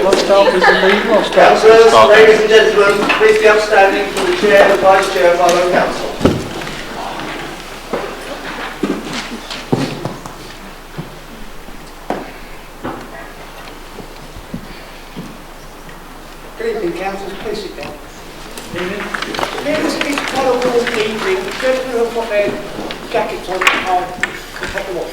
Councillors, ladies and gentlemen, please be upstanding for the Chair and Vice Chair of Harlow Council. Good evening, councillors. Please sit down. It's horrible evening. The gentlemen have got their jackets on. I'll put them off.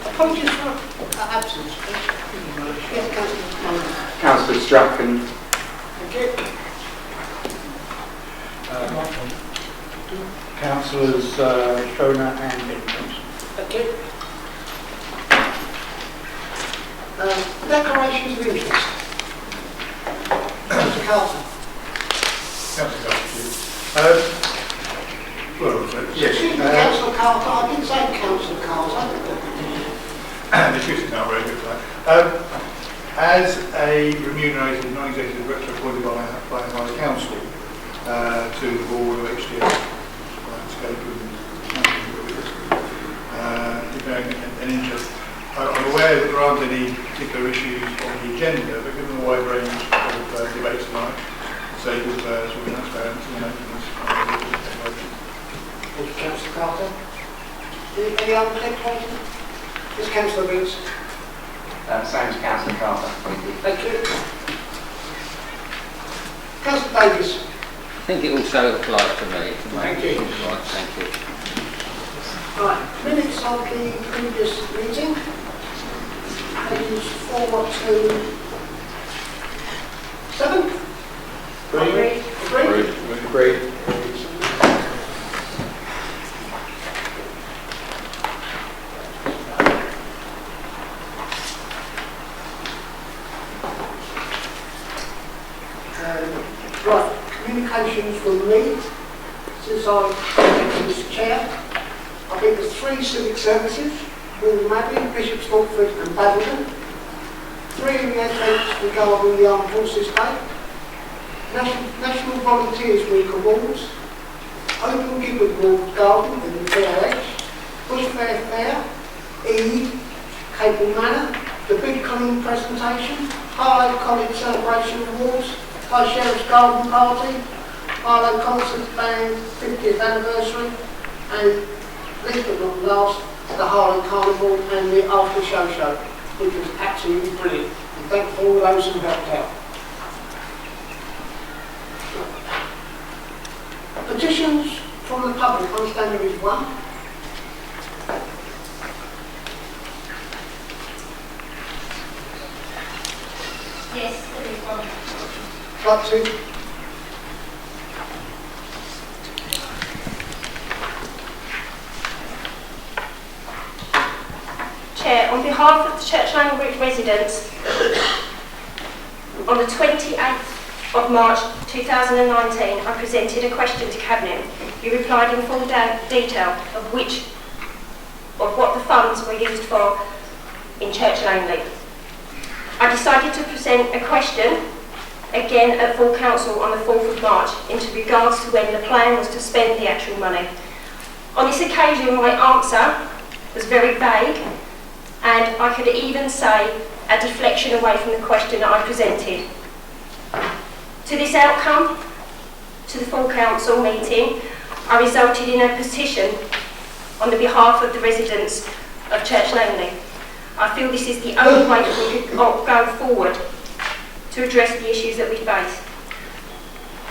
Apologies for absence. Yes, Councillor Strachan. thank you. Councillors Shona and Nichols. Thank you. Declarations of interest. Councillor Carlton. Excuse me, Councillor Carlton. I didn't say Councillor Carlton. The excuse is not very good for that. As a remunerated non-executive director appointed by Harlow Council to the board of HDS, landscape and declaring an interest. I'm aware that there aren't any particular issues on the agenda, but given the wide range of debates tonight, for the sake of transparency and openness, Thank you, Councillor Carlton. Any other declarations? Yes, Councillor Boots. Same as Councillor Carter. Thank you. Councillor Davis. I think it also applies to me. Thank you. Right, thank you. Right, minutes of the previous meeting. Pages 4 to 7. Agreed. Right, communications from me since I became this chair. I've been to 3 civic services, William Abbey, Bishop Stortford and Basildon, 3 in the events regarding the Armed Forces Day, National Volunteers Week Awards, Open Gibbon Walled Garden in the Fair Edge, Bush Fair Fair, Eid, Cable Manor, the Big Colleen presentation, Harlow College Celebration Awards, High Sheriff's Garden Party, Harlow Concert Band 50th Anniversary, and least but not last, the Harlow Carnival and the After Show, which was absolutely brilliant. And thanks for all those who helped out. Petitions from the public, I understand there is one. Yes, there is one. Like to. Chair, on behalf of the Church Lane Group residents, on the 28th of March 2019, I presented a question to Cabinet. You replied in full detail of what the funds were used for in Church Langley. I decided to present a question again at full council on the 4th of March into regards to when the plan was to spend the actual money. On this occasion, my answer was very vague, and I could even say a deflection away from the question that I presented. To this outcome, to the full council meeting, I resulted in a petition on the behalf of the residents of Church Langley. I feel this is the only way that we could go forward to address the issues that we face.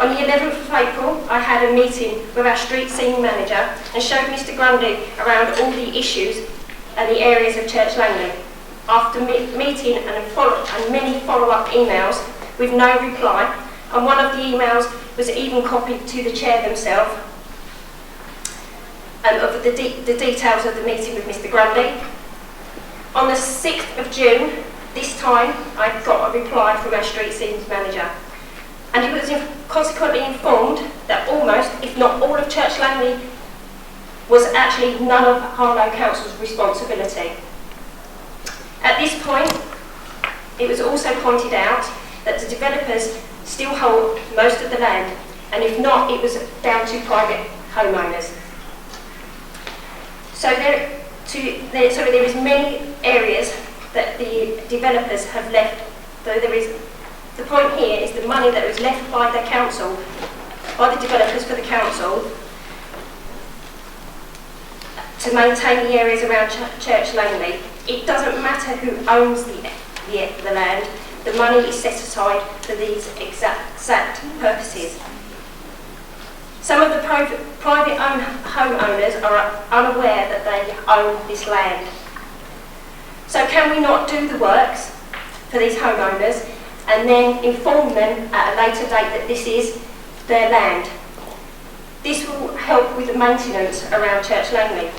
On the 11th of April, I had a meeting with our street scene manager and showed Mr Grundy around all the issues and the areas of Church Langley. After meeting and many follow-up emails with no reply, and one of the emails was even copied to the chair themselves of the details of the meeting with Mr Grundy. On the 6th of June, this time, I got a reply from our street scenes manager, and he was consequently informed that almost, if not all of Church Langley was actually none of Harlow Council's responsibility. At this point, It was also pointed out that the developers still hold most of the land, and if not, it was down to private homeowners. So there is many areas that the developers have left. Though the point here is the money that was left by the council, by the developers for the council, to maintain the areas around Church Langley. It doesn't matter who owns the land. The money is set aside for these exact purposes. Some of the private homeowners are unaware that they own this land. So can we not do the works for these homeowners and then inform them at a later date that this is their land? This will help with the maintenance around Church Langley.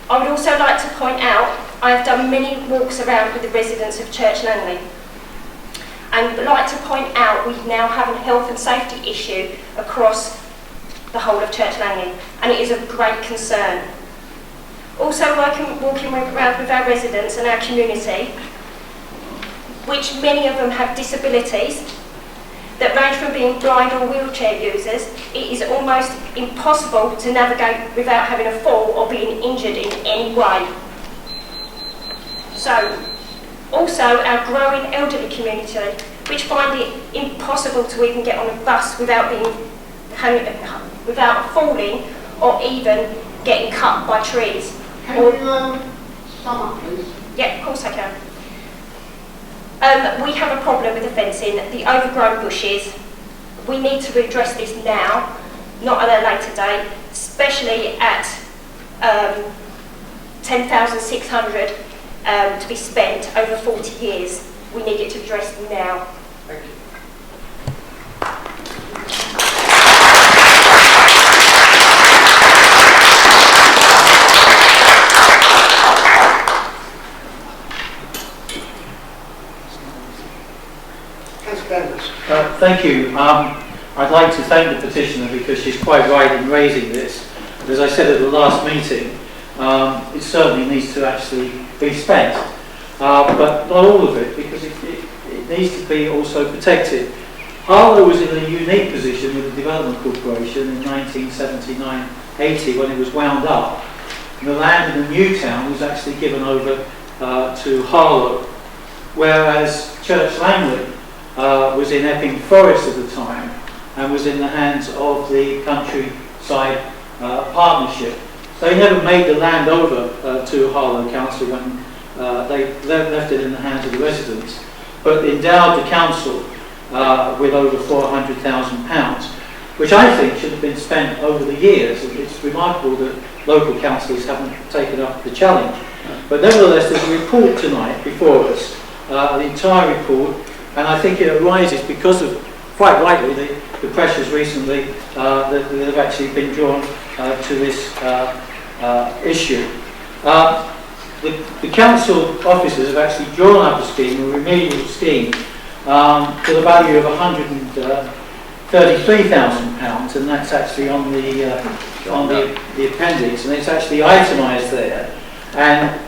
I would also like to point out, I have done many walks around with the residents of Church Langley, and would like to point out we now have a health and safety issue across the whole of Church Langley, and it is of great concern. Also walking around with our residents and our community, which many of them have disabilities that range from being blind or wheelchair users. It is almost impossible to navigate without having a fall or being injured in any way. So, also our growing elderly community, which find it impossible to even get on a bus without falling or even getting cut by trees. Can you sum up, please? Yeah, of course I can. We have a problem with the fencing, the overgrown bushes. We need to redress this now, not at a later date, especially at 10,600 to be spent over 40 years. We need it to address now. Thank you. Thank you. I'd like to thank the petitioner because she's quite right in raising this. As I said at the last meeting, it certainly needs to actually be spent, but not all of it, because it needs to be also protected. Harlow was in a unique position with the Development Corporation in 1979-80 when it was wound up. And the land in the new town was actually given over to Harlow, whereas Church Langley was in Epping Forest at the time and was in the hands of the Countryside Partnership. They never made the land over to Harlow Council when they left it in the hands of the residents, but endowed the council with over £400,000, which I think should have been spent over the years. It's remarkable that local councillors haven't taken up the challenge. But nevertheless, there's a report tonight before us, the entire report, and I think it arises because of, quite rightly, the pressures recently that have actually been drawn to this issue. The council officers have actually drawn up a scheme, a remedial scheme, to the value of £133,000, and that's actually on the appendix, and it's actually itemised there. And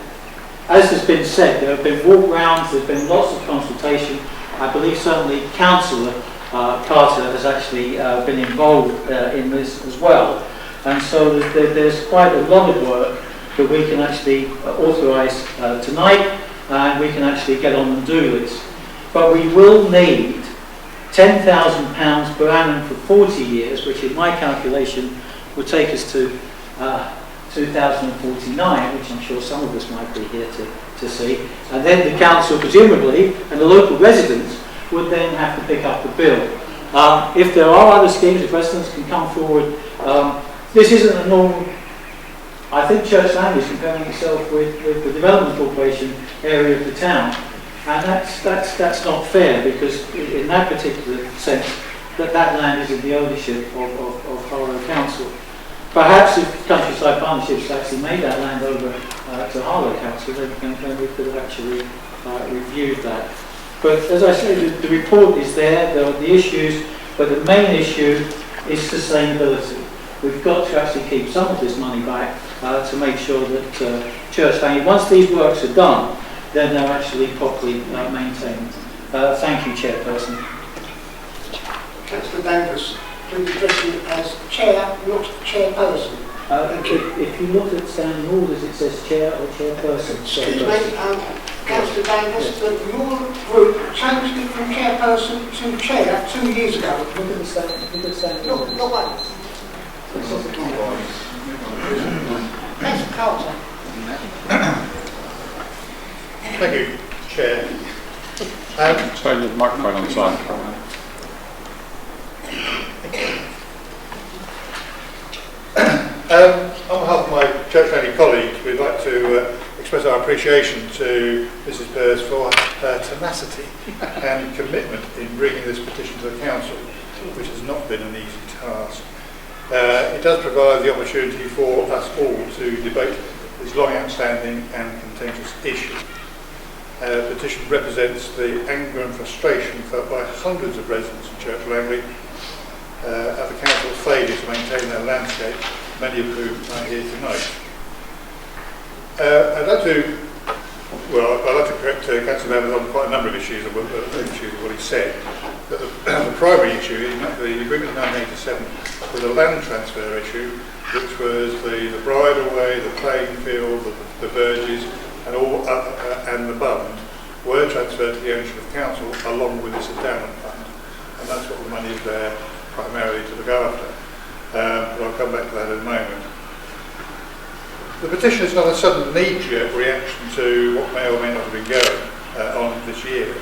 as has been said, there have been walk rounds, there's been lots of consultation. I believe certainly Councillor Carter has actually been involved in this as well. And so there's quite a lot of work that we can actually authorise tonight, and we can actually get on and do this. But we will need £10,000 per annum for 40 years, which in my calculation would take us to 2049, which I'm sure some of us might be here to see. And then the council, presumably, and the local residents would then have to pick up the bill. If there are other schemes, if residents can come forward, this isn't a normal. I think Church Langley is comparing itself with the Development Corporation area of the town, and that's not fair, because in that particular sense, that land is in the ownership of Harlow Council. Perhaps if Countryside Partnerships actually made that land over to Harlow Council, then we could have actually reviewed that. But as I say, the report is there are the issues, but the main issue is sustainability. We've got to actually keep some of this money back to make sure that Church Lane, once these works are done, then they're actually properly maintained. Thank you, Chairperson. Councillor Davis, please address you as chair, not chairperson. If you look at standing orders, it says chair or chairperson. Excuse me, Councillor Davis, that your group changed it from chairperson to chair 2 years ago. Look at the standing No, orders. no way. Councillor Carter. Thank you, Chair. Turn the microphone on the side. On behalf of my Church Lady colleagues, we'd like to express our appreciation to Mrs. Peirce for her tenacity and commitment in bringing this petition to the Council, which has not been an easy task. It does provide the opportunity for us all to debate this long outstanding and contentious issue. The petition represents the anger and frustration felt by hundreds of residents of Church Langley at the Council's failure to maintain their landscape, many of whom are here tonight. I'd like to correct Councillor Evans on quite a number of issues of what he said. But the primary issue in the agreement of 1987 was a land transfer issue, which was the bridleway, the playing field, the verges, and and the bund were transferred to the ownership of the council along with this endowment fund, and that's what the money is there primarily to look after. But I'll come back to that in a moment. The petition is not a sudden knee-jerk reaction to what may or may not have been going on this year.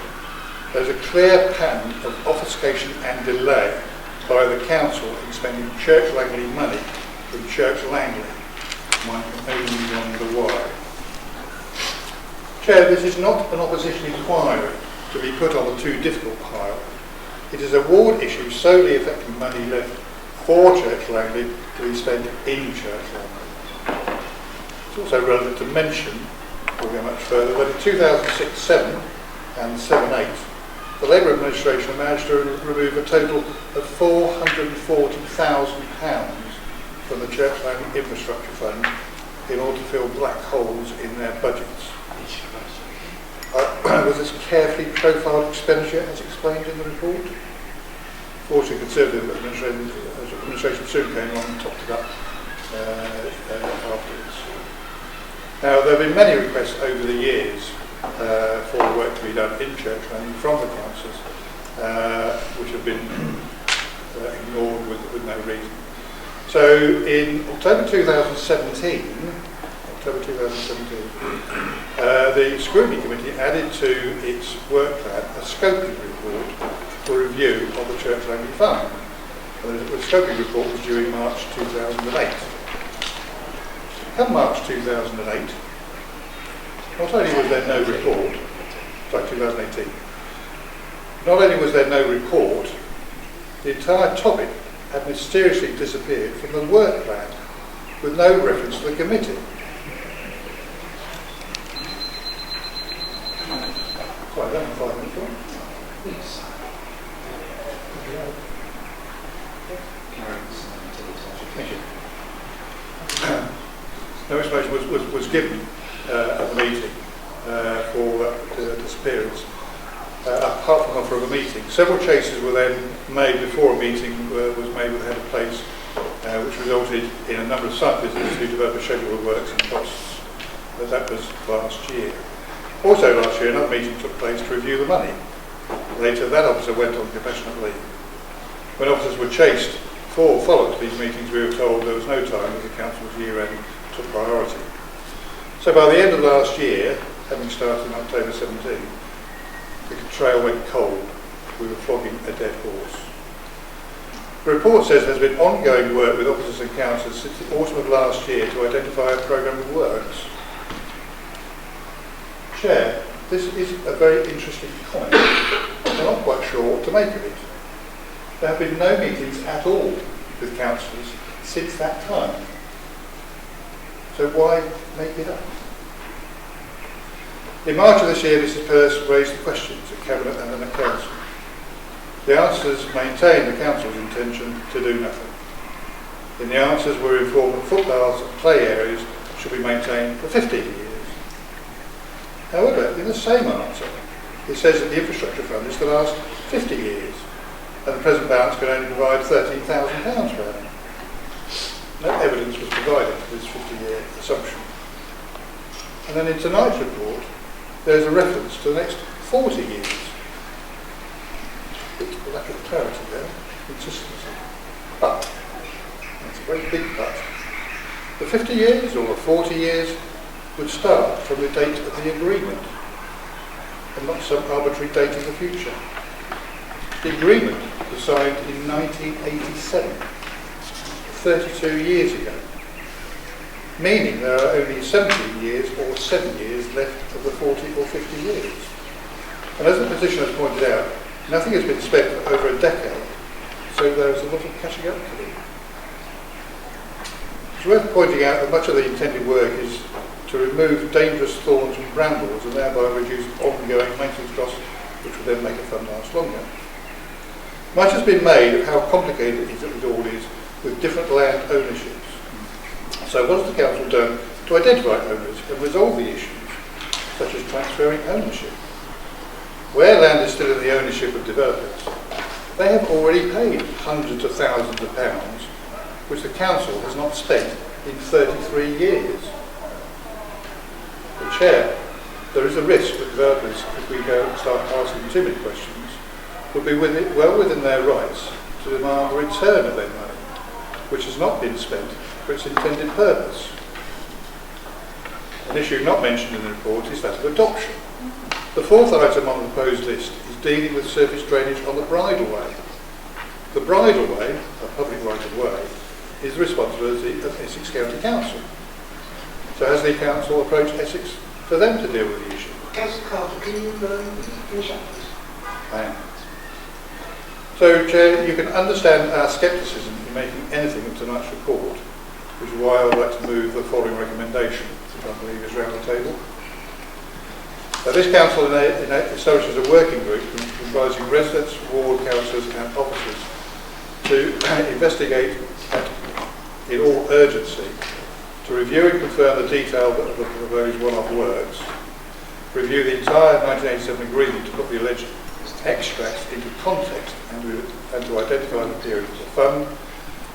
There's a clear pattern of obfuscation and delay by the council in spending Church Langley money from Church Langley. One can only wonder why. Chair, this is not an opposition inquiry to be put on the too difficult pile. It is a ward issue solely affecting money left for Church Langley to be spent in Church Langley. It's also relevant to mention, we'll go much further, that in 2006-7 and 7-8, the Labour administration managed to remove a total of £440,000 from the Church Langley Infrastructure Fund in order to fill black holes in their budgets. Was this carefully profiled expenditure as explained in the report? Fortunately, Conservative administration soon came along and topped it up afterwards. Now, there have been many requests over the years for work to be done in Church Langley from the councils, which have been ignored with no reason. So in October 2017, the Scrutiny Committee added to its work plan a scoping report for review of the Church Langley Fund. The scoping report was due in March 2008. Come March 2008, not only was there no report, sorry, 2018, not only was there no report, the entire topic had mysteriously disappeared from the work plan with no reference to the committee. Sorry, I don't have 5 minutes long. Yes. Thank you. No explanation was given at the meeting for that disappearance, apart from offer of a meeting. Several chases were then made before a meeting was made with the head of place, which resulted in a number of site visits to develop a schedule of works and costs. But that was last year. Also last year, another meeting took place to review the money. Later, that officer went on compassionate leave. When officers were chased for follow-up to these meetings, we were told there was no time as the council's year-end took priority. So by the end of last year, having started in October 17, the trail went cold. We were flogging a dead horse. The report says there's been ongoing work with officers and councillors since the autumn of last year to identify a programme of works. Chair, this is a very interesting comment. I'm not quite sure what to make of it. There have been no meetings at all with councillors since that time. So why make it up? In March of this year, Mrs. Peirce raised the questions at Cabinet and in the Council. The answers maintain the Council's intention to do nothing. In the answers we're informed that footpaths and play areas should be maintained for 15 years. However, in the same answer, it says that the infrastructure fund is to last 50 years, and the present balance can only provide £13,000 per annum. No evidence was provided for this 50-year assumption. And then in tonight's report, there's a reference to the next 40 years. It's a lack of clarity there, consistency. But, that's a very big but, the 50 years or the 40 years would start from the date of the agreement, and not some arbitrary date in the future. The agreement was signed in 1987, 32 years ago, meaning there are only 17 years or 7 years left of the 40 or 50 years. And as the petitioner has pointed out, nothing has been spent for over a decade, so there is a lot of catching up to do. It's worth pointing out that much of the intended work is to remove dangerous thorns and brambles and thereby reduce ongoing maintenance costs, which will then make a fund last longer. Much has been made of how complicated it all is with different land ownerships. So what has the council done to identify owners and resolve the issues, such as transferring ownership? Where land is still in the ownership of developers, they have already paid hundreds of thousands of pounds, which the council has not spent in 33 years. The Chair, there is a risk that developers, if we go and start asking too many questions, would be well within their rights to demand a return of their money, which has not been spent for its intended purpose. An issue not mentioned in the report is that of adoption. The fourth item on the proposed list is dealing with surface drainage on the bridleway. The bridleway, a public right of way, is the responsibility of Essex County Council. So has the council approached Essex for them to deal with the issue? Councillor Carter, can you finish up, please? I am. So, Chair, you can understand our scepticism in making anything of tonight's report, which is why I would like to move the following recommendation, which I believe is round the table. This council establishes a working group comprising residents, ward councillors and officers to investigate in all urgency, to review and confirm the detail of the proposed one-off works, review the entire 1987 agreement to put the alleged extracts into context and to identify the period of the fund,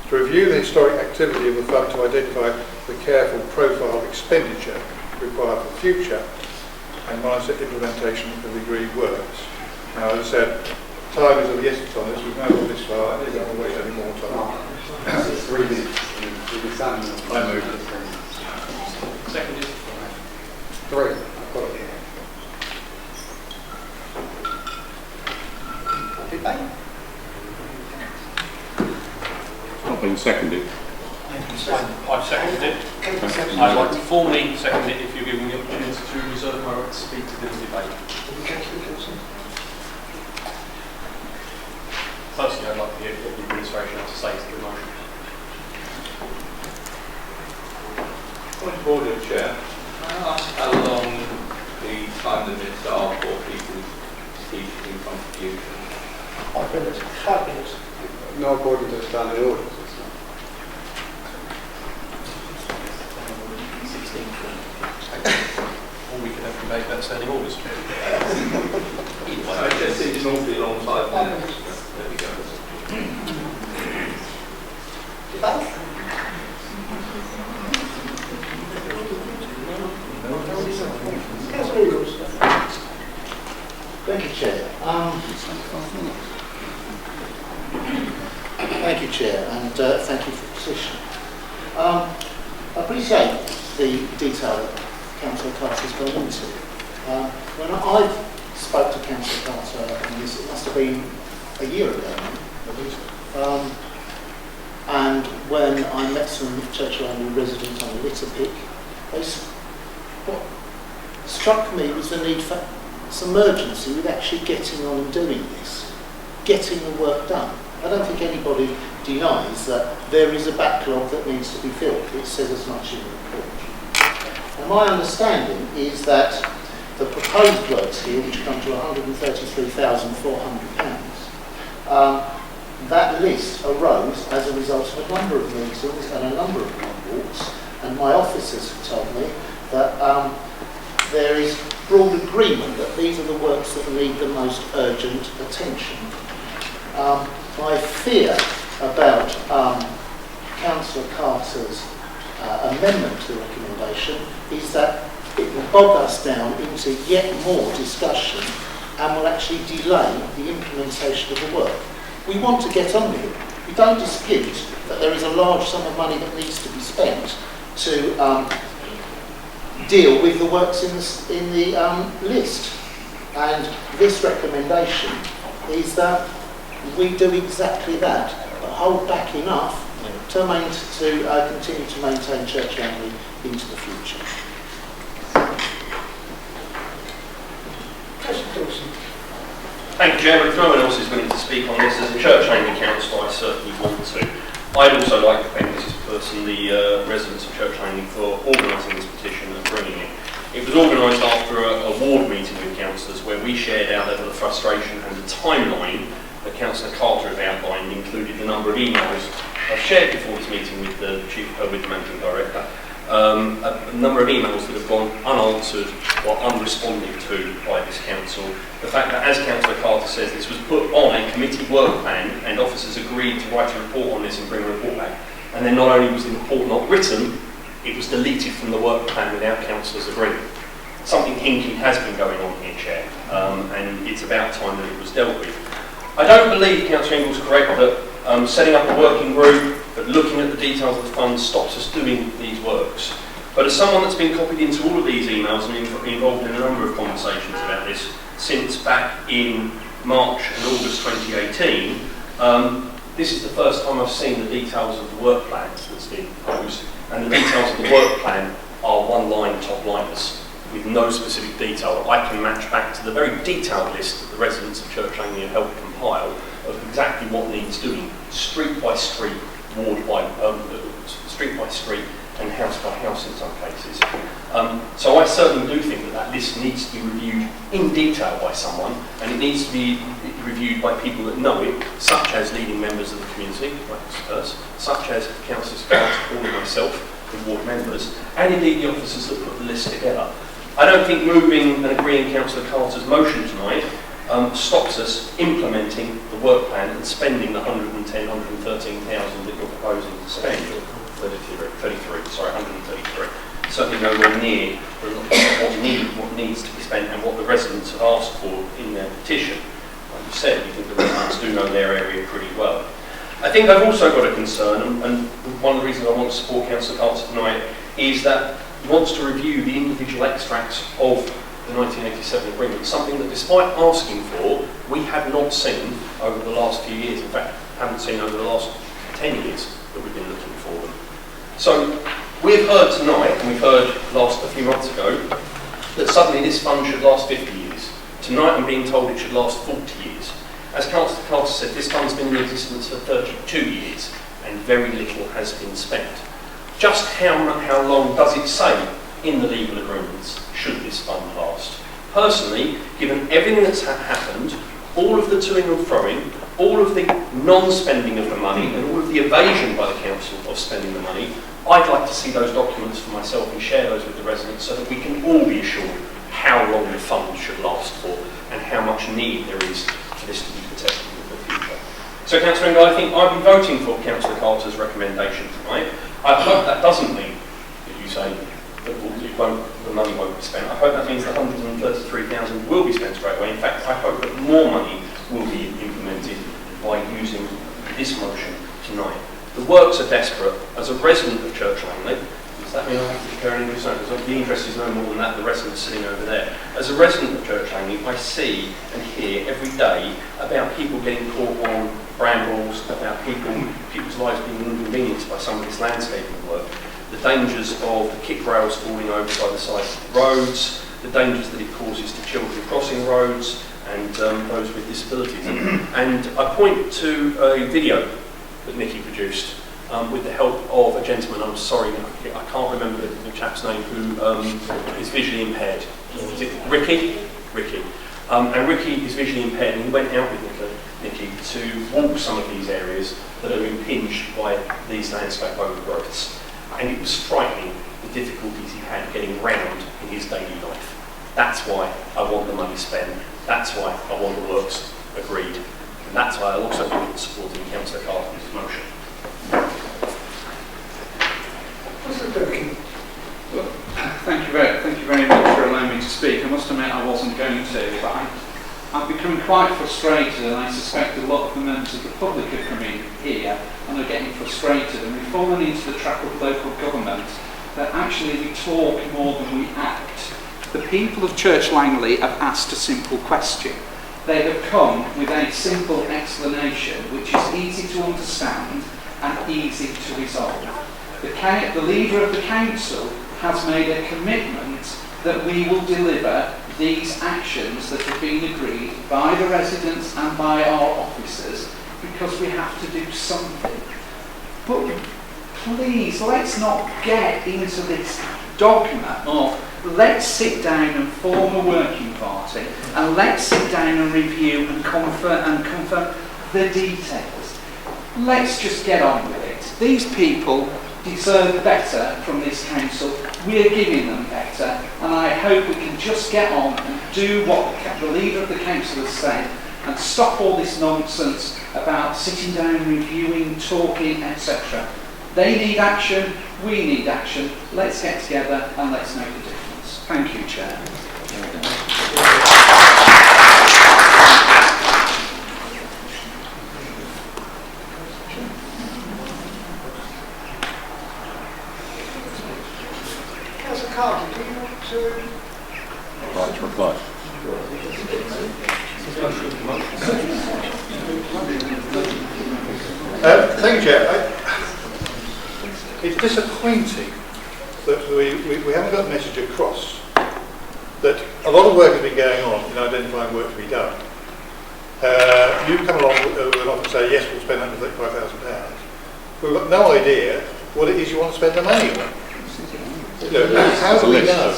to review the historic activity of the fund to identify the careful profile of expenditure required for the future, and monitor implementation of the agreed works. Now, as I said, time is of the essence on this. We've now got this far. I don't want to waste any more time. 3 minutes. I move. Seconded. 3. I've got it here. Debate. It's not been seconded. I've seconded it. I'd like to formally second it if you're giving me the opportunity to reserve my right to speak to this debate. Personally, I'd like to hear what the administration has to say to the motion. Point of order, Chair. Can I ask how long the time limits are for people's speaking contributions? 5 minutes. 5 minutes. No, according to the standing orders, it's not. 16. Or we could have debate about standing orders. It just seems an awfully long 5 minutes. There we go. Debate? Councillor Ingles. Thank you, Chair. Thank you, Chair, and thank you for the petition. I appreciate the detail that Councillor Carter has gone into. When I spoke to Councillor Carter on this, it must have been a year ago now, at least. And when I met some Church Lane residents on a litter pick, what struck me was the need for some urgency with actually getting on and doing this, getting the work done. I don't think anybody denies that there is a backlog that needs to be filled. It says as much in the report. And my understanding is that the proposed works here, which come to £133,400, that list arose as a result of a number of meetings and a number of walks, and my officers have told me that there is broad agreement that these are the works that need the most urgent attention. My fear about Councillor Carter's amendment to the recommendation is that it will bog us down into yet more discussion and will actually delay the implementation of the work. We want to get on with it. We don't dispute that there is a large sum of money that needs to be spent to deal with the works in the list. And this recommendation is that we do exactly that, but hold back enough to continue to maintain Church Langley into the future. Thank you, Chairman. If no one else is willing to speak on this, as a Church Langley council, I certainly want to. I'd also like to thank Mrs. Person, the residents of Church Langley, for organising this petition and bringing it. It was organised after a ward meeting with councillors where we shared our level of frustration, and the timeline that Councillor Carter has outlined included the number of emails I've shared before this meeting with the Managing Director. A number of emails that have gone unanswered or unresponded to by this council. The fact that, as Councillor Carter says, this was put on a committee work plan and officers agreed to write a report on this and bring a report back. And then not only was the report not written, it was deleted from the work plan without councillors' agreement. Something hinky has been going on here, Chair, and it's about time that it was dealt with. I don't believe Councillor Ingall's correct that setting up a working group, but looking at the details of the funds stops us doing these works. But as someone that's been copied into all of these emails and involved in a number of conversations about this since back in March and August 2018, this is the first time I've seen the details of the work plan that's been proposed, and the details of the work plan are one-line top-liners with no specific detail that I can match back to the very detailed list that the residents of Church Langley have helped compile of exactly what needs doing, street by street, ward by street by street, and house by house in some cases. So I certainly do think that that list needs to be reviewed in detail by someone, and it needs to be reviewed by people that know it, such as leading members of the community, like us, such as Councillor Scott, or myself, the ward members, and indeed the officers that put the list together. I don't think moving and agreeing Councillor Carter's motion tonight stops us implementing the work plan and spending the 113,000 that you're proposing to spend. 133. Certainly nowhere near what needs to be spent and what the residents have asked for in their petition. Like you said, you think the residents do know their area pretty well. I think I've also got a concern, and one of the reasons I want to support Councillor Carter tonight is that he wants to review the individual extracts of the 1987 agreement, something that, despite asking for, we have not seen over the last few years. In fact, haven't seen over the last 10 years that we've been looking for them. So we've heard tonight, and we've heard a few months ago, that suddenly this fund should last 50 years. Tonight I'm being told it should last 40 years. As Councillor Carter said, this fund's been in existence for 32 years, and very little has been spent. Just how long does it say in the legal agreements should this fund last? Personally, given everything that's happened, all of the toing and froing, all of the non-spending of the money and all of the evasion by the council of spending the money, I'd like to see those documents for myself and share those with the residents so that we can all be assured how long the fund should last for and how much need there is for this to be protected in the future. So, Councillor Ingle, I think I'll be voting for Councillor Carter's recommendation tonight. I hope that doesn't mean that you say that the money won't be spent. I hope that means the 133,000 will be spent straight away. In fact, I hope that more money will be implemented by using this motion tonight. The works are desperate. As a resident of Church Langley, does that mean I have to declare an interest? Because the interest is no more than that, the resident sitting over there. As a resident of Church Langley, I see and hear every day about people getting caught on brambles, about people's lives being inconvenienced by some of this landscaping work, the dangers of the kick rails falling over by the sides of the roads, the dangers that it causes to children crossing roads and those with disabilities. And I point to a video that Nikki produced with the help of a gentleman, I'm sorry, I can't remember the chap's name, who is visually impaired. Is it Ricky? Ricky. And Ricky is visually impaired, and he went out with Nikki energy to walk some of these areas that are impinged by these landscape overgrowths. And it was frightening the difficulties he had getting round in his daily life. That's why I want the money spent. That's why I want the works agreed. And that's why I also think it's supporting Councillor Carpenter's motion. Mr. Durkee. Well, thank you very much for allowing me to speak. I must admit I wasn't going to, but I'm becoming quite frustrated, and I suspect a lot of the members of the public are coming here and are getting frustrated, and we've fallen into the trap of local government that actually we talk more than we act. The people of Church Langley have asked a simple question. They have come with a simple explanation which is easy to understand and easy to resolve. The leader of the council has made a commitment that we will deliver these actions that have been agreed by the residents and by our officers, because we have to do something. But please, let's not get into this dogma of let's sit down and form a working party and let's sit down and review and confirm the details. Let's just get on with it. These people deserve better from this council. We're giving them better, and I hope we can just get on and do what the leader of the council has said and stop all this nonsense about sitting down, reviewing, talking, etc. They need action, we need action. Let's get together and let's make a difference. Thank you, Chair. Councillor Carter, do you want to... Right to reply. Thank you, Chair. It's disappointing that we haven't got the message across that a lot of work has been going on in identifying work to be done. You come along with an offer and say, yes, we'll spend £135,000. We've got no idea what it is you want to spend the money on. How do we know?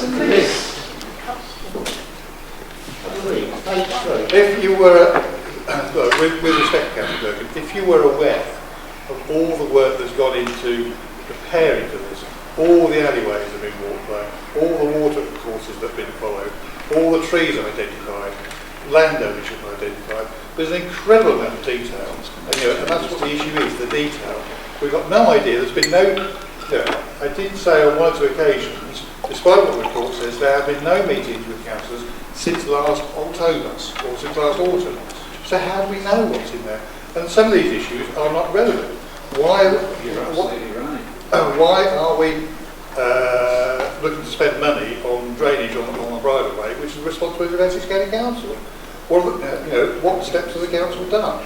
If you were, with respect to Councillor Durkin, if you were aware of all the work that's gone into preparing for this, all the alleyways have been walked by, all the water courses that have been followed, all the trees are identified, land ownership are identified, there's an incredible amount of detail, and that's what the issue is, the detail. We've got no idea, there's been no... I did say on one or two occasions, despite what the report says, there have been no meetings with councillors since last October, or since last autumn. So how do we know what's in there? And some of these issues are not relevant. Why are we looking to spend money on drainage on the right of way, which is the responsibility of Essex County Council? What steps has the council done?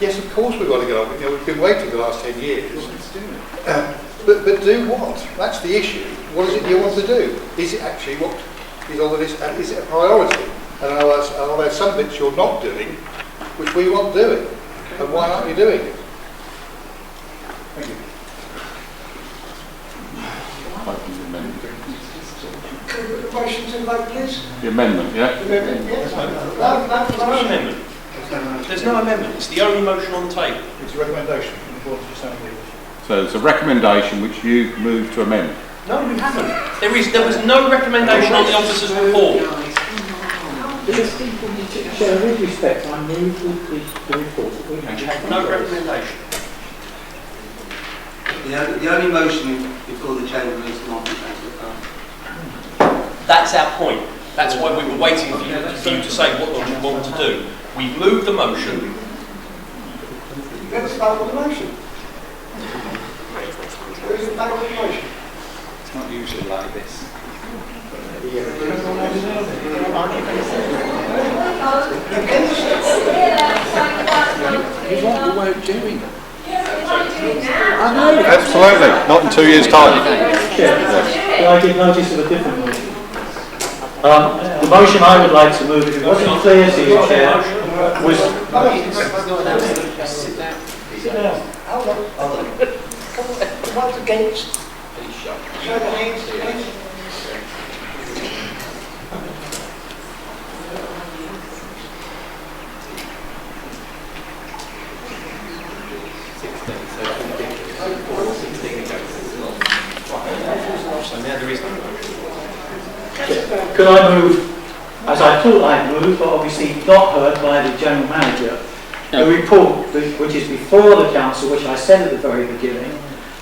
Yes, of course we've got to get on. We've been waiting the last 10 years. But do what? That's the issue. What is it you want to do? Is it actually what is on the list? Is it a priority? And are there some bits you're not doing which we want doing? And why aren't you doing it? Thank you. Can we put the motion to the vote, please? The amendment, yeah? The amendment, yes. There's no amendment. There's no amendment. It's the only motion on the table. It's a recommendation from the Board of Assembly. So it's a recommendation which you move to amend. No, we haven't. There was no recommendation on the officer's report. Chair, with respect, I move the report. No recommendation. The only motion before the chamber is not That's our point. That's why we were waiting for you to say what you want to do. We've moved the motion. Let's vote on the motion. Who's in favour of the motion? It's not usually like this. You want the work doing? I know. Absolutely, not in 2 years' time. But I did notice of a different motion. The motion I would like to move, if it wasn't clear to you, Chair, was... Sit down. Hold on. What's against? Show the hands, please. Could I move, as I thought I'd moved, but obviously not heard by the General Manager, the report which is before the Council, which I said at the very beginning,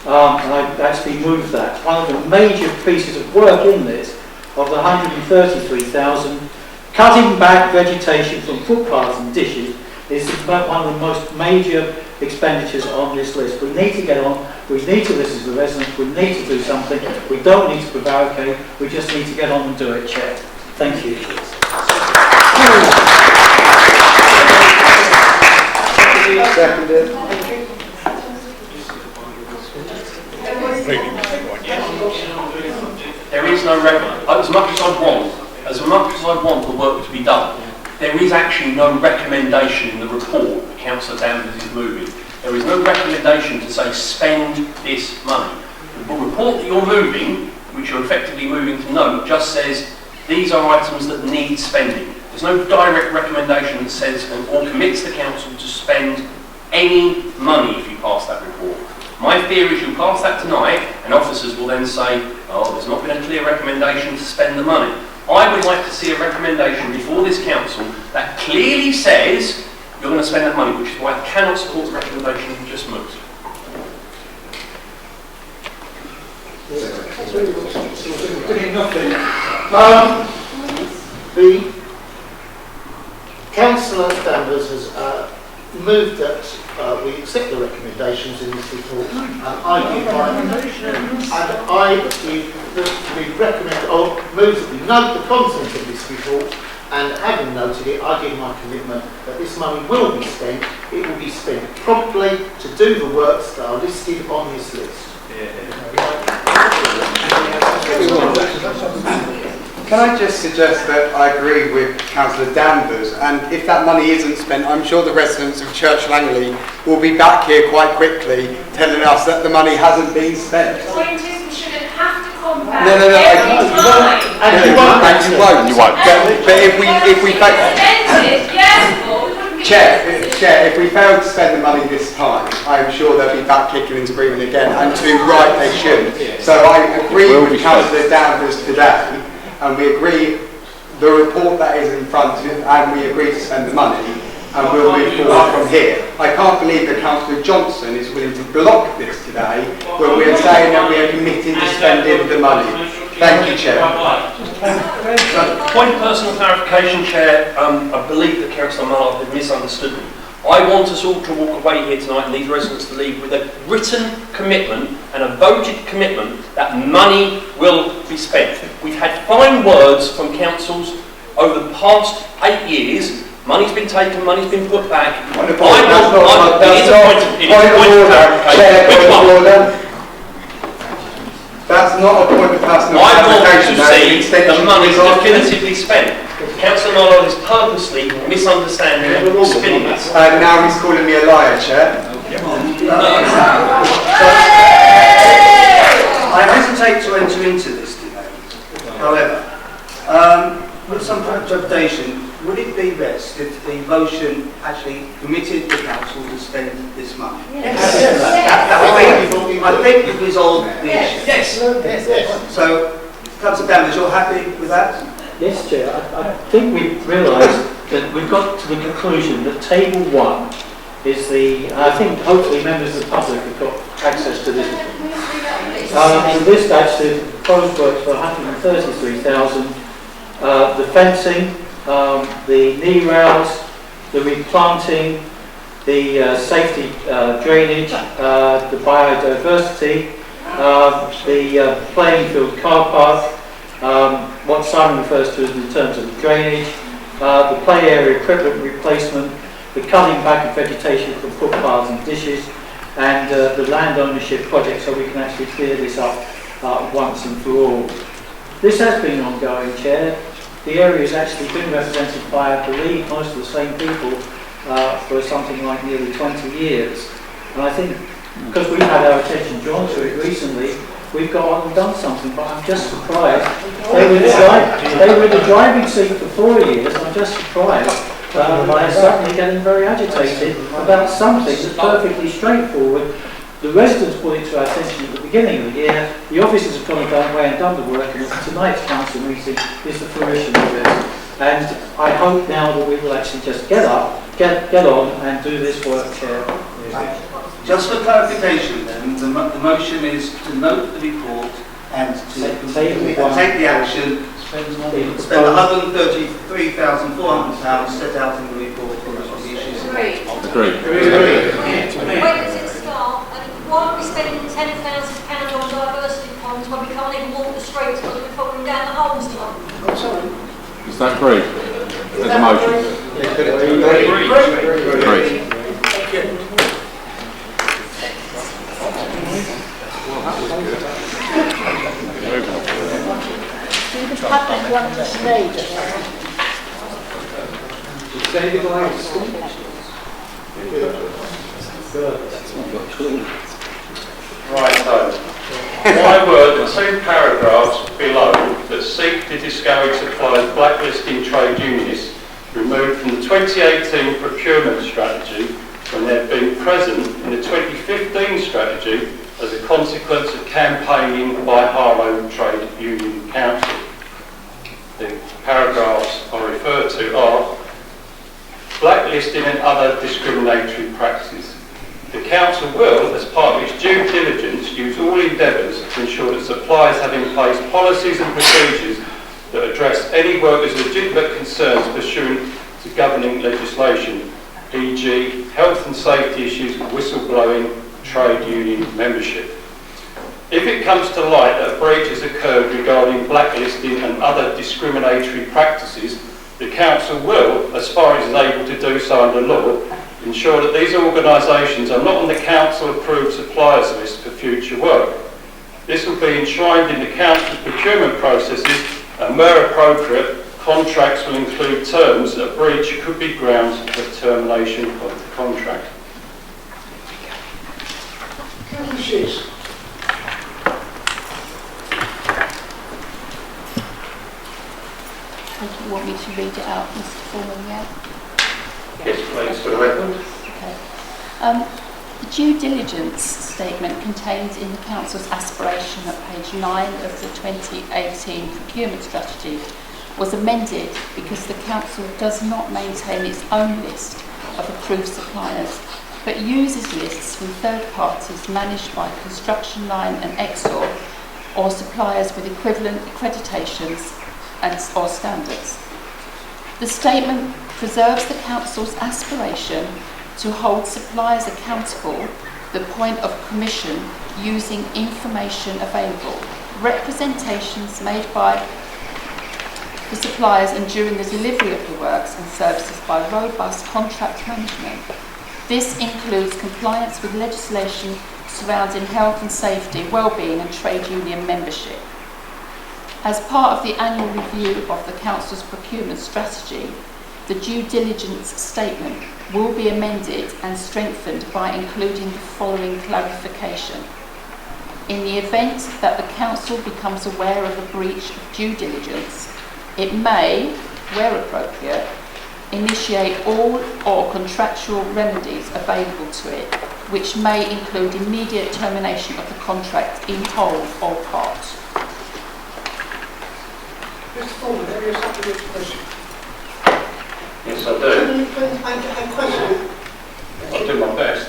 and I've actually moved that. One of the major pieces of work in this, of the 133,000, cutting back vegetation from footpaths and ditches, is one of the most major expenditures on this list. We need to get on, we need to listen to the residents, we need to do something, we don't need to prevaricate, we just need to get on and do it, Chair. Thank you. Seconded. There is no as much as I want the work to be done, there is actually no recommendation in the report that Councillor Danvers is moving. There is no recommendation to say spend this money. The report that you're moving, which you're effectively moving to note, just says these are items that need spending. There's no direct recommendation that says or commits the council to spend any money if you pass that report. My fear is you'll pass that tonight and officers will then say, oh, there's not been a clear recommendation to spend the money. I would like to see a recommendation before this council that clearly says you're going to spend that money, which is why I cannot support the recommendation you just moved. The Councillor Danvers has moved that we accept the recommendations in this report, and we recommend, or move that we note the content of this report, and having noted it, I give my commitment that this money will be spent. It will be spent promptly to do the works that are listed on this list. Can I just suggest that I agree with Councillor Danvers, and if that money isn't spent, I'm sure the residents of Church Langley will be back here quite quickly telling us that the money hasn't been spent. The point is we shouldn't have to come back No, every time. and you won't. But if we Chair, if we fail to spend the money this time, I'm sure they'll be back kicking and screaming again, and to right they should. So I agree with Councillor Danvers today, and we agree the report that is in front of it, and we agree to spend the money, and we'll move forward from here. I can't believe that Councillor Johnson is willing to block this today when we're saying that we are committed to spending the money. Thank you, Chair. Point of personal clarification, Chair. I believe that Councillor Marlow had misunderstood me. I want us all to walk away here tonight and these residents to leave with a written commitment and a voted commitment that money will be spent. We've had fine words from councils over the past 8 years. Money's been taken, money's been put back. It is a point of clarification. That's not a point of personal I want clarification. to see the money definitively spent. Councillor Marlow is purposely misunderstanding and spinning this. Now he's calling me a liar, Chair. I hesitate to enter into this debate. However, with some trepidation, would it be best if the motion actually committed the council to spend this money? Yes. I think it resolved the issue. Yes. So, Councillor Danvers, you're happy with that? Yes, Chair. I think we've realised that we've got to the conclusion that Table 1 is the, I think hopefully members of the public have got access to this. The list actually proposed works for 133,000, the fencing, the knee rails, the replanting, the safety drainage, the biodiversity, the playing field car park, what Simon refers to in terms of the drainage, the play area equipment replacement, the cutting back of vegetation from footpaths and dishes, and the land ownership project, so we can actually clear this up once and for all. This has been ongoing, Chair. The area has actually been represented by, I believe, most of the same people for something like nearly 20 years. And I think, because we've had our attention drawn to it recently, we've got on and done something, but I'm just surprised. They were in the driving seat for 4 years. I'm just surprised by suddenly getting very agitated about something that's perfectly straightforward. The residents brought it to our attention that we beginning of the year. The officers have gone away and done the work, and tonight's council meeting is the fruition of it. And I hope now that we will actually just get up, get on and do this work, Chair. Just for clarification then, the motion is to note the report and to take the action, spend £133,400 set out in the report on the issues. Agreed. When does it start? And why are we spending £10,000 on diversity funds when we can't even walk the streets because we're falling down the holes? I'm sorry. Is that agreed? As a motion? Agreed. Thank you. Right, so my word, the two paragraphs below that seek to discourage suppliers blacklisting trade unionists removed from the 2018 procurement strategy when they've been present in the 2015 strategy as a consequence of campaigning by Harlow Trade Union Council. The paragraphs I refer to are blacklisting and other discriminatory practices. The Council will, as part of its due diligence, use all endeavours to ensure that suppliers have in place policies and procedures that address any workers' legitimate concerns pursuant to governing legislation, e.g. health and safety issues, whistleblowing, trade union membership. If it comes to light that a breach has occurred regarding blacklisting and other discriminatory practices, the Council will, as far as it is able to do so under law, ensure that these organisations are not on the Council-approved suppliers list for future work. This will be enshrined in the Council procurement processes, and where appropriate, contracts will include terms that a breach could be grounds for termination of the contract. You want me to read it out, Mr. Foreman, yeah? Yes, please, for the record. Okay. The due diligence statement contained in the Council's aspiration at page 9 of the 2018 procurement strategy was amended because the Council does not maintain its own list of approved suppliers, but uses lists from third parties managed by Construction Line and Exor, or suppliers with equivalent accreditations or standards. The statement preserves the Council's aspiration to hold suppliers accountable the point of commission using information available, representations made by the suppliers and during the delivery of the works and services by robust contract management. This includes compliance with legislation surrounding health and safety, well-being and trade union membership. As part of the annual review of the Council's procurement strategy, the due diligence statement will be amended and strengthened by including the following clarification. In the event that the Council becomes aware of a breach of due diligence, it may, where appropriate, initiate all or contractual remedies available to it, which may include immediate termination of the contract in whole or part. Mr. Foreman, have you a supplementary question? Yes, I do. Can you please make a question? I'll do my best.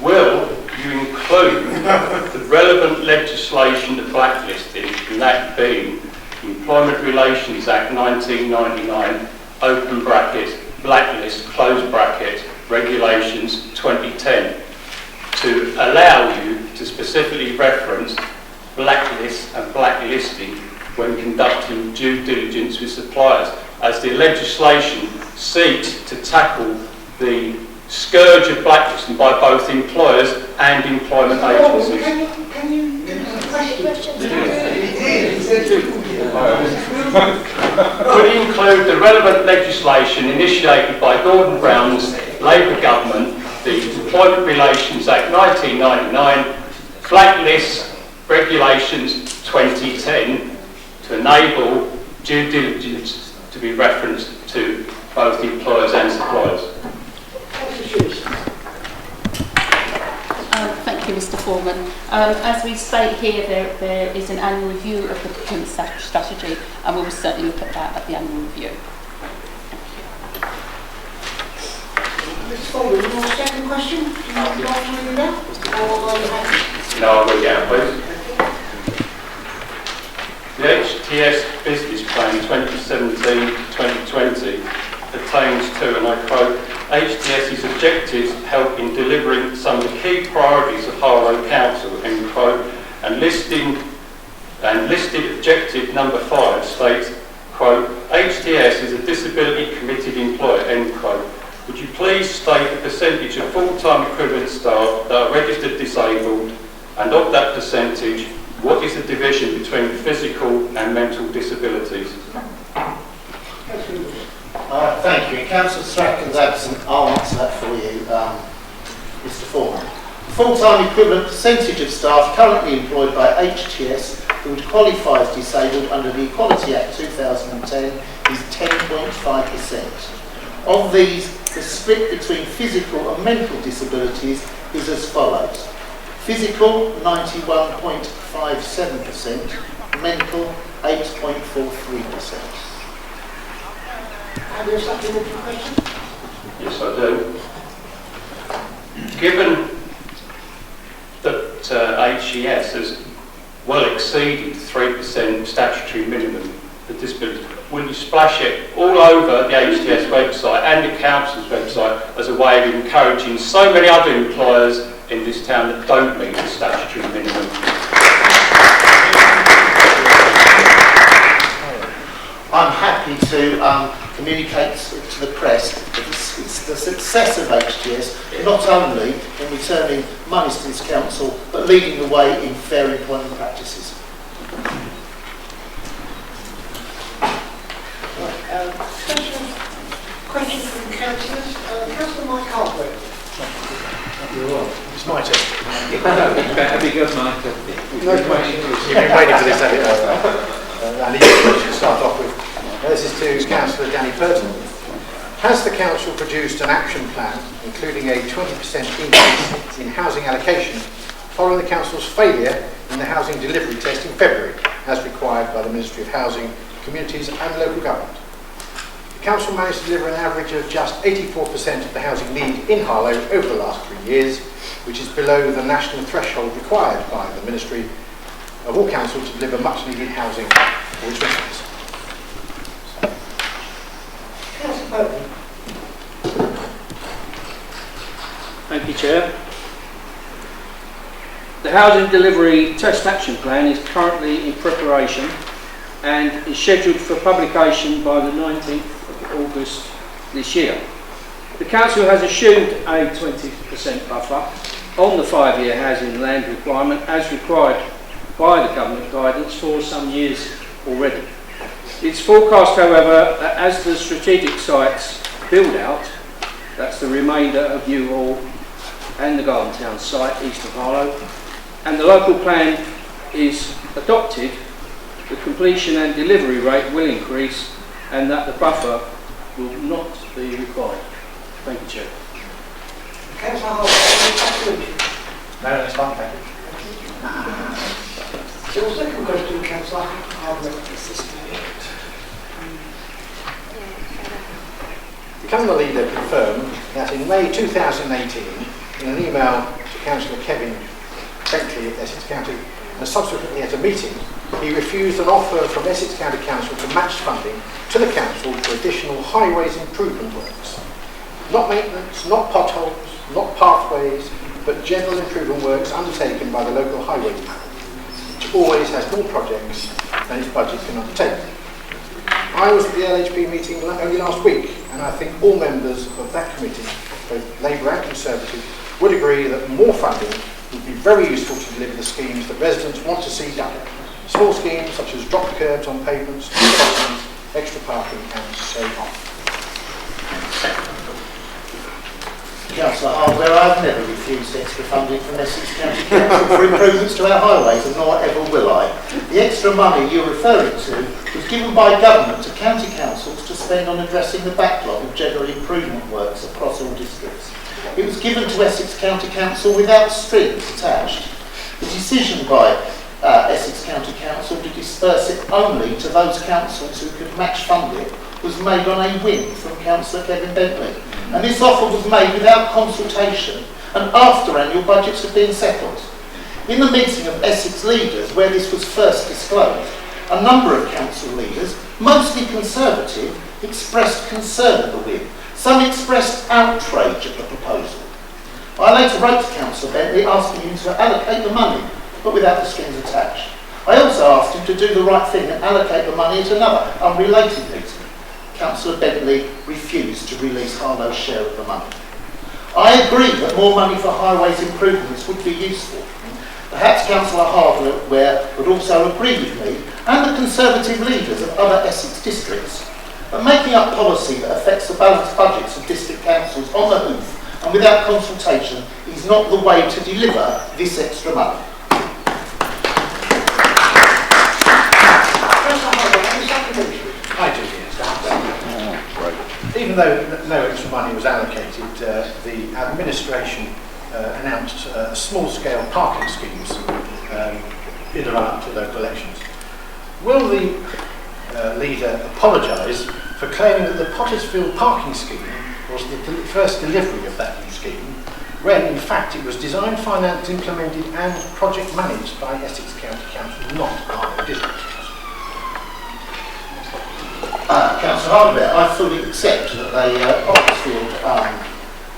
Will you include the relevant legislation to blacklisting, and that being the Employment Relations Act 1999, open bracket, blacklist, close bracket, regulations 2010, to allow you to specifically reference blacklists and blacklisting when conducting due diligence with suppliers, as the legislation seeks to tackle the scourge of blacklisting by both employers and employment agencies. Can you give us a question? Would include the relevant legislation initiated by Gordon Brown's Labour government, the Employment Relations Act 1999, Blacklist Regulations 2010, to enable due diligence to be referenced to both employers and suppliers. you, Mr. Foreman. As we state here, there is an annual review of the procurement strategy, and we will certainly look at that at the annual review. Mr. Foreman, your second question? Do you like to read it out? Or are you happy? No, I'll read it out, please. The HTS Business Plan 2017-2020 pertains to, and I quote, HTS's objectives help in delivering some of the key priorities of Harlow Council, end quote, and listed objective number 5 states, quote, HTS is a disability committed employer, end quote. Would you please state the percentage of full-time equivalent staff that are registered disabled, and of that percentage, what is the division between physical and mental disabilities? Thank you. Councillor Strachan's absent. I'll answer that for you, Mr. Foreman. Full-time equivalent percentage of staff currently employed by HTS who would qualify as disabled under the Equality Act 2010 is 10.5%. Of these, the split between physical and mental disabilities is as follows. Physical, 91.57%, mental, 8.43%. Have you a supplementary question? Yes, I do. Given that HES has well exceeded 3% statutory minimum for disability, will you splash it all over the HTS website and the council's website as a way of encouraging so many other employers in this town that don't meet the statutory minimum? I'm happy to communicate to the press that it's the success of HTS, not only in returning monies to this council, but leading the way in fair employment practices. Question from the councillors. Councillor Mike Harlow. It's my turn. Better be good, Mike. No questions. You've been waiting for this, have you? I need to start off with. This is to Councillor Danny Burton. Has the council produced an action plan, including a 20% increase in housing allocation, following the council's failure in the housing delivery test in February, as required by the Ministry of Housing, Communities and Local Government? The council managed to deliver an average of just 84% of the housing need in Harlow over the last 3 years, which is below the national threshold required by the Ministry of all councils to deliver much needed housing for its residents. Councillor Burton. Thank you, Chair. The Housing Delivery Test Action Plan is currently in preparation and is scheduled for publication by the 19th of August this year. The Council has assumed a 20% buffer on the 5-year housing land requirement as required by the Government guidance for some years already. It's forecast, however, that as the strategic sites build out, that's the remainder of New Hall and the Garden Town site east of Harlow, and the local plan is adopted, the completion and delivery rate will increase and that the buffer will not be required. Thank you, Chair. Councillor Harlow. No, that's fine, thank you. Your second question, Councillor Harlow. Can the leader confirm that in May 2018, in an email to Councillor Kevin Bentley at Essex County, and subsequently at a meeting, he refused an offer from Essex County Council to match funding to the council for additional highways improvement works? Not maintenance, not potholes, not pathways, but general improvement works undertaken by the local highway department, which always has more projects than its budget can undertake. I was at the LHP meeting only last week, and I think all members of that committee, both Labour and Conservative, would agree that more funding would be very useful to deliver the schemes that residents want to see done. Small schemes such as drop curbs on pavements, crossings, extra parking and so on. Councillor Hardware, I've never refused extra funding from Essex County Council for improvements to our highways, and nor ever will I. The extra money you're referring to was given by government to county councils to spend on addressing the backlog of general improvement works across all districts. It was given to Essex County Council without strings attached. The decision by Essex County Council to disperse it only to those councils who could match fund it was made on a whim from Councillor Kevin Bentley. And this offer was made without consultation and after annual budgets had been settled. In the meeting of Essex leaders where this was first disclosed, a number of council leaders, mostly Conservative, expressed concern at the whim. Some expressed outrage at the proposal. I later wrote to Councillor Bentley asking him to allocate the money, but without the strings attached. I also asked him to do the right thing and allocate the money at another, unrelated meeting. Councillor Bentley refused to release Harlow's share of the money. I agree that more money for highways improvements would be useful. Perhaps Councillor Harlow would also agree with me and the Conservative leaders of other Essex districts. But making up policy that affects the balanced budgets of district councils on the hoof and without consultation is not the way to deliver this extra money. I do, yes. Even though no extra money was allocated, the administration announced small-scale parking schemes in the run-up to local elections. Will the leader apologise for claiming that the Pottersfield parking scheme was the first delivery of that new scheme, when in fact it was designed, financed, implemented and project managed by Essex County Council, not Harlow District Council? Councillor Harlow, I fully accept that the Pottersfield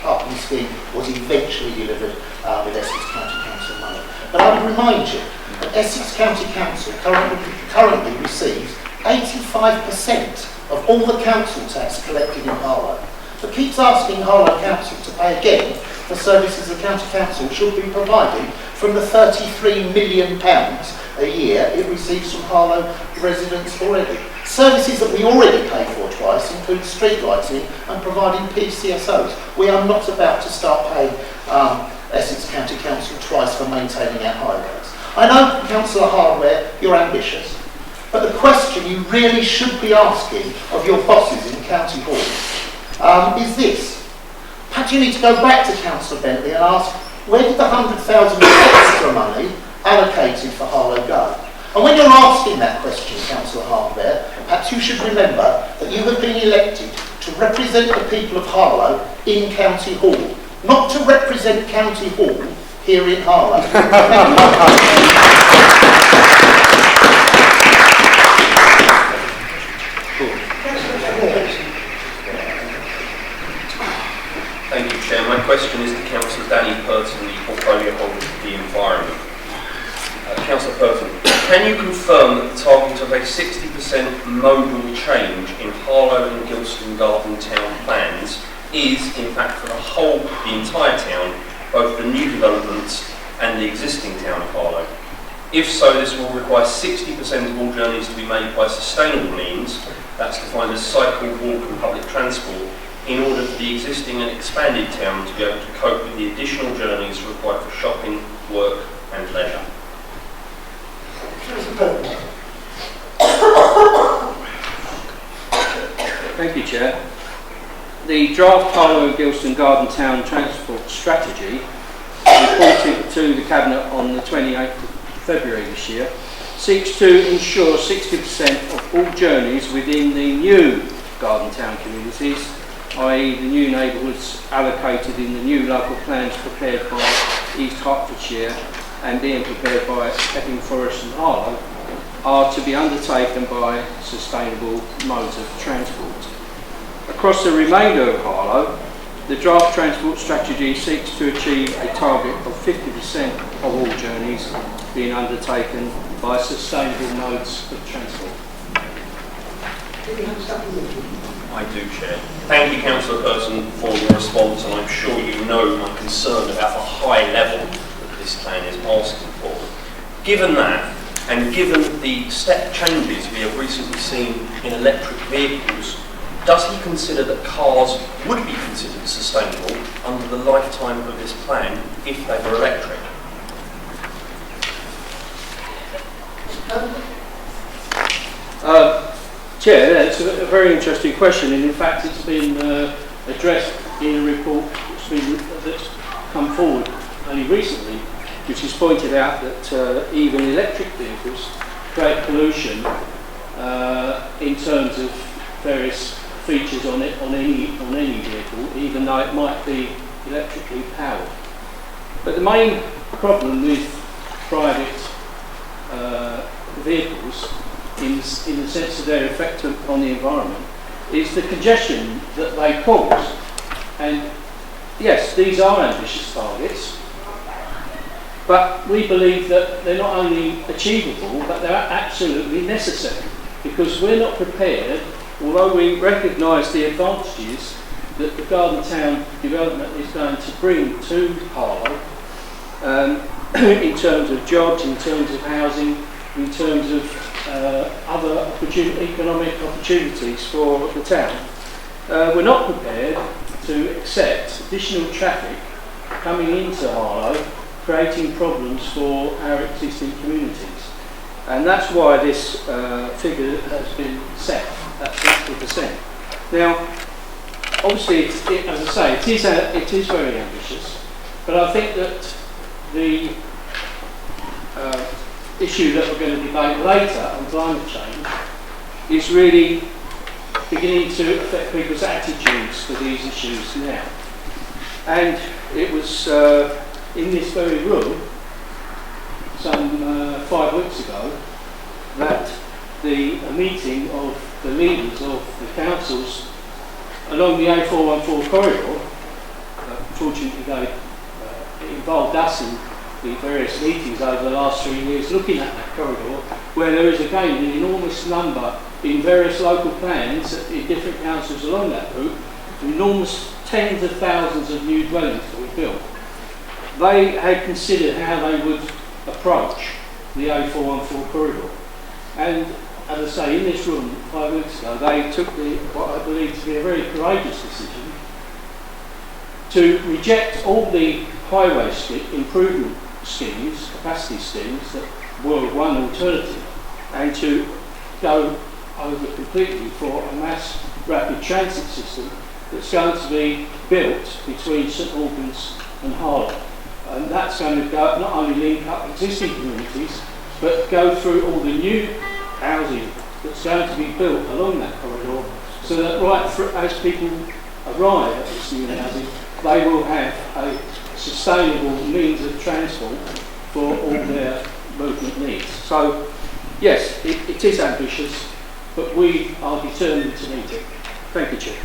parking scheme was eventually delivered with Essex County Council money. But I would remind you that Essex County Council currently receives 85% of all the council tax collected in Harlow, but keeps asking Harlow Council to pay again for services the County Council should be providing from the £33 million a year it receives from Harlow residents already. Services that we already pay for twice include street lighting and providing PCSOs. We are not about to start paying Essex County Council twice for maintaining our highways. I know, Councillor Harlow, you're ambitious, but the question you really should be asking of your bosses in County Hall is this. Perhaps you need to go back to Councillor Bentley and ask, where did the £100,000 extra money allocated for Harlow go? And when you're asking that question, Councillor Harlow, perhaps you should remember that you have been elected to represent the people of Harlow in County Hall, not to represent County Hall here in Harlow. Thank you, Chair. My question is to Councillor Danny Purton, the portfolio holder for the environment. Councillor Purton, can you confirm that the target of a 60% modal change in Harlow and Gilston Garden Town plans is, in fact, for the entire town, both the new developments and the existing town of Harlow? If so, this will require 60% of all journeys to be made by sustainable means, that's defined as cycle, walk and public transport, in order for the existing and expanded town to be able to cope with the additional journeys required for shopping, work and leisure. Thank you, Chair. The draft Harlow and Gilston Garden Town Transport Strategy, reported to the Cabinet on the 28th of February this year, seeks to ensure 60% of all journeys within the new garden town communities, i.e. the new neighbourhoods allocated in the new local plans prepared by East Hertfordshire and being prepared by Epping Forest and Harlow, are to be undertaken by sustainable modes of transport. Across the remainder of Harlow, the draft transport strategy seeks to achieve a target of 50% of all journeys being undertaken by sustainable modes of transport. I do, Chair. Thank you, Councillor Purton, for your response, and I'm sure you know my concern about the high level that this plan is asking for. Given that, and given the step changes we have recently seen in electric vehicles, does he consider that cars would be considered sustainable under the lifetime of this plan if they were electric? Chair, that's a very interesting question, and in fact it's been addressed in a report that's come forward only recently, which has pointed out that even electric vehicles create pollution in terms of various features on any vehicle, even though it might be electrically powered. But the main problem with private vehicles, in the sense of their effect on the environment, is the congestion that they cause. And yes, these are ambitious targets, but we believe that they're not only achievable, but they're absolutely necessary, because we're not prepared, although we recognise the advantages that the Garden Town development is going to bring to Harlow, in terms of jobs, in terms of housing, in terms of other economic opportunities for the town. We're not prepared to accept additional traffic coming into Harlow, creating problems for our existing communities. And that's why this figure has been set at 60%. Now, obviously, as I say, it is very ambitious, but I think that the issue that we're going to debate later on climate change is really beginning to affect people's attitudes to these issues now. And it was in this very room some 5 weeks ago that a meeting of the leaders of the councils along the A414 corridor, fortunately it involved us in the various meetings over the last 3 years looking at that corridor, where there is again an enormous number in various local plans in different councils along that route, enormous tens of thousands of new dwellings that we built. They had considered how they would approach the A414 corridor. And as I say, in this room 5 weeks ago, they took what I believe to be a very courageous decision to reject all the highway improvement schemes, capacity schemes that were one alternative, and to go over completely for a mass rapid transit system that's going to be built between St Albans and Harlow. And that's going to go, not only link up existing communities, but go through all the new housing that's going to be built along that corridor, so that as people arrive at this new housing, they will have a sustainable means of transport for all their movement needs. So, yes, it is ambitious, but we are determined to meet it. Thank you, Chair.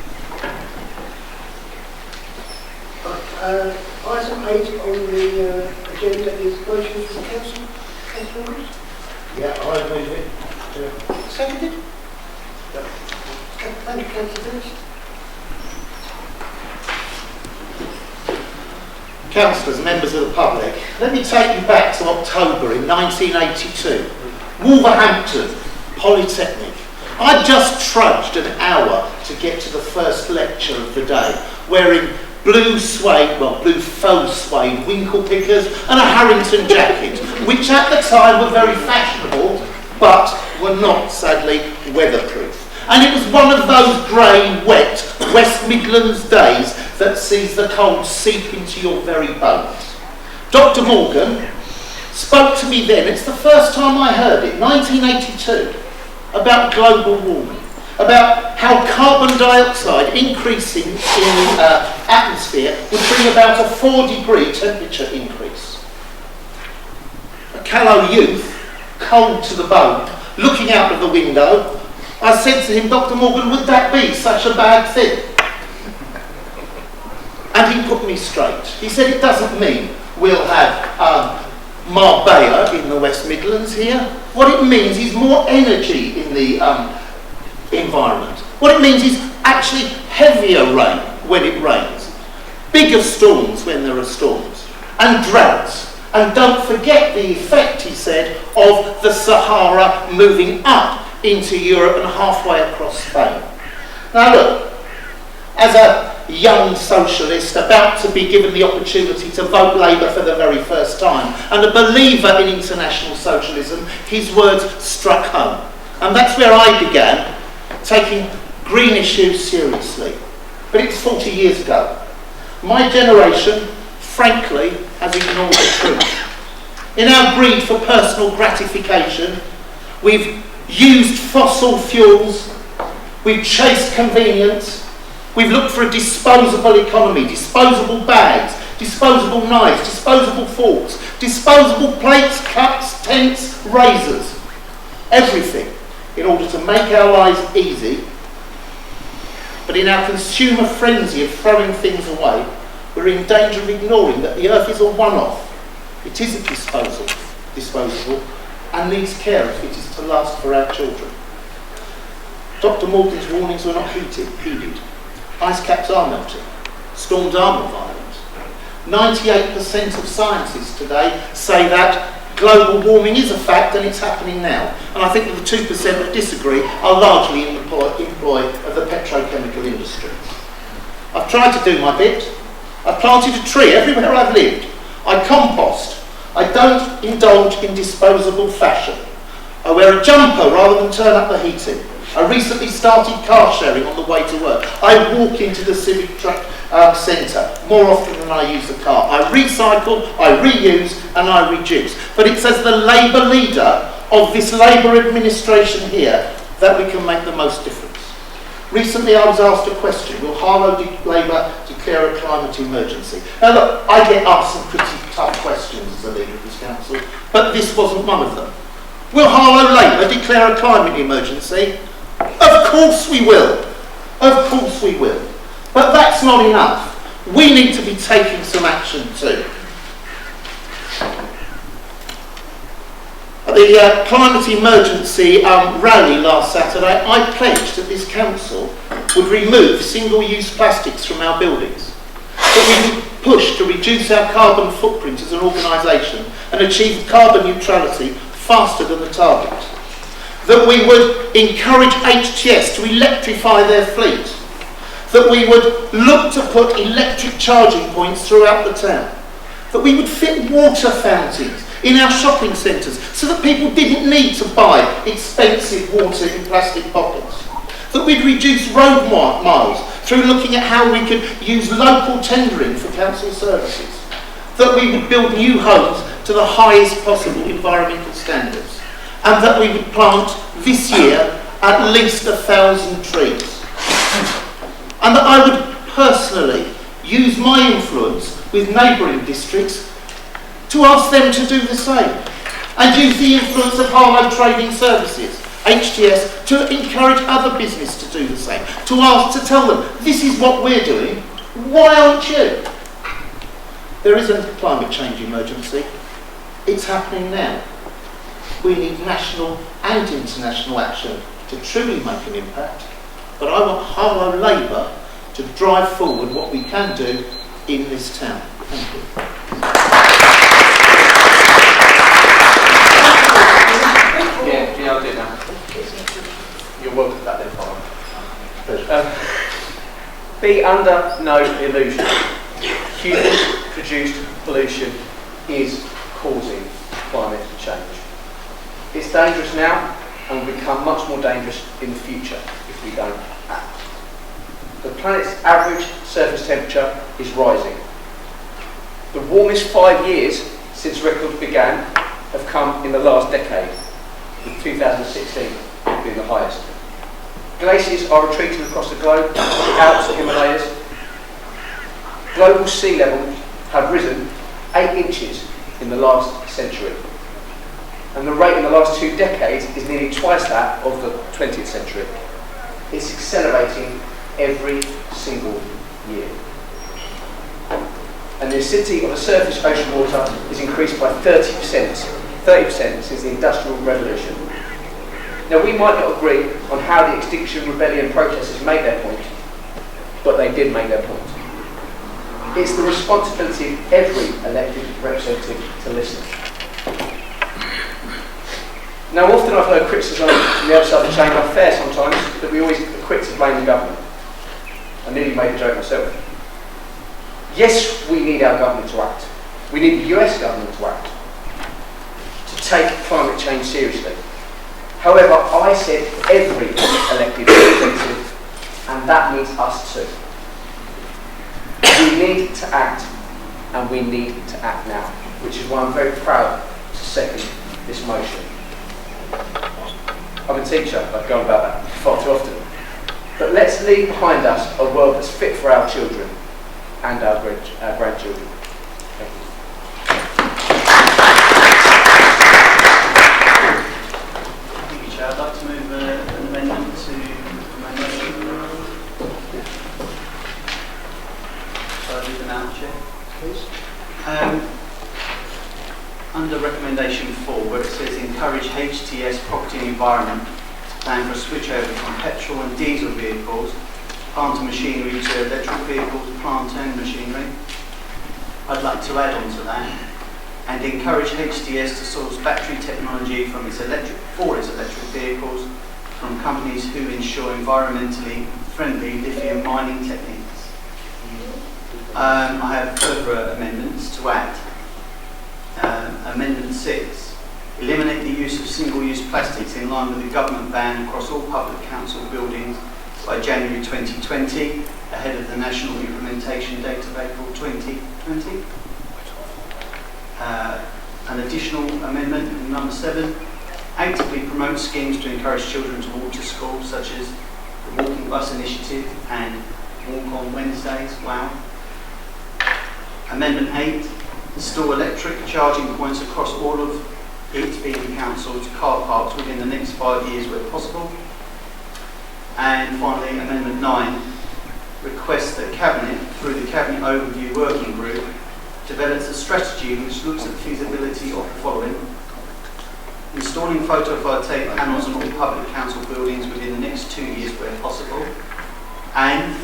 Item 8 on the agenda is motions from council. Councillor Ross? Yeah, I move it. Seconded? Thank you, Councillor Dennis. Councillors, members of the public, let me take you back to October in 1982. Wolverhampton Polytechnic. I just trudged an hour to get to the first lecture of the day, wearing blue faux suede winkle pickers and a Harrington jacket, which at the time were very fashionable, but were not, sadly, weatherproof. And it was one of those grey, wet West Midlands days that sees the cold seep into your very bones. Dr. Morgan spoke to me then, it's the first time I heard it, 1982, about global warming, about how carbon dioxide increasing in the atmosphere would bring about a 4-degree temperature increase. A callow youth, cold to the bone, looking out of the window, I said to him, Dr. Morgan, would that be such a bad thing? And he put me straight. He said it doesn't mean we'll have Marbella in the West Midlands here. What it means is more energy in the environment. What it means is actually heavier rain when it rains, bigger storms when there are storms, and droughts. And don't forget the effect, he said, of the Sahara moving up into Europe and halfway across Spain. Now look, as a young socialist about to be given the opportunity to vote Labour for the very first time, and a believer in international socialism, his words struck home. And that's where I began taking green issues seriously. But it's 40 years ago. My generation, frankly, has ignored the truth. In our greed for personal gratification, we've used fossil fuels, we've chased convenience, we've looked for a disposable economy, disposable bags, disposable knives, disposable forks, disposable plates, cups, tents, razors, everything in order to make our lives easy. But in our consumer frenzy of throwing things away, we're in danger of ignoring that the earth is a one-off. It isn't disposable and needs care if it is to last for our children. Dr. Morgan's warnings were not heeded. Ice caps are melting. Storms are more violent. 98% of scientists today say that global warming is a fact and it's happening now. And I think that the 2% that disagree are largely in the employ of the petrochemical industry. I've tried to do my bit. I've planted a tree everywhere I've lived. I compost. I don't indulge in disposable fashion. I wear a jumper rather than turn up the heating. I recently started car sharing on the way to work. I walk into the civic centre more often than I use the car. I recycle, I reuse and I reduce. But it's as the Labour leader of this Labour administration here that we can make the most difference. Recently I was asked a question, will Harlow Labour declare a climate emergency? Now look, I get asked some pretty tough questions as a leader of this council, but this wasn't one of them. Will Harlow Labour declare a climate emergency? Of course we will. Of course we will. But that's not enough. We need to be taking some action too. At the climate emergency rally last Saturday, I pledged that this council would remove single-use plastics from our buildings, that we would push to reduce our carbon footprint as an organisation and achieve carbon neutrality faster than the target, that we would encourage HTS to electrify their fleet, that we would look to put electric charging points throughout the town, that we would fit water fountains in our shopping centres so that people didn't need to buy expensive water in plastic bottles, that we'd reduce road miles through looking at how we could use local tendering for council services, that we would build new homes to the highest possible environmental standards, and that we would plant this year at least 1,000 trees. And that I would personally use my influence with neighbouring districts to ask them to do the same, and use the influence of Harlow Trading Services, HTS, to encourage other business to do the same, to tell them, this is what we're doing, why aren't you? There isn't a climate change emergency, it's happening now. We need national and international action to truly make an impact, but I want Harlow Labour to drive forward what we can do in this town. Thank you. Yeah, I'll do that. You're welcome back then, Father. Be under no illusion. Human-produced pollution is causing climate change. It's dangerous now and will become much more dangerous in the future if we don't act. The planet's average surface temperature is rising. The warmest 5 years since records began have come in the last decade, with 2016 being the highest. Glaciers are retreating across the globe, the Alps and Himalayas. Global sea levels have risen 8 inches in the last century. And the rate in the last 2 decades is nearly twice that of the 20th century. It's accelerating every single year. And the acidity of the surface ocean water is increased by 30% since the Industrial Revolution. Now, we might not agree on how the Extinction Rebellion protesters made their point, but they did make their point. It's the responsibility of every elected representative to listen. Now, often I've heard criticism from the other side of the chamber, fair sometimes, that we always are quick to blame the government. I nearly made the joke myself. Yes, we need our government to act. We need the US government to act, to take climate change seriously. However, I said every elected representative, and that means us too. We need to act, and we need to act now, which is why I'm very proud to second this motion. I'm a teacher, I go on about that far too often. But let's leave behind us a world that's fit for our children and our grandchildren. Thank you. Thank you, Chair. I'd like to move an amendment to my motion. Shall I read them out, Chair? Please. Under recommendation 4, where it says encourage HTS Property and Environment to plan for a switch over from petrol and diesel vehicles, plant and machinery to electric vehicles, plant and machinery. I'd like to add on to that and encourage HTS to source battery technology from its electric vehicles from companies who ensure environmentally friendly lithium mining techniques. I have further amendments to add. Amendment 6. Eliminate the use of single-use plastics in line with the government ban across all public council buildings by January 2020, ahead of the national implementation date of April 2020. An additional amendment, number 7. Actively promote schemes to encourage children to walk to school, such as the Walking Bus Initiative and Walk on Wednesdays. Wow. Amendment 8. Install electric charging points across all of each Beacon Council's car parks within the next 5 years where possible. And finally, Amendment 9, request that Cabinet, through the Cabinet Overview Working Group, develops a strategy which looks at the feasibility of the following: installing photovoltaic panels on all public council buildings within the next 2 years where possible, and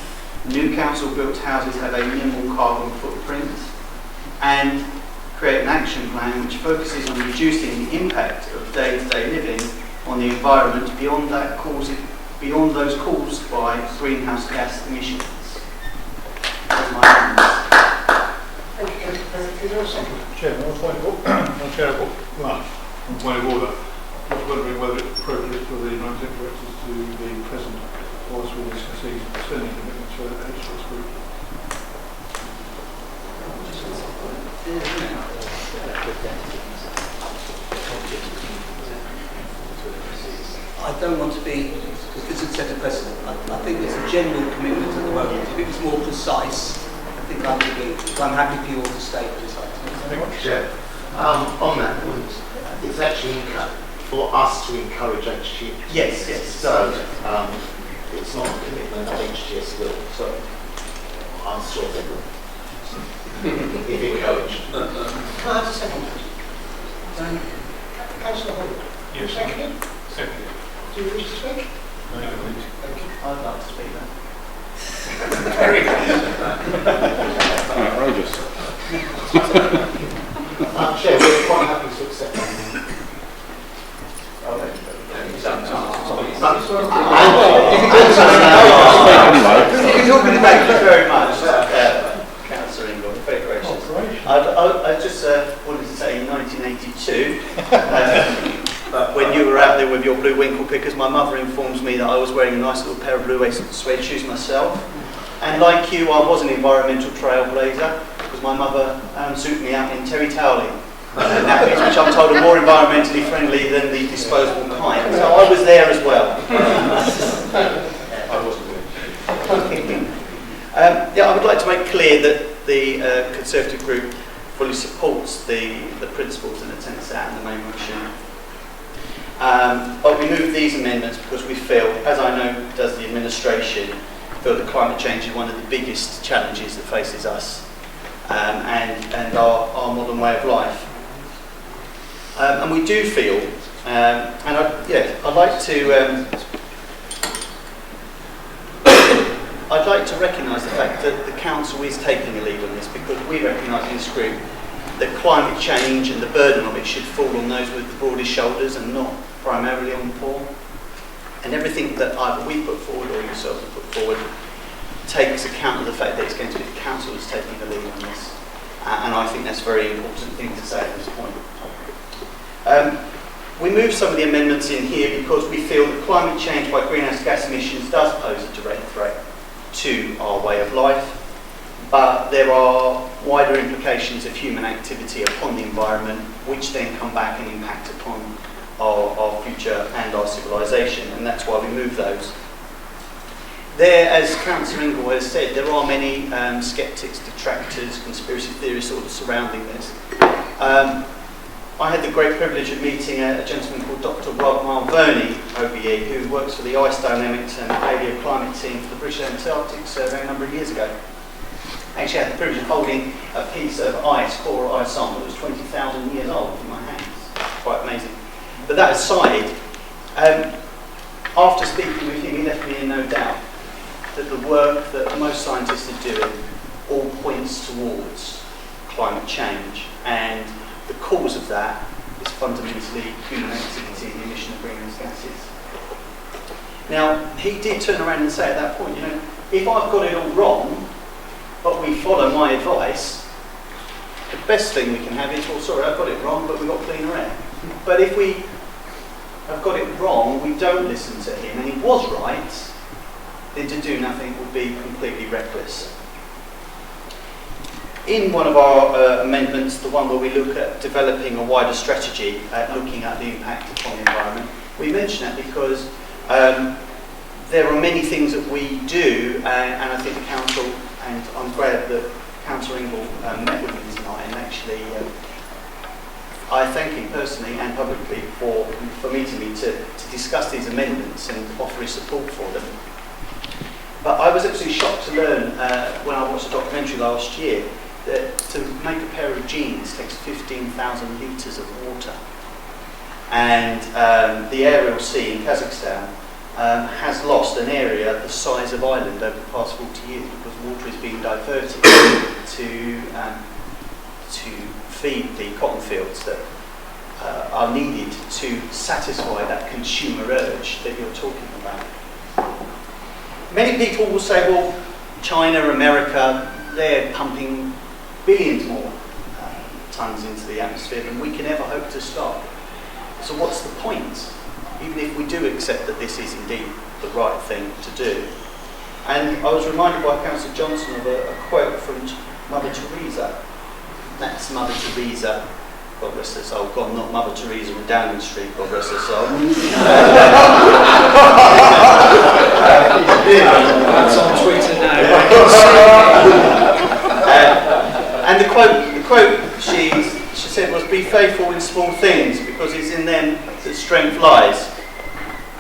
new council-built houses have a minimal carbon footprint, and create an action plan which focuses on reducing the impact of day-to-day living on the environment beyond those caused by greenhouse gas emissions. That's my amendments. Is there a second? Chairman, on point of order, I was wondering whether it's appropriate for the non-executive directors to be present whilst we discuss these spending commitments for the HTS group. I don't want to be, because this would set a precedent. I think there's a general commitment at the moment. If it was more precise, I think I would be. I'm happy for you all to stay for this item. Chair, on that point, it's actually for us to encourage HTS. Yes. So it's not a commitment that HTS will. So I'm sure they will. If encouraged. Can I have a second? Councillor Harlow. Yes. Seconded? Seconded. Do you wish to speak? No, you don't need to. Thank you. I'd like to speak then. Very good. Outrageous. Chair, we're quite happy to accept that. Thank you very much, Councillor Ingram. Very gracious. I just wanted to say in 1982, when you were out there with your blue winkle pickers, my mother informs me that I was wearing a nice little pair of blue suede shoes myself. And like you, I was an environmental trailblazer because my mother suited me out in terry toweling. Nappies, which I'm told are more environmentally friendly than the disposable kind. So I was there as well. I wasn't good. I would like to make clear that the Conservative group fully supports the principles and the tenets out in the main motion. But we move these amendments because we feel, as I know does the administration, feel that climate change is one of the biggest challenges that faces us and our modern way of life. And we do feel, I'd like to recognise the fact that the council is taking a lead on this, because we recognise in this group that climate change and the burden of it should fall on those with the broadest shoulders and not primarily on the poor. And everything that either we put forward or yourself have put forward takes account of the fact that it's going to be the council that's taking the lead on this. And I think that's a very important thing to say at this point. We moved some of the amendments in here because we feel that climate change by greenhouse gas emissions does pose a direct threat to our way of life. but there are wider implications of human activity upon the environment, which then come back and impact upon our future and our civilization, and that's why we move those. There, as Councillor Ingle has said, there are many sceptics, detractors, conspiracy theorists sort of surrounding this. I had the great privilege of meeting a gentleman called Dr. Rob Mulverney, OBE, who works for the Ice Dynamics and Paleoclimate team for the British Antarctic Survey a number of years ago. I actually had the privilege of holding a piece of ice, coral ice sample that was 20,000 years old in my hands. Quite amazing. But that aside, after speaking with him, he left me in no doubt that the work that most scientists are doing all points towards climate change, and the cause of that is fundamentally human activity and the emission of greenhouse gases. Now, he did turn around and say at that point, if I've got it all wrong, but we follow my advice, the best thing we can have is, well, sorry, I've got it wrong, but we've got cleaner air. But if we have got it wrong, we don't listen to him, and he was right, then to do nothing would be completely reckless. In one of our amendments, the one where we look at developing a wider strategy, looking at the impact upon the environment, we mention that because there are many things that we do, and I think the Council, and I'm glad that Councillor Ingle met with me tonight, and actually I thank him personally and publicly for meeting me to discuss these amendments and offer his support for them. But I was actually shocked to learn when I watched a documentary last year that to make a pair of jeans takes 15,000 litres of water. And the Aral Sea in Kazakhstan has lost an area the size of Ireland over the past 40 years because water is being diverted to feed the cotton fields that are needed to satisfy that consumer urge that you're talking about. Many people will say, well, China, America, they're pumping billions more tonnes into the atmosphere than we can ever hope to stop. So what's the point? Even if we do accept that this is indeed the right thing to do. And I was reminded by Councillor Johnson of a quote from Mother Teresa. That's Mother Teresa, God rest her soul. God, not Mother Teresa in Downing Street, God rest her soul. That's on Twitter now. And the quote she said was, "Be faithful in small things, because it's in them that strength lies."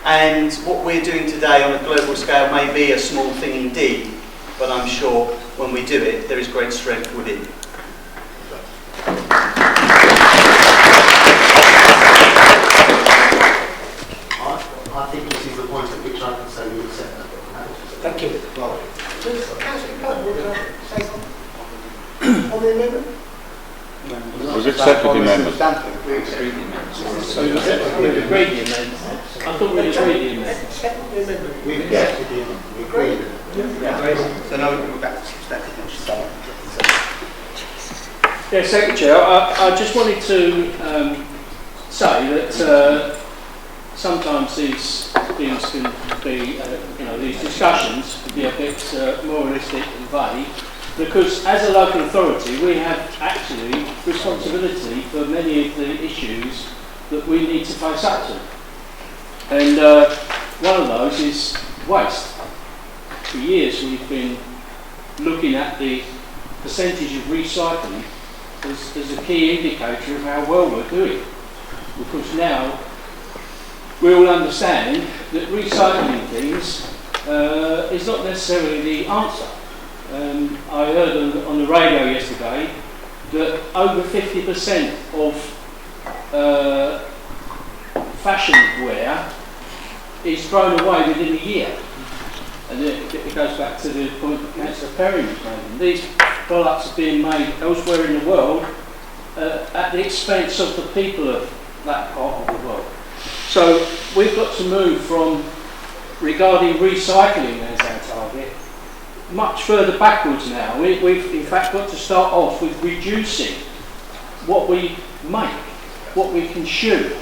And what we're doing today on a global scale may be a small thing indeed, but I'm sure when we do it, there is great strength within. I think this is the point at which I can say we accept that. Thank you. Well, Councillor Clark, would you like to say something on the amendment? We've accepted the amendment. We agreed the amendment. We've agreed the amendment. I thought we agreed the amendment. We've accepted the amendment. We agreed. So now we're back to substantive motion. Yeah, Secretary, I just wanted to say that sometimes these things can be, these discussions can be a bit moralistic and vague, because as a local authority we have actually responsibility for many of the issues that we need to face up to. And one of those is waste. For years we've been looking at the percentage of recycling as a key indicator of how well we're doing, because now we all understand that recycling things is not necessarily the answer. I heard on the radio yesterday that over 50% of fashion wear is thrown away within a year. And it goes back to the point that Councillor Perry was making. These products are being made elsewhere in the world at the expense of the people of that part of the world. So we've got to move from regarding recycling as our target much further backwards now. We've in fact got to start off with reducing what we make, what we consume,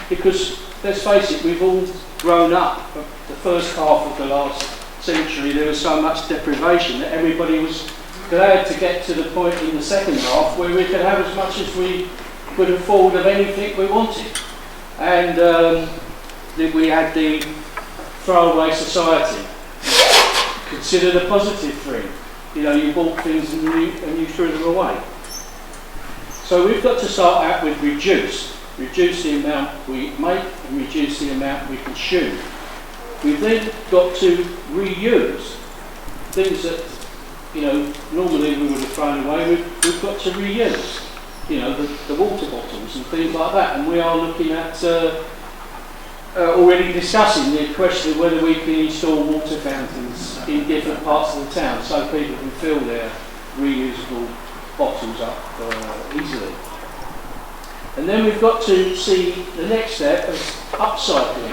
because let's face it, we've all grown up. The first half of the last century there was so much deprivation that everybody was glad to get to the point in the second half where we could have as much as we could afford of anything we wanted. And we had the throwaway society, considered a positive thing. You know, you bought things and you threw them away. So we've got to start out with reduce the amount we make and reduce the amount we consume. We've then got to reuse things that, you know, normally we would have thrown away. We've got to reuse, you know, the water bottles and things like that. And we are looking at already discussing the question of whether we can install water fountains in different parts of the town so people can fill their reusable bottles up easily. And then we've got to see the next step as upcycling,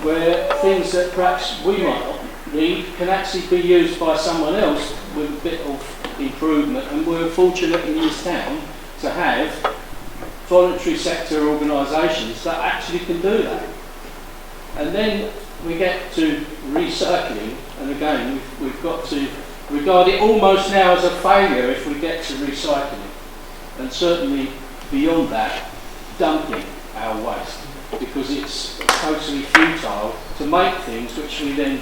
where things that perhaps we might not need can actually be used by someone else with a bit of improvement. And we're fortunate in this town to have voluntary sector organisations that actually can do that. And then we get to recycling, and again we've got to regard it almost now as a failure if we get to recycling, and certainly beyond that, dumping our waste, because it's totally futile to make things which we then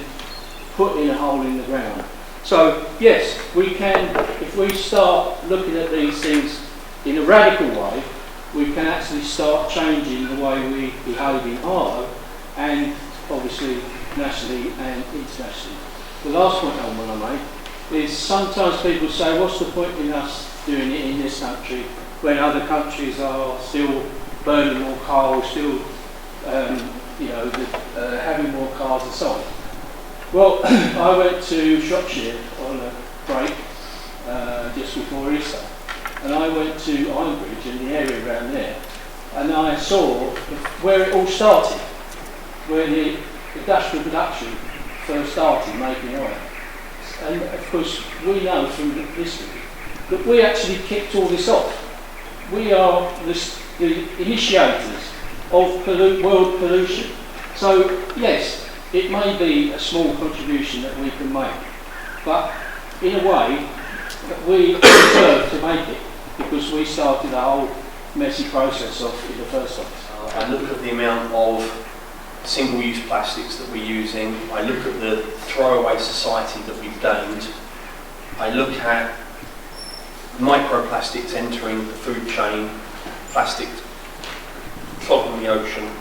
put in a hole in the ground. So yes, we can, if we start looking at these things in a radical way, we can actually start changing the way we behave in Harlow, and obviously nationally and internationally. The last point I want to make is sometimes people say, what's the point in us doing it in this country when other countries are still burning more coal, still having more cars and so on. Well, I went to Shropshire on a break just before Easter, and I went to Ironbridge and the area around there, and I saw where it all started, where the industrial production first started making oil. And of course, we know from history that we actually kicked all this off. We are the initiators of world pollution. So yes, it may be a small contribution that we can make, but in a way, we deserve to make it because we started a whole messy process off in the first place. I look at the amount of single-use plastics that we're using. I look at the throwaway society that we've gained. I look at microplastics entering the food chain, plastic clogging the ocean,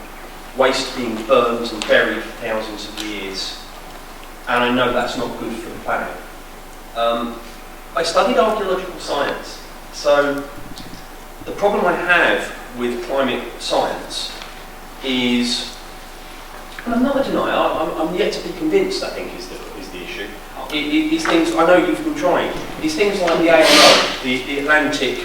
waste being burned and buried for thousands of years, and I know that's not good for the planet. I studied archaeological science, so the problem I have with climate science is, and I'm not a denier, I'm yet to be convinced, I think, is the issue. These things, I know you've been trying, these things like the AMO, the Atlantic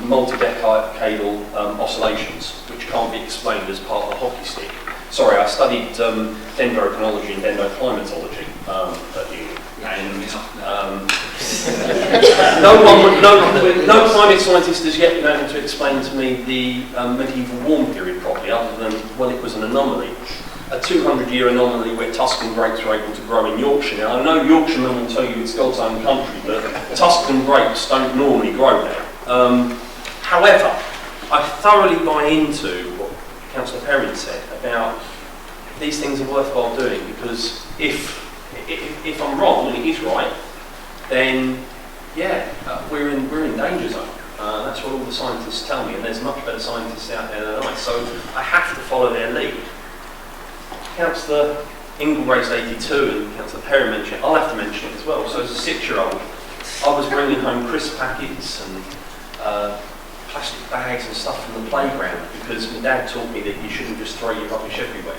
multi-decadal oscillations, which can't be explained as part of the hockey stick. Sorry, I studied dendrochronology and dendroclimatology at uni. And no climate scientist has yet been able to explain to me the medieval warm period properly, other than, well, it was an anomaly. A 200-year anomaly where Tuscan grapes were able to grow in Yorkshire. Now, I know Yorkshiremen will tell you it's God's own country, but Tuscan grapes don't normally grow there. However, I thoroughly buy into what Councillor Perrin said about these things are worthwhile doing, because if I'm wrong and it is right, then yeah, we're in danger zone. That's what all the scientists tell me, and there's much better scientists out there than I. So I have to follow their lead. Councillor Ingle raised 82 and Councillor Perrin mentioned it. I'll have to mention it as well. So as a 6-year-old, I was bringing home crisp packets and plastic bags and stuff from the playground because my dad taught me that you shouldn't just throw your rubbish everywhere.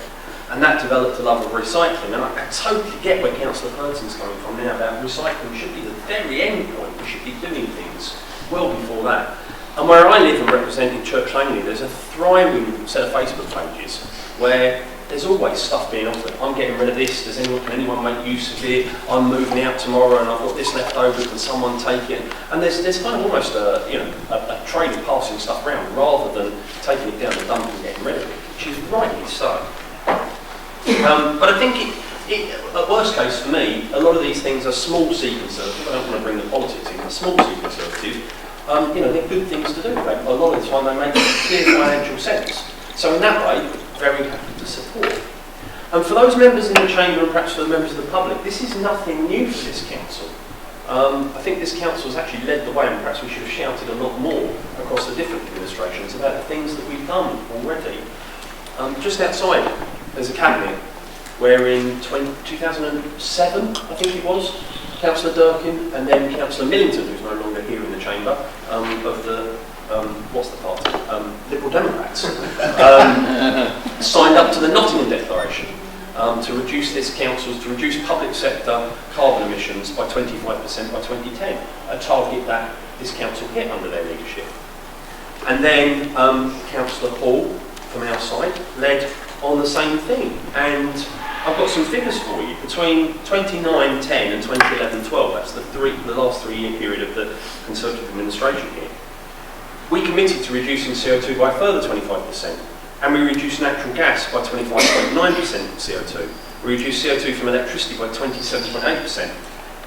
And that developed a love of recycling. And I totally get where Councillor Burton's coming from now about recycling should be the very end point. We should be doing things well before that. And where I live and represent in Church Langley, there's a thriving set of Facebook pages where there's always stuff being offered. I'm getting rid of this, can anyone make use of it? I'm moving out tomorrow and I've got this left over, can someone take it? And there's kind of almost a trade of passing stuff around rather than taking it down the dump and getting rid of it, which is rightly so. But I think At worst case for me, a lot of these things are small C Conservative. I don't want to bring the politics in, they're small C Conservative. They're good things to do. A lot of the time they make clear financial sense. So in that way, very happy to support. And for those members in the Chamber and perhaps for the members of the public, this is nothing new for this council. I think this council has actually led the way, and perhaps we should have shouted a lot more across the different administrations about the things that we've done already. Just outside, there's a cabinet where in 2007, I think it was, Councillor Durkin and then Councillor Millington, who's no longer here in the chamber, of the, what's the party? Liberal Democrats, signed up to the Nottingham Declaration to reduce this council, to reduce public sector carbon emissions by 25% by 2010, a target that this council hit under their leadership. And then Councillor Hall, from our side, led on the same thing. And I've got some figures for you. Between 2009-10 and 2011-12, that's the last 3 year period of the Conservative administration here, we committed to reducing CO2 by a further 25%, and we reduced natural gas by 25.9% CO2. We reduced CO2 from electricity by 27.8%,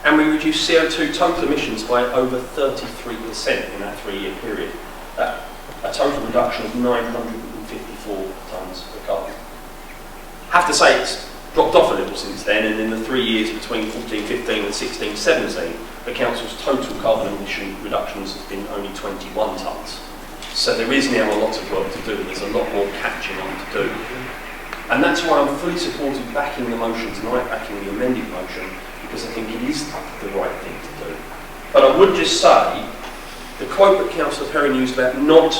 and we reduced CO2 total emissions by over 33% in that 3 year period. A total reduction of 954 tonnes of carbon. I have to say it's dropped off a little since then, and in the 3 years between 14-15 and 16-17, the council's total carbon emission reductions has been only 21 tonnes. So there is now a lot of work to do, and there's a lot more catching on to do. And that's why I'm fully supportive backing the motion tonight, backing the amended motion, because I think it is the right thing to do. But I would just say, the quote that Councillor Perry used about not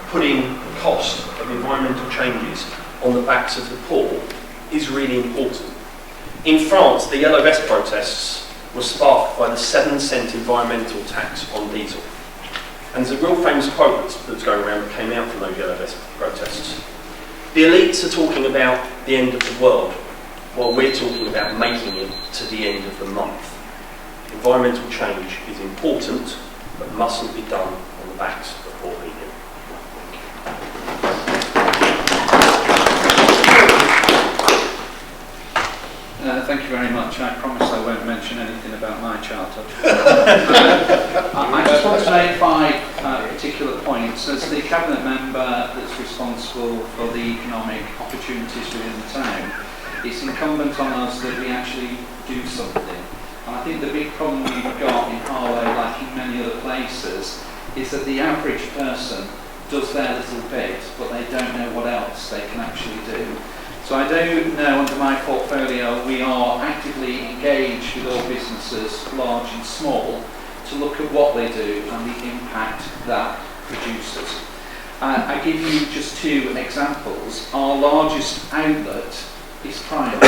putting the cost of environmental changes on the backs of the poor is really important. In France, the Yellow Vest protests were sparked by the 7-cent environmental tax on diesel. And there's a real famous quote that's going around that came out from those Yellow Vest protests. The elites are talking about the end of the world, while we're talking about making it to the end of the month. Environmental change is important, but mustn't be done on the backs of poor people. Thank you very much. I promise I won't mention anything about my childhood. I just want to make 5 particular points. As the Cabinet member that's responsible for the economic opportunities within the town, it's incumbent on us that we actually do something. And I think the big problem we've got in Harlow, like in many other places, is that the average person does their little bit, but they don't know what else they can actually do. So I do know under my portfolio we are actively engaged with all businesses, large and small, to look at what they do and the impact that produces. I give you just 2 examples. Our largest outlet is private,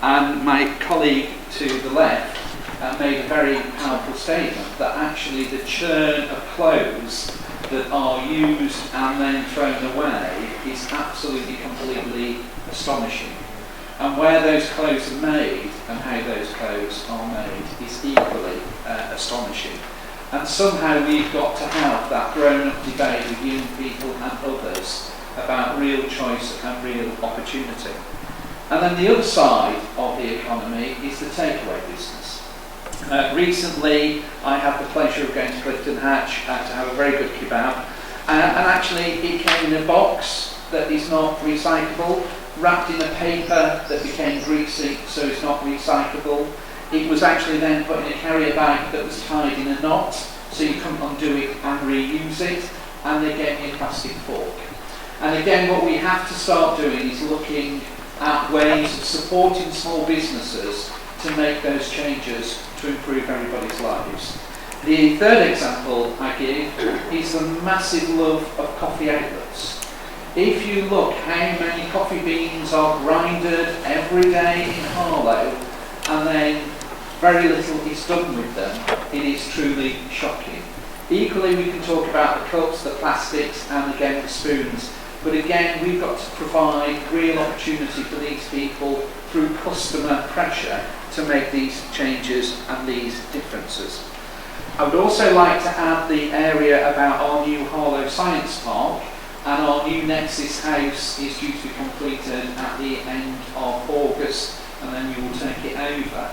and my colleague to the left made a very powerful statement that actually the churn of clothes that are used and then thrown away is absolutely, completely astonishing. And where those clothes are made and how those clothes are made is equally astonishing. And somehow we've got to have that grown-up debate with young people and others about real choice and real opportunity. And then the other side of the economy is the takeaway business. Recently, I had the pleasure of going to Clifton Hatch to have a very good kebab, and actually it came in a box that is not recyclable, wrapped in a paper that became greasy, so it's not recyclable. It was actually then put in a carrier bag that was tied in a knot, so you couldn't undo it and reuse it, and they gave me a plastic fork. And again, what we have to start doing is looking at ways of supporting small businesses to make those changes to improve everybody's lives. The third example I give is the massive love of coffee outlets. If you look how many coffee beans are grinded every day in Harlow and then very little is done with them, it is truly shocking. Equally, we can talk about the cups, the plastics, and again the spoons. But again, we've got to provide real opportunity for these people through customer pressure to make these changes and these differences. I would also like to add the area about our new Harlow Science Park, and our new Nexus house is due to be completed at the end of August, and then and you will take it over.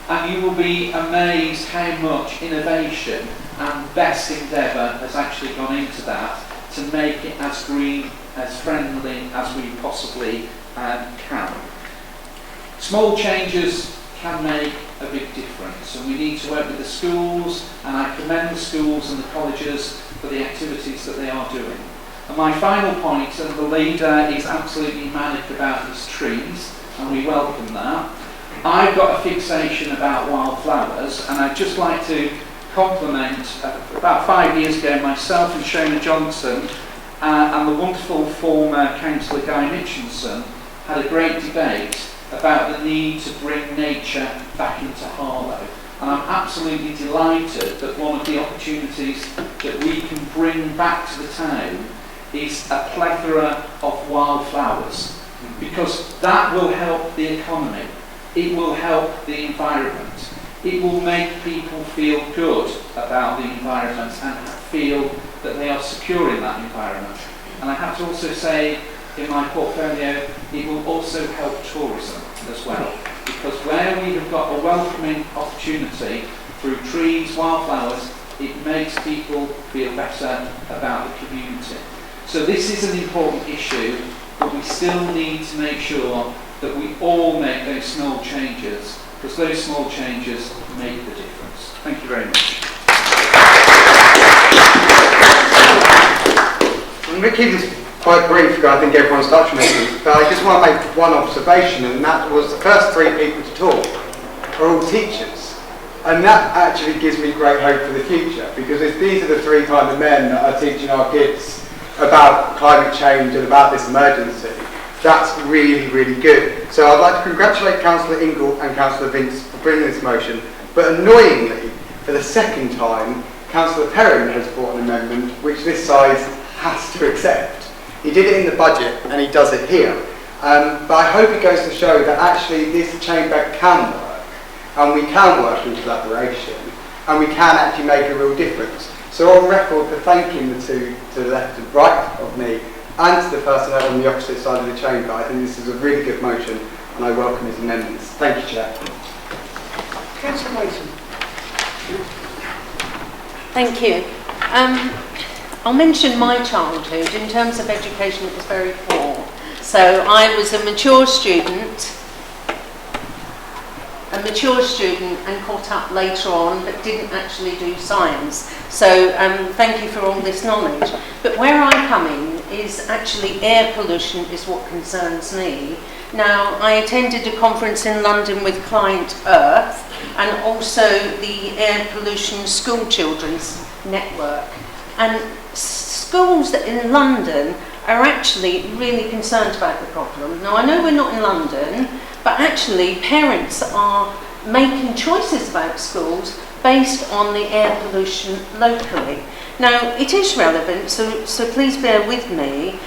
And you will be amazed how much innovation and best endeavour has actually gone into that to make it as green, as friendly as we possibly can. Small changes can make a big difference, and we need to work with the schools, and I commend the schools and the colleges for the activities that they are doing. And my final point, and the leader is absolutely manic about his trees, and we welcome that. I've got a fixation about wildflowers, and I'd just like to compliment, about 5 years ago, myself and Shona Johnson and the wonderful former Councillor Guy Mitchinson had a great debate about the need to bring nature back into Harlow. And I'm absolutely delighted that one of the opportunities that we can bring back to the town is a plethora of wildflowers, because that will help the economy, it will help the environment, it will make people feel good about the environment and feel that they are secure in that environment. And I have to also say, in my portfolio, it will also help tourism as well, because where we have got a welcoming opportunity through trees, wildflowers, it makes people feel better about the community. So this is an important issue, but we still need to make sure that we all make those small changes, because those small changes make the difference. Thank you very much. I'm going to keep this quite brief because I think everyone's touched on it, but I just want to make one observation, and that was the first 3 people to talk are all teachers. And that actually gives me great hope for the future, because if these are the 3 kind of men that are teaching our kids about climate change and about this emergency, that's really, really good. So I'd like to congratulate Councillor Ingle and Councillor Vince for bringing this motion, but annoyingly, for the second time, Councillor Perrin has brought an amendment which this side has to accept. He did it in the budget and he does it here. But I hope it goes to show that actually this chamber can work, and we can work in collaboration, and we can actually make a real difference. So on record for thanking the 2 to the left and right of me, and to the person on the opposite side of the chamber, I think this is a really good motion, and I welcome his amendments. Thank you, Chair. Councillor Mason. Thank you. I'll mention my childhood. In terms of education, it was very poor. So I was a mature student and caught up later on, but didn't actually do science. So thank you for all this knowledge. But where I come in is actually air pollution is what concerns me. Now, I attended a conference in London with Client Earth and also the Air Pollution School Children's Network. And schools in London are actually really concerned about the problem. Now, I know we're not in London, but actually parents are making choices about schools based on the air pollution locally. Now, it is relevant, so please bear with me,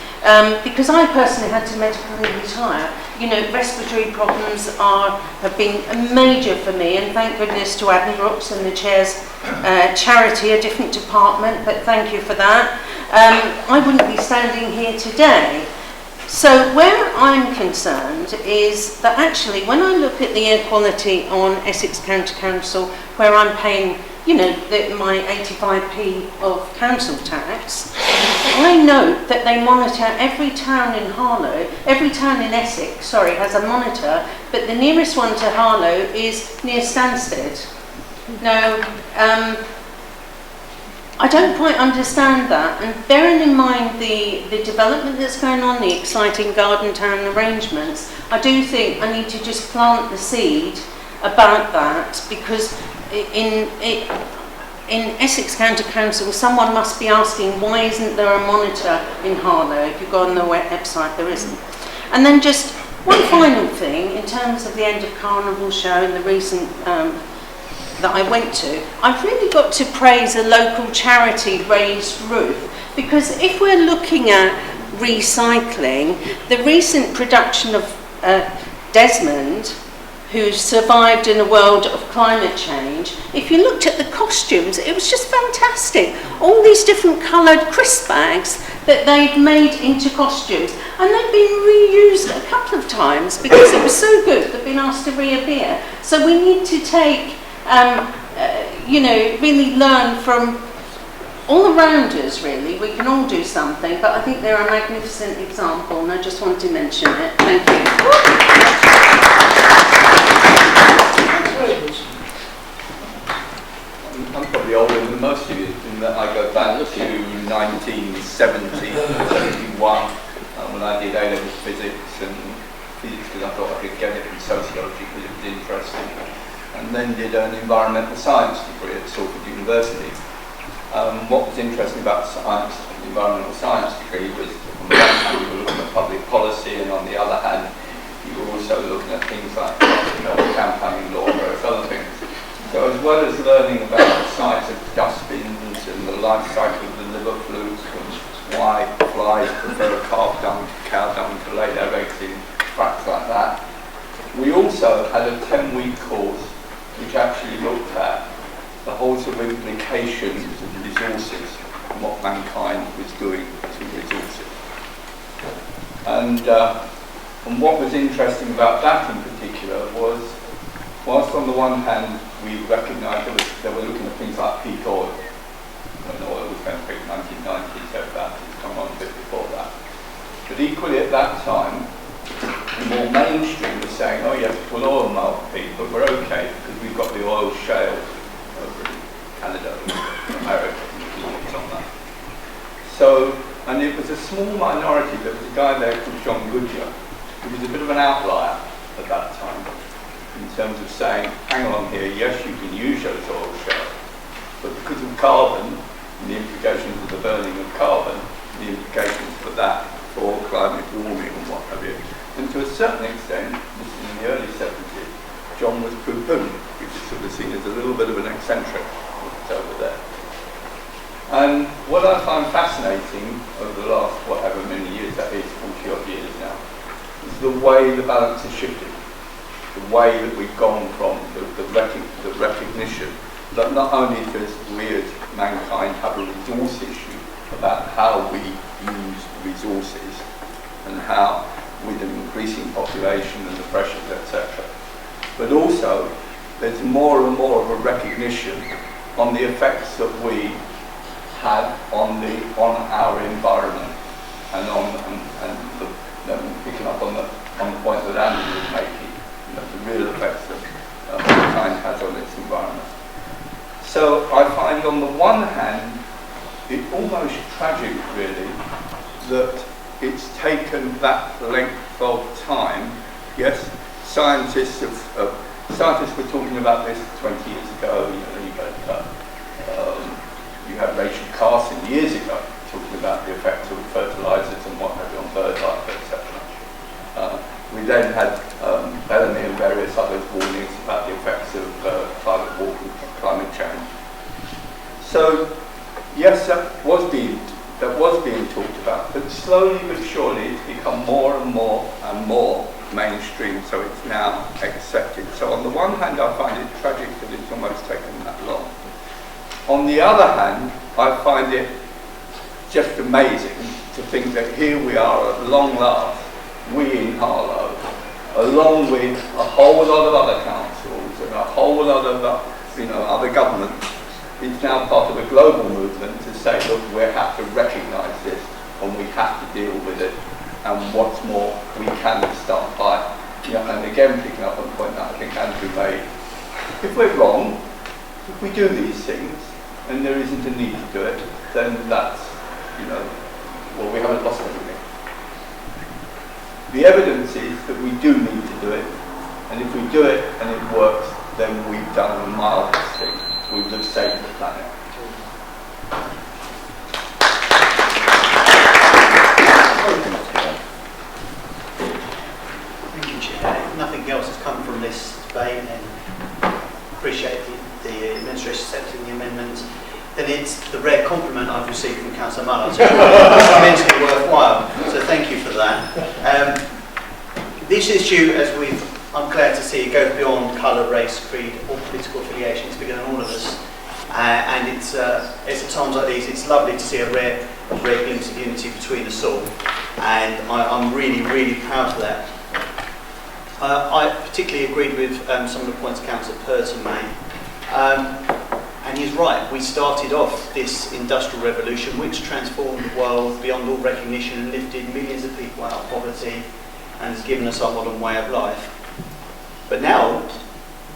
because I personally had to medically retire. You know, respiratory problems have been major for me, and thank goodness to Adam Brooks and the Chair's charity, a different department, but thank you for that. I wouldn't be standing here today. So where I'm concerned is that actually when I look at the air quality on Essex County Council, where I'm paying, you know, my 85p of council tax, I note that they monitor every town in Harlow, every town in Essex, sorry, has a monitor, but the nearest one to Harlow is near Stansted. Now, I don't quite understand that, and bearing in mind the development that's going on, the exciting garden town arrangements, I do think I need to just plant the seed about that, because in Essex County Council, someone must be asking, why isn't there a monitor in Harlow? If you go on the website, there isn't. And then just one final thing, in terms of the end of Carnival show and the recent that I went to, I've really got to praise a local charity, Raised Roof, because if we're looking at recycling, the recent production of Desmond, who survived in a world of climate change, if you looked at the costumes, it was just fantastic. All these different coloured crisp bags, that they'd made into costumes, and they'd been reused a couple of times because it was so good they've been asked to reappear. So we need to take, you know, really learn from all around us, really. We can all do something, but I think they're a magnificent example, and I just want to mention it. Thank you. I'm probably older than most of you in that I go back to 1970, 71, when I did A-level physics because I thought I could get it in sociology because it was interesting, and then did an environmental science degree at Salford University. What was interesting about science, the environmental science degree, was on the one hand you were looking at public policy, and on the other hand you were also looking at things like campaigning law and various other things. So as well as learning about the size of dustbins and the life cycle of the liver flukes and why flies prefer calf dung to cow dung to lay their eggs in, facts like that, we also had a 10-week course which actually looked at the whole sort of implications of resources and what mankind was doing to resources. And what was interesting about that in particular was, whilst on the one hand we recognised they were looking at things like peak oil, when oil was going peak 1990s, so that has come on a bit before that. But equally at that time, the more mainstream was saying, oh yes, well oil might peak, but we're okay because we've got the oil shale over in Canada, America, on that. So, and it was a small minority. There was a guy there called John Goodyear, who was a bit of an outlier at that time, in terms of saying, hang on here, yes, you can use those oil shales, but because of carbon and the implications of the burning of carbon, the implications for that for climate warming and what have you. And to a certain extent, this is in the early 70s, John was poo-pooed, which is sort of seen as a little bit of an eccentric over there. And what I find fascinating over the last whatever many years, that is 40 odd years now, is the way the balance has shifted. The way that we've gone from the recognition that not only does we as mankind have a resource issue about how we use resources and how with an increasing population and the pressures, etc., but also there's more and more of a recognition on the effects that we have on our environment and picking up on the point that Andy was making. The real effects that mankind has on its environment. So I find on the one hand it almost tragic really that it's taken that length of time. Yes, scientists were talking about this 20 years ago. You had Rachel Carson years ago talking about the effects of fertilisers and what have you on bird life, etc. We then had Bellamy and various others warnings about the effects of climate change. So, yes, that was being talked about, but slowly but surely it's become more and more mainstream, so it's now accepted. So on the one hand, I find it tragic that it's almost taken that long. On the other hand, I find it just amazing to think that here we are at long last, we in Harlow, along with a whole lot of other councils and a whole lot of other governments, is now part of a global movement to say, look, we have to recognise this and we have to deal with it, and what's more, we can start by, and again picking up on the point that I think Andrew made, if we're wrong, if we do these things and there isn't a need to do it, then that's, well, we haven't lost anything. The evidence is that we do need to do it, and if we do it and it works, then we've done a marvellous thing. We've just saved the planet. Thank you, Chair. If nothing else has come from this debate, and appreciate the administration accepting the amendment, then it's the rare compliment I've received from Councillor Mullard. So it's immensely worthwhile. So thank you for that. This issue, I'm glad to see it goes beyond colour, race, creed, or political affiliation. It's bigger than all of us. And it's at times like these, it's lovely to see a rare rare glimpse of unity between us all, and I'm really, really proud of that. I particularly agreed with some of the points Councillor Purton made. And he's right, we started off this industrial revolution which transformed the world beyond all recognition and lifted millions of people out of poverty and has given us our modern way of life. But now,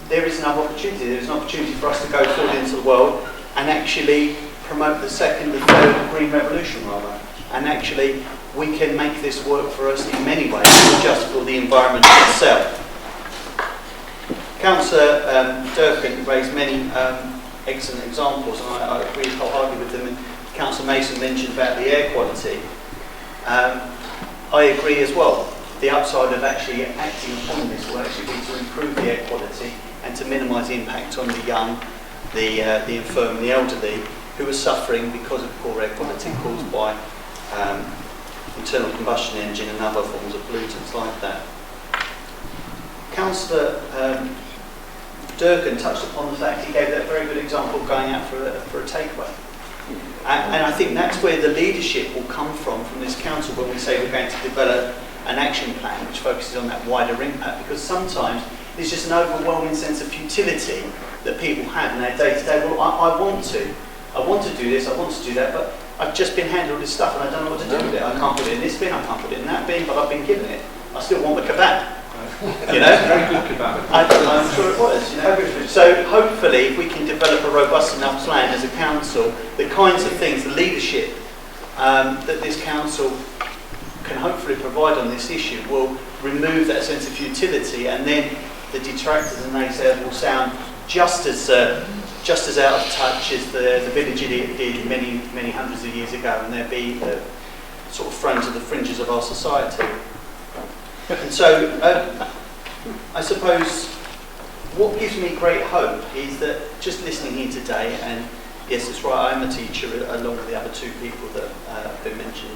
there is another opportunity. There is an opportunity for us to go forward into the world and actually promote the second and third green revolution, rather. And actually, we can make this work for us in many ways, not just for the environment itself. Councillor Durkin raised many excellent examples, and I agree wholeheartedly with them. And Councillor Mason mentioned about the air quality. I agree as well. The upside of actually acting upon this will actually be to improve the air quality and to minimise the impact on the young, the infirm, and the elderly who are suffering because of poor air quality caused by internal combustion engine and other forms of pollutants like that. Councillor Durkin touched upon the fact, he gave that very good example of going out for a takeaway. And I think that's where the leadership will come from this council when we say we're going to develop an action plan which focuses on that wider impact, because sometimes there's just an overwhelming sense of futility that people have in their day-to-day. Well, I want to do this, I want to do that, but I've just been handed all this stuff and I don't know what to do with it. I can't put it in this bin, I can't put it in that bin, but I've been given it. I still want the kebab. You know? Very good kebab. I'm sure it was, you know. So hopefully if we can develop a robust enough plan as a council, the kinds of things, the leadership that this council can hopefully provide on this issue will remove that sense of futility, and then the detractors and naysayers will sound just as out of touch as the village idiot did many hundreds of years ago, and they'll be sort of thrown to the fringes of our society. And so I suppose what gives me great hope is that just listening here today, and yes, it's right, I'm a teacher along with the other two people that have been mentioned,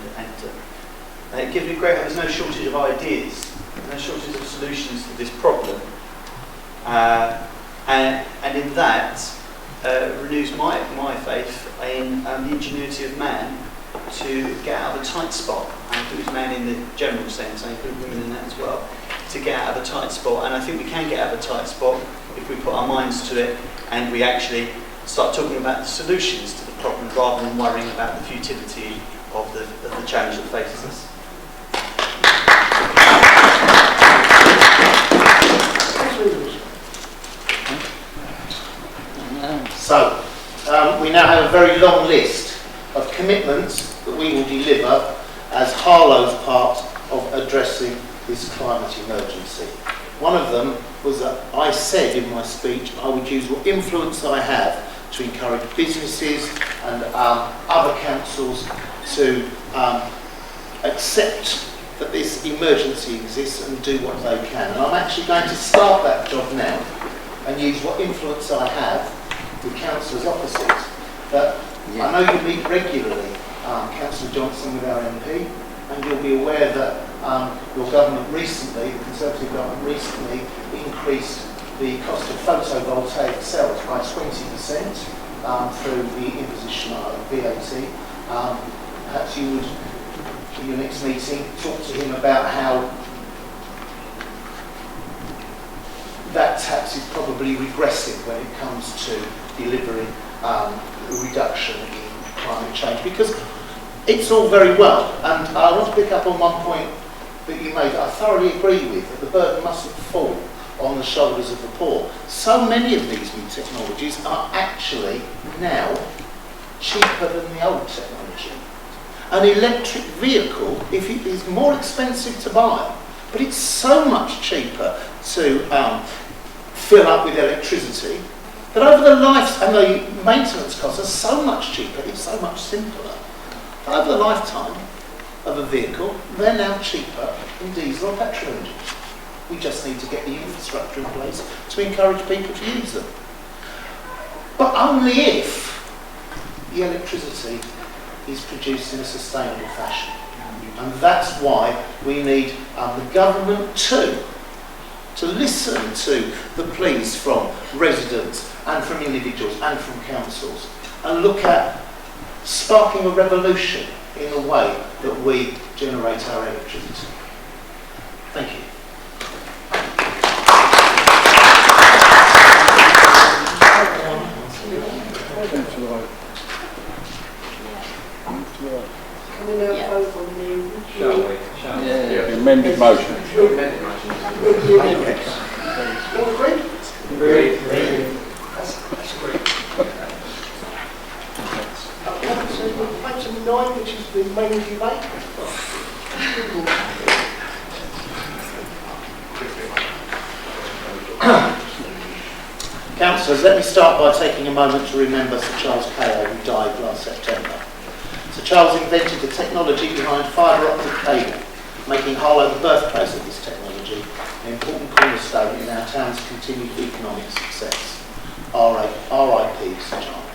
and it gives me great hope. There's no shortage of ideas, no shortage of solutions to this problem, and in that renews my faith in the ingenuity of man to get out of a tight spot. I include man in the general sense, I include women in that as well, to get out of a tight spot. And I think we can get out of a tight spot if we put our minds to it and we actually start talking about the solutions to the problem rather than worrying about the futility of the challenge that faces us. So, we now have a very long list of commitments that we will deliver as Harlow's part of addressing this climate emergency. One of them was that I said in my speech I would use what influence I have to encourage businesses and other councils to accept that this emergency exists and do what they can. And I'm actually going to start that job now and use what influence I have with councillors opposite. But I know you meet regularly, Councillor Johnson with our MP, and you'll be aware that your government recently, the Conservative government recently, increased the cost of photovoltaic cells by 20% through the imposition of VAT. Perhaps you would, in your next meeting, talk to him about how that tax is probably regressive when it comes to delivering a reduction in climate change, because it's all very well, and I want to pick up on one point that you made. I thoroughly agree with that the burden mustn't fall on the shoulders of the poor. So many of these new technologies are actually now cheaper than the old technology. An electric vehicle, if it is more expensive to buy, but it's so much cheaper to fill up with electricity, that over the life, and the maintenance costs are so much cheaper, it's so much simpler. Over the lifetime of a vehicle, they're now cheaper than diesel or petrol engines. We just need to get the infrastructure in place to encourage people to use them. But only if the electricity is produced in a sustainable fashion. And that's why we need the government to listen to the pleas from residents and from individuals and from councils and look at sparking a revolution in the way that we generate our electricity. Thank you. Can we now vote on the... The amended motion. All agreed? Agreed. That's great. Okay, so item 9, which is the main debate. Councillors, let me start by taking a moment to remember Sir Charles Harlow, who died last September. Sir Charles invented the technology behind fibre optic cable, making Harlow the birthplace of this technology, an important cornerstone in our town's continued economic success. R.I.P. Sir Charles.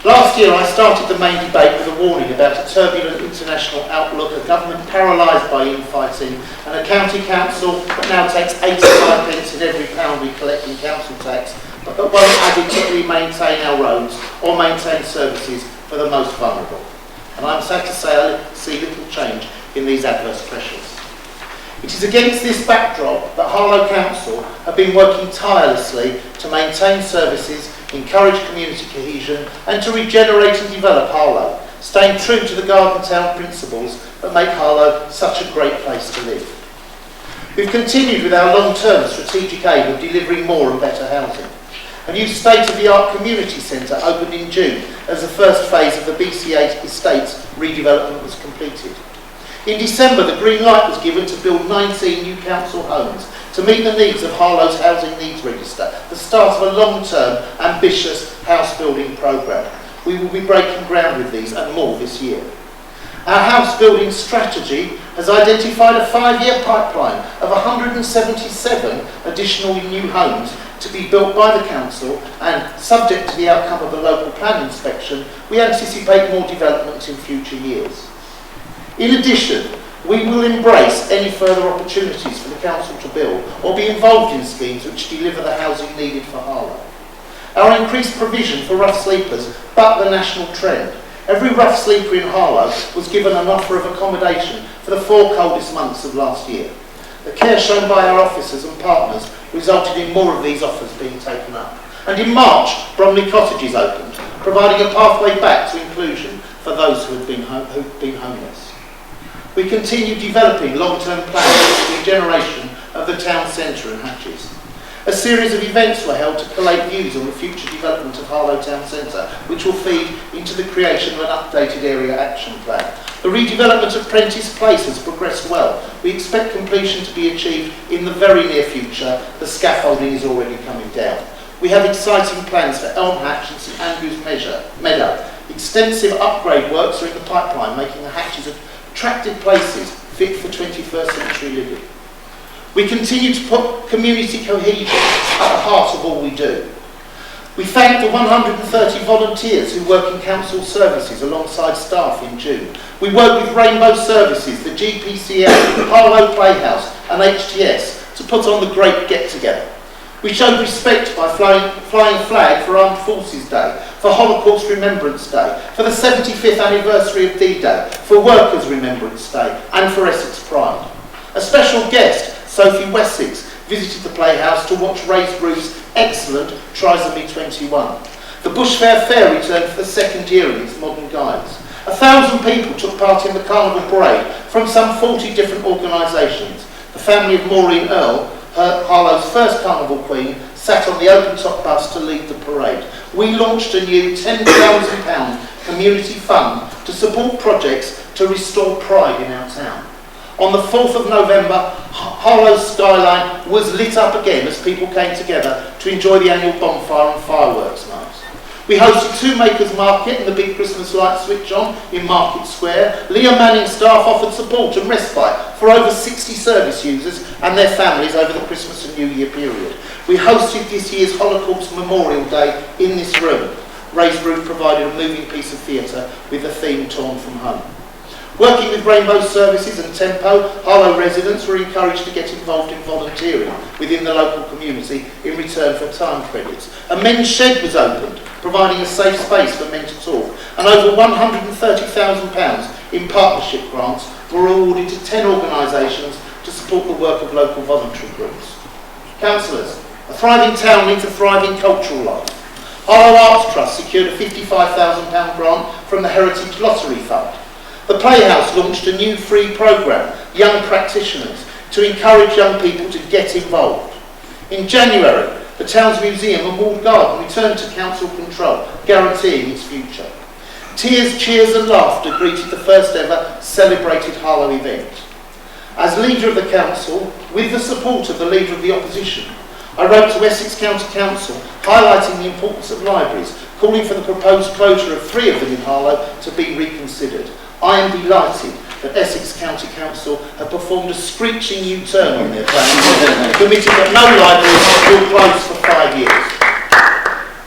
Last year I started the main debate with a warning about a turbulent international outlook, a government paralysed by infighting, and a county council that now takes 85 pence in every pound we collect in council tax, but that won't adequately maintain our roads or maintain services for the most vulnerable. And I'm sad to say I see little change in these adverse pressures. It is against this backdrop that Harlow Council have been working tirelessly to maintain services, encourage community cohesion and to regenerate and develop Harlow, staying true to the Garden Town principles that make Harlow such a great place to live. We've continued with our long-term strategic aim of delivering more and better housing. A new state-of-the-art community centre opened in June as the first phase of the BC8 Estates redevelopment was completed. In December, the green light was given to build 19 new council homes to meet the needs of Harlow's Housing Needs Register, the start of a long-term, ambitious house-building programme. We will be breaking ground with these and more this year. Our house-building strategy has identified a 5-year pipeline of 177 additional new homes to be built by the council, and subject to the outcome of the local plan inspection, we anticipate more developments in future years. In addition, we will embrace any further opportunities for the council to build or be involved in schemes which deliver the housing needed for Harlow. Our increased provision for rough sleepers bucked the national trend. Every rough sleeper in Harlow was given an offer of accommodation for the 4 coldest months of last year. The care shown by our officers and partners resulted in more of these offers being taken up. And in March, Bromley Cottages opened, providing a pathway back to inclusion for those who've been homeless. We continue developing long-term plans for the regeneration of the town centre and Hatches. A series of events were held to collate views on the future development of Harlow Town Centre, which will feed into the creation of an updated area action plan. The redevelopment of Prentice Place has progressed well. We expect completion to be achieved in the very near future. The scaffolding is already coming down. We have exciting plans for Elm Hatch and St Andrews Meadow. Extensive upgrade works are in the pipeline, making the Hatches attractive places fit for 21st century living. We continue to put community cohesion at the heart of all we do. We thank the 130 volunteers who work in council services alongside staff in June. We work with Rainbow Services, the GPCL, Harlow Playhouse and HTS to put on the great get-together. We showed respect by flying flag for Armed Forces Day, for Holocaust Remembrance Day, for the 75th anniversary of D-Day, for Workers' Remembrance Day and for Essex Pride. A special guest, Sophie Wessex, visited the Playhouse to watch Raised Roof's excellent Trisomy 21. The Bush Fair returned for the 2nd year in its modern guise. 1,000 people took part in the Carnival Parade from some 40 different organisations. The family of Maureen Earle, Harlow's first Carnival Queen, sat on the open-top bus to lead the parade. We launched a new £10,000 community fund to support projects to restore pride in our town. On the 4th of November, Harlow's skyline was lit up again as people came together to enjoy the annual bonfire and fireworks nights. We hosted 2 Makers Market and the big Christmas light switch on in Market Square. Leah Manning staff offered support and respite for over 60 service users and their families over the Christmas and New Year period. We hosted this year's Holocaust Memorial Day in this room. Raised Roof provided a moving piece of theatre with the theme Torn from Home. Working with Rainbow Services and Tempo, Harlow residents were encouraged to get involved in volunteering within the local community in return for time credits. A men's shed was opened, providing a safe space for men to talk, and over £130,000 in partnership grants were awarded to 10 organisations to support the work of local voluntary groups. Councillors, a thriving town needs a thriving cultural life. Harlow Arts Trust secured a £55,000 grant from the Heritage Lottery Fund. The Playhouse launched a new free programme, Young Practitioners, to encourage young people to get involved. In January, the town's museum and walled garden returned to council control, guaranteeing its future. Tears, cheers and laughter greeted the first ever celebrated Harlow event. As leader of the council, with the support of the leader of the opposition, I wrote to Essex County Council highlighting the importance of libraries, calling for the proposed closure of 3 of them in Harlow to be reconsidered. I am delighted that Essex County Council have performed a screeching U-turn on their plans, committing that no libraries will close for 5 years.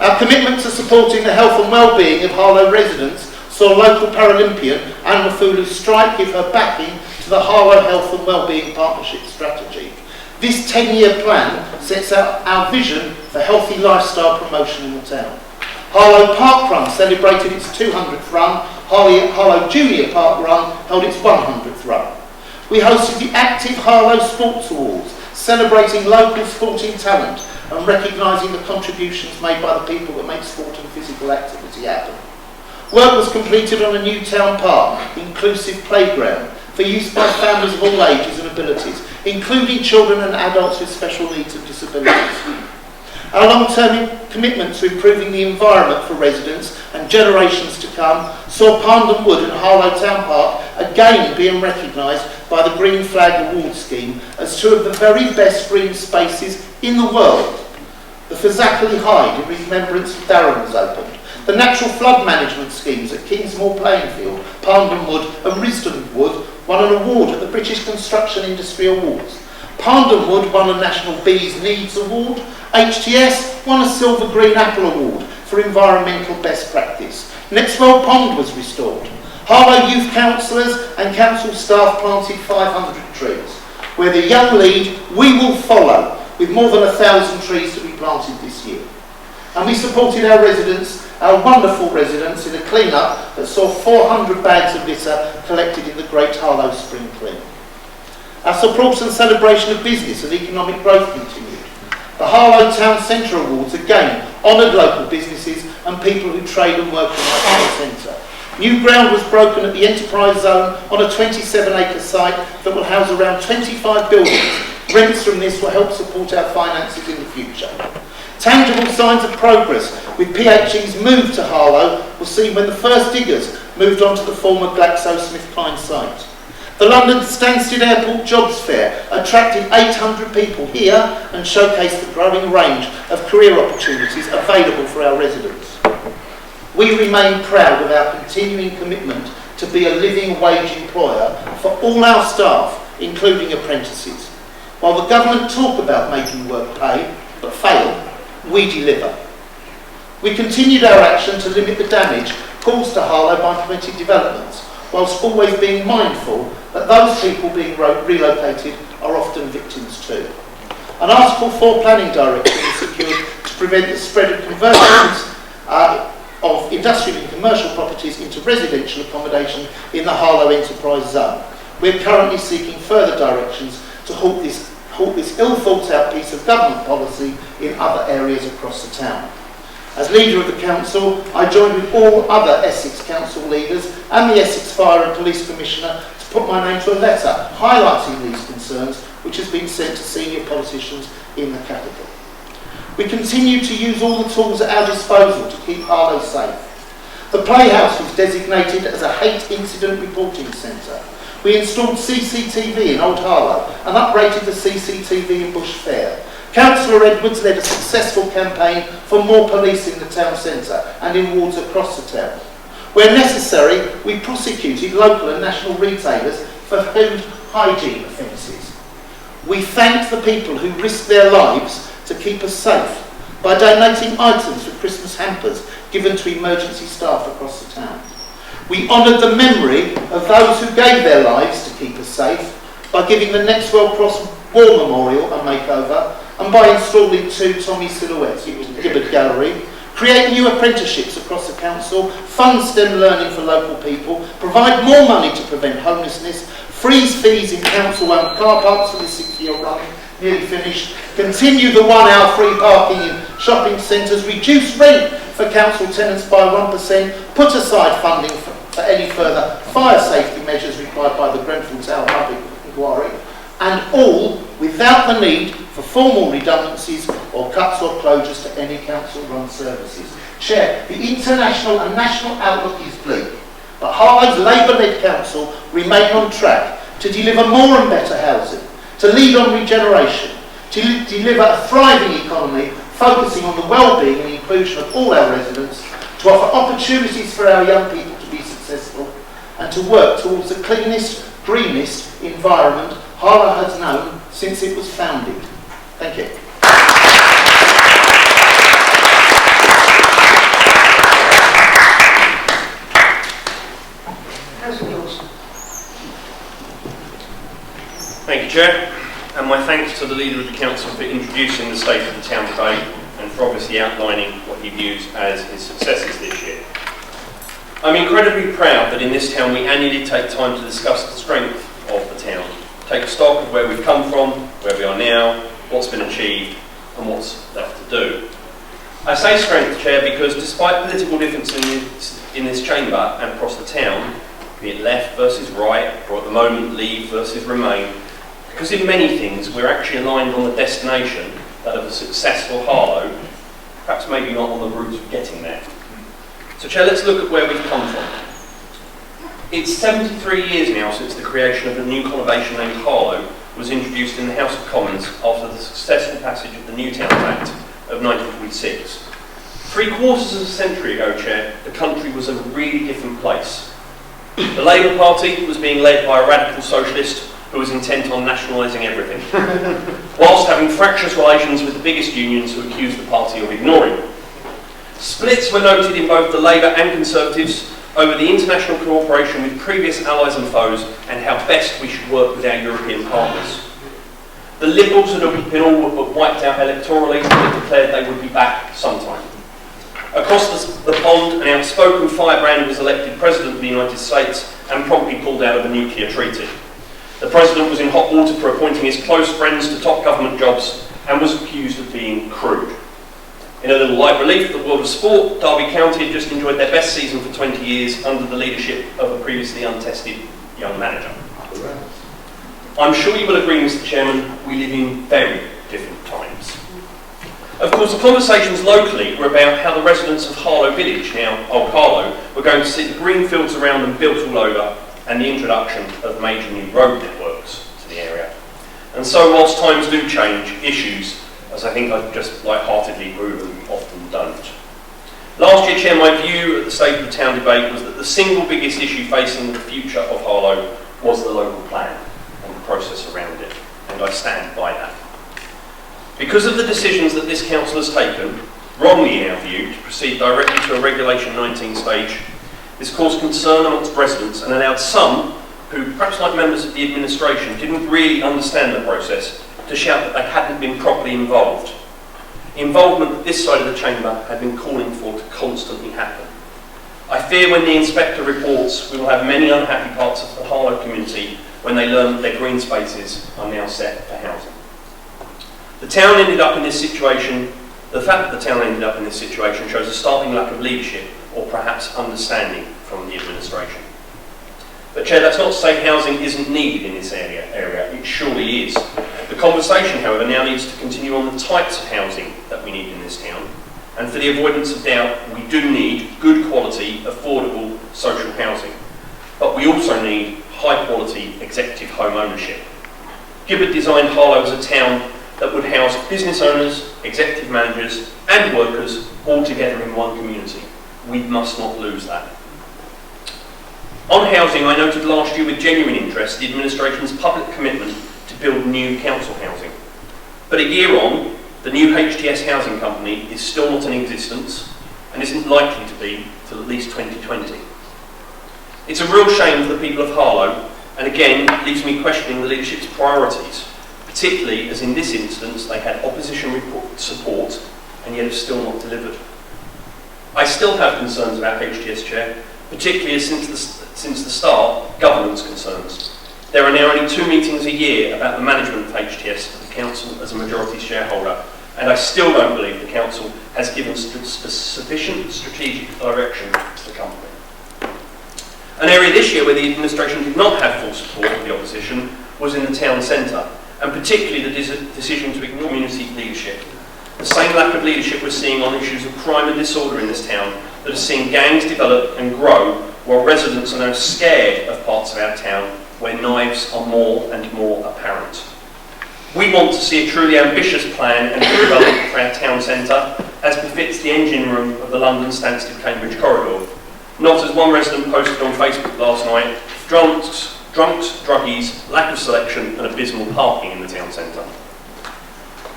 Our commitment to supporting the health and well-being of Harlow residents saw local Paralympian Anne Mafulu Strike give her backing to the Harlow Health and Wellbeing Partnership Strategy. This 10-year plan sets out our vision for healthy lifestyle promotion in the town. Harlow Park Run celebrated its 200th run, Harlow Junior Park Run held its 100th run. We hosted the Active Harlow Sports Awards, celebrating local sporting talent and recognising the contributions made by the people that make sport and physical activity happen. Work was completed on a new town park, inclusive playground, for use by families of all ages and abilities, including children and adults with special needs and disabilities. Our long-term commitment to improving the environment for residents and generations to come saw Parndon Wood and Harlow Town Park again being recognised by the Green Flag Award Scheme as 2 of the very best green spaces in the world. The Fazakerley Hyde in remembrance of Darren was opened. The natural flood management schemes at Kingsmore Playing Field, Parndon Wood and Risdon Wood won an award at the British Construction Industry Awards. Parndon Wood won a National Bees Needs Award. HTS won a Silver Green Apple Award for environmental best practice. Nextwell Pond was restored. Harlow youth councillors and council staff planted 500 trees. Where the young lead, we will follow, with more than 1,000 trees to be planted this year. And we supported our residents, our wonderful residents, in a clean-up that saw 400 bags of litter collected in the Great Harlow Spring Clean. Our support and celebration of business and economic growth continued. The Harlow Town Centre Awards again honoured local businesses and people who trade and work in our town centre. New ground was broken at the Enterprise Zone on a 27-acre site that will house around 25 buildings. Rents from this will help support our finances in the future. Tangible signs of progress with PHE's move to Harlow were seen when the first diggers moved on to the former GlaxoSmithKline site. The London Stansted Airport Jobs Fair attracted 800 people here and showcased the growing range of career opportunities available for our residents. We remain proud of our continuing commitment to be a living wage employer for all our staff, including apprentices. While the government talk about making work pay, but fail, we deliver. We continued our action to limit the damage caused to Harlow by permitted developments, whilst always being mindful that those people being relocated are often victims too. An Article 4 planning directive was secured to prevent the spread of conversions of industrial and commercial properties into residential accommodation in the Harlow Enterprise Zone. We're currently seeking further directions to halt this ill-thought-out piece of government policy in other areas across the town. As leader of the council, I joined with all other Essex council leaders and the Essex Fire and Police Commissioner to put my name to a letter highlighting these concerns, which has been sent to senior politicians in the capital. We continue to use all the tools at our disposal to keep Harlow safe. The Playhouse was designated as a hate incident reporting centre. We installed CCTV in Old Harlow and uprated the CCTV in Bush Fair. Councillor Edwards led a successful campaign for more police in the town centre and in wards across the town. Where necessary, we prosecuted local and national retailers for food hygiene offences. We thanked the people who risked their lives to keep us safe by donating items for Christmas hampers given to emergency staff across the town. We honoured the memory of those who gave their lives to keep us safe by giving the Nextwell Cross War Memorial a makeover and by installing 2 Tommy silhouettes in the Gibbard Gallery, create new apprenticeships across the council, fund STEM learning for local people, provide more money to prevent homelessness, freeze fees in council-owned car parks for the 6-year run, nearly finished, continue the 1-hour free parking in shopping centres, reduce rent for council tenants by 1%, put aside funding for any further fire safety measures required by the Grenfell Tower public inquiry, and all without the need for formal redundancies or cuts or closures to any council-run services. Chair, the international and national outlook is bleak, but Harlow's Labour-led council remain on track to deliver more and better housing, to lead on regeneration, to deliver a thriving economy focusing on the well-being and inclusion of all our residents, to offer opportunities for our young people to be successful, and to work towards the cleanest, greenest environment Harlow has known since it was founded. Thank you. Thank you, Chair, and my thanks to the Leader of the Council for introducing the State of the Town debate and for obviously outlining what he views as his successes this year. I'm incredibly proud that in this town we annually take time to discuss the strength of the town, take stock of where we've come from, where we are now, what's been achieved and what's left to do. I say strength, Chair, because despite political differences in this chamber and across the town, be it left versus right, or at the moment Leave versus Remain, because in many things we're actually aligned on the destination, that of a successful Harlow, perhaps maybe not on the route of getting there. So Chair, let's look at where we've come from. It's 73 years now since the creation of a new conurbation named Harlow was introduced in the House of Commons after the successful passage of the New Towns Act of 1946. 3/4 of a century ago, Chair, the country was a really different place. The Labour Party was being led by a radical socialist who was intent on nationalising everything, whilst having fractious relations with the biggest unions who accused the party of ignoring them. Splits were noted in both the Labour and Conservatives over the international cooperation with previous allies and foes and how best we should work with our European partners. The Liberals had been all but wiped out electorally and declared they would be back sometime. Across the pond, an outspoken firebrand was elected President of the United States and promptly pulled out of a nuclear treaty. The President was in hot water for appointing his close friends to top government jobs and was accused of being crude. In a little light relief, the world of sport, Derby County had just enjoyed their best season for 20 years under the leadership of a previously untested young manager. I'm sure you will agree, Mr. Chairman, we live in very different times. Of course, the conversations locally were about how the residents of Harlow Village, now Old Harlow, were going to see the green fields around them built all over and the introduction of major new road networks to the area. And so, whilst times do change, issues, as I think I've just light-heartedly proven, often don't. Last year, Chair, my view at the State of the Town debate was that the single biggest issue facing the future of Harlow was the local plan and the process around it, and I stand by that. Because of the decisions that this council has taken, wrongly in our view, to proceed directly to a Regulation 19 stage, this caused concern amongst residents and allowed some, who perhaps like members of the administration didn't really understand the process, to shout that they hadn't been properly involved. Involvement that this side of the chamber had been calling for to constantly happen. I fear when the inspector reports we will have many unhappy parts of the Harlow community when they learn that their green spaces are now set for housing. The town ended up in this situation, the fact that the town ended up in this situation shows a startling lack of leadership or perhaps understanding from the administration. But Chair, that's not to say housing isn't needed in this area. It surely is. The conversation, however, now needs to continue on the types of housing that we need in this town. And for the avoidance of doubt, we do need good quality, affordable social housing. But we also need high quality executive home ownership. Gibbard designed Harlow as a town that would house business owners, executive managers and workers all together in one community. We must not lose that. On housing, I noted last year with genuine interest the administration's public commitment to build new council housing. But a year on, the new HTS housing company is still not in existence and isn't likely to be till at least 2020. It's a real shame for the people of Harlow, and again leaves me questioning the leadership's priorities, particularly as in this instance they had opposition support and yet have still not delivered. I still have concerns about HTS Chair, particularly since the start, governance concerns. There are now only 2 meetings a year about the management of HTS for the Council as a majority shareholder, and I still don't believe the Council has given sufficient strategic direction to the company. An area this year where the administration did not have full support of the opposition was in the town centre, and particularly the decision to ignore community leadership. The same lack of leadership we're seeing on issues of crime and disorder in this town that has seen gangs develop and grow, while residents are now scared of parts of our town where knives are more and more apparent. We want to see a truly ambitious plan and development for our town centre, as befits the engine room of the London Stansted-Cambridge corridor. Not, as one resident posted on Facebook last night, drunks, druggies, lack of selection and abysmal parking in the town centre.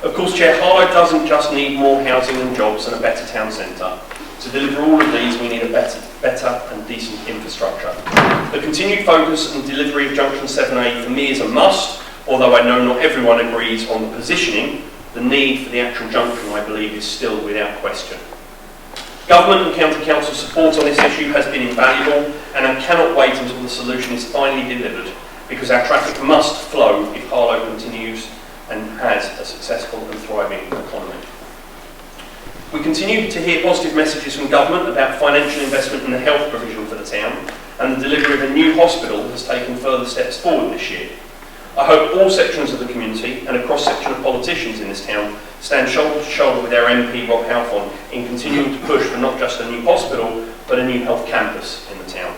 Of course, Chair, Harlow doesn't just need more housing and jobs and a better town centre. To deliver all of these, we need a better and decent infrastructure. The continued focus and delivery of Junction 7A for me is a must, although I know not everyone agrees on the positioning. The need for the actual junction, I believe, is still without question. Government and County Council support on this issue has been invaluable, and I cannot wait until the solution is finally delivered, because our traffic must flow if Harlow continues and has a successful and thriving economy. We continue to hear positive messages from government about financial investment in the health provision for the town, and the delivery of a new hospital has taken further steps forward this year. I hope all sections of the community and a cross-section of politicians in this town stand shoulder to shoulder with our MP Rob Halfon in continuing to push for not just a new hospital, but a new health campus in the town.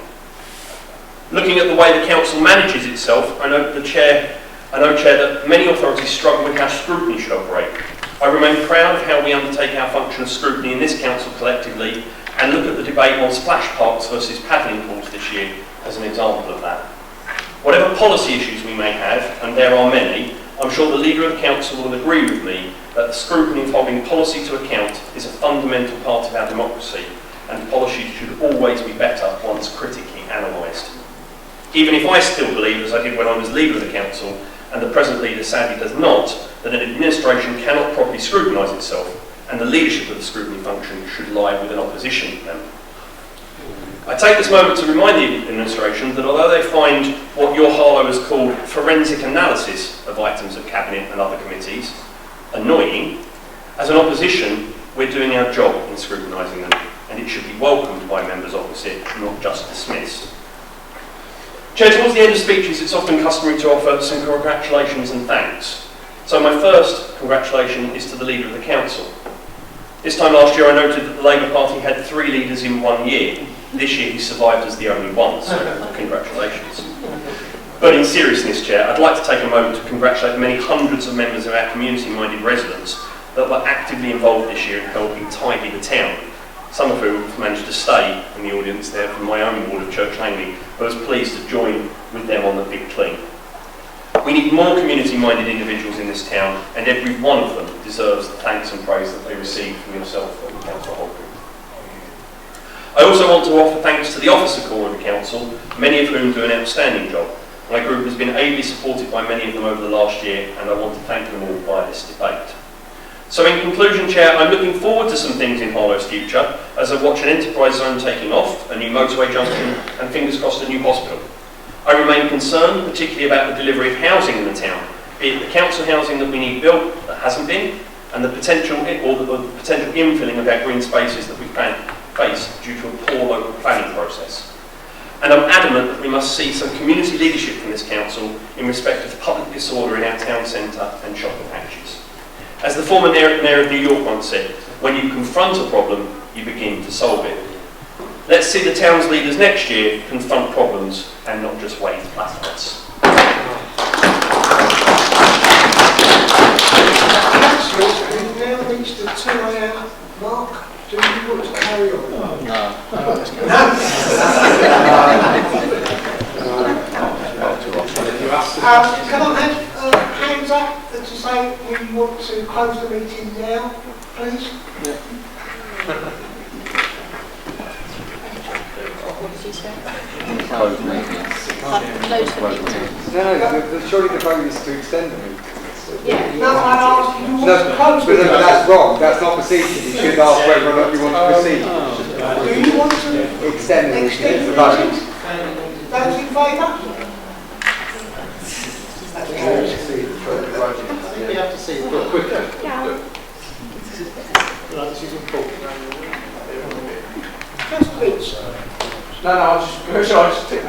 Looking at the way the council manages itself, I know, Chair, that many authorities struggle with how scrutiny should operate. I remain proud of how we undertake our function of scrutiny in this council collectively, and look at the debate on splash parks versus paddling pools this year as an example of that. Whatever policy issues we may have, and there are many, I'm sure the Leader of the Council will agree with me that the scrutiny of holding policy to account is a fundamental part of our democracy, and policy should always be better once critically analysed. Even if I still believe, as I did when I was Leader of the Council, and the present leader sadly does not, that an administration cannot properly scrutinise itself, and the leadership of the scrutiny function should lie with an opposition member. I take this moment to remind the administration that although they find what your Harlow has called forensic analysis of items of Cabinet and other committees annoying, as an opposition we're doing our job in scrutinising them, and it should be welcomed by members opposite, not just dismissed. Chair, towards the end of speeches it's often customary to offer some congratulations and thanks. So my first congratulation is to the Leader of the Council. This time last year I noted that the Labour Party had 3 leaders in 1 year. This year he survived as the only one, so congratulations. But in seriousness, Chair, I'd like to take a moment to congratulate the many hundreds of members of our community-minded residents that were actively involved this year in helping tidy the town, some of whom have managed to stay in the audience there from my own ward of Church Langley, but I was pleased to join with them on the big clean. We need more community-minded individuals in this town, and every one of them deserves the thanks and praise that they receive from yourself and Councillor Holcombe. I also want to offer thanks to the officer corps of the Council, many of whom do an outstanding job. My group has been ably supported by many of them over the last year, and I want to thank them all via this debate. So in conclusion, Chair, I'm looking forward to some things in Harlow's future, as I watch an enterprise zone taking off, a new motorway junction, and fingers crossed a new hospital. I remain concerned, particularly about the delivery of housing in the town, be it the council housing that we need built that hasn't been, and the potential infilling of our green spaces that we face due to a poor local planning process. And I'm adamant that we must see some community leadership from this council in respect of public disorder in our town centre and shopping patches. As the former Mayor of New York once said, when you confront a problem, you begin to solve it. Let's see the town's leaders next year confront problems and not just wave placards. Councillors, we've now reached the 2 AM mark. Do you want to carry on? No. Can I have hands up to say we want to close the meeting now, please? What did you say? Close meeting. Close the meeting. No, surely the vote is to extend the meeting. Yeah. No, I asked you want to close the But meeting. that's wrong. That's not procedure. You should ask whether or not you want to proceed. Do you want to extend extend the the budget? meeting? Those in favour? I think we have to see it quicker. This is important. Councillor Vince. No, I was just taking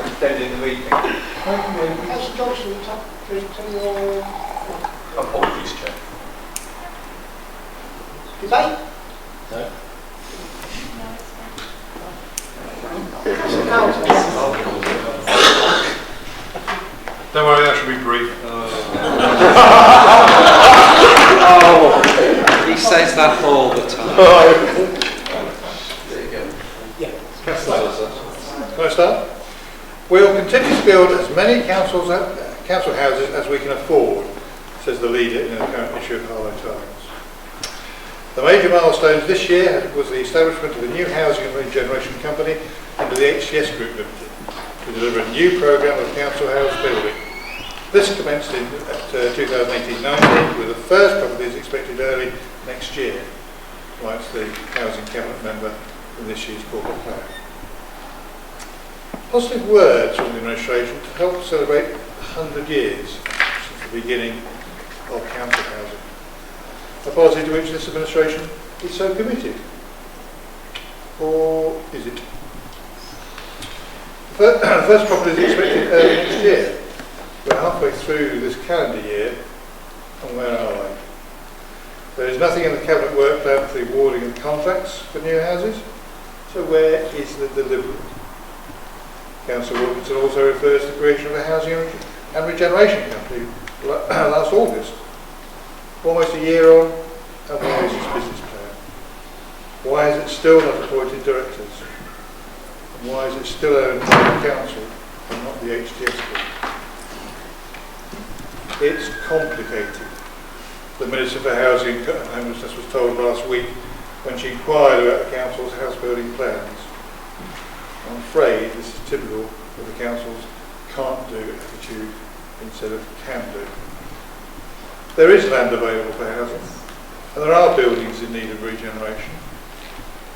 extending the meeting. Councillor Johnson, to your Apologies, Chair. debate? No. Councillor Carlton. Don't worry, that should be brief. Oh, he says that all the time. There you go. Yeah. Can I start? We'll continue to build as many council houses as we can afford, says the leader in the current issue of Harlow Times. The major milestones this year was the establishment of a new housing and regeneration company under the HTS Group Limited to deliver a new programme of council house building. This commenced in 2018-19 with the first properties expected early next year, writes the Housing Cabinet member in this year's corporate plan. Positive words from the administration to help celebrate 100 years since the beginning of council housing. A policy to which this administration is so committed. Or is it? The first property is expected early next year. We're halfway through this calendar year, and where are they? There is nothing in the Cabinet work plan for the awarding of contracts for new houses, so where is the delivery? Councillor Wilkinson also refers to the creation of a housing and regeneration company last August. Almost a year on, and where is its business plan? Why is it still not appointed directors? And why is it still owned by the council and not the HTS group? It's complicated. The Minister for Housing and Homelessness was told last week when she inquired about the council's house building plans. I'm afraid this is typical of the council's can't do attitude instead of can do. There is land available for housing, and there are buildings in need of regeneration.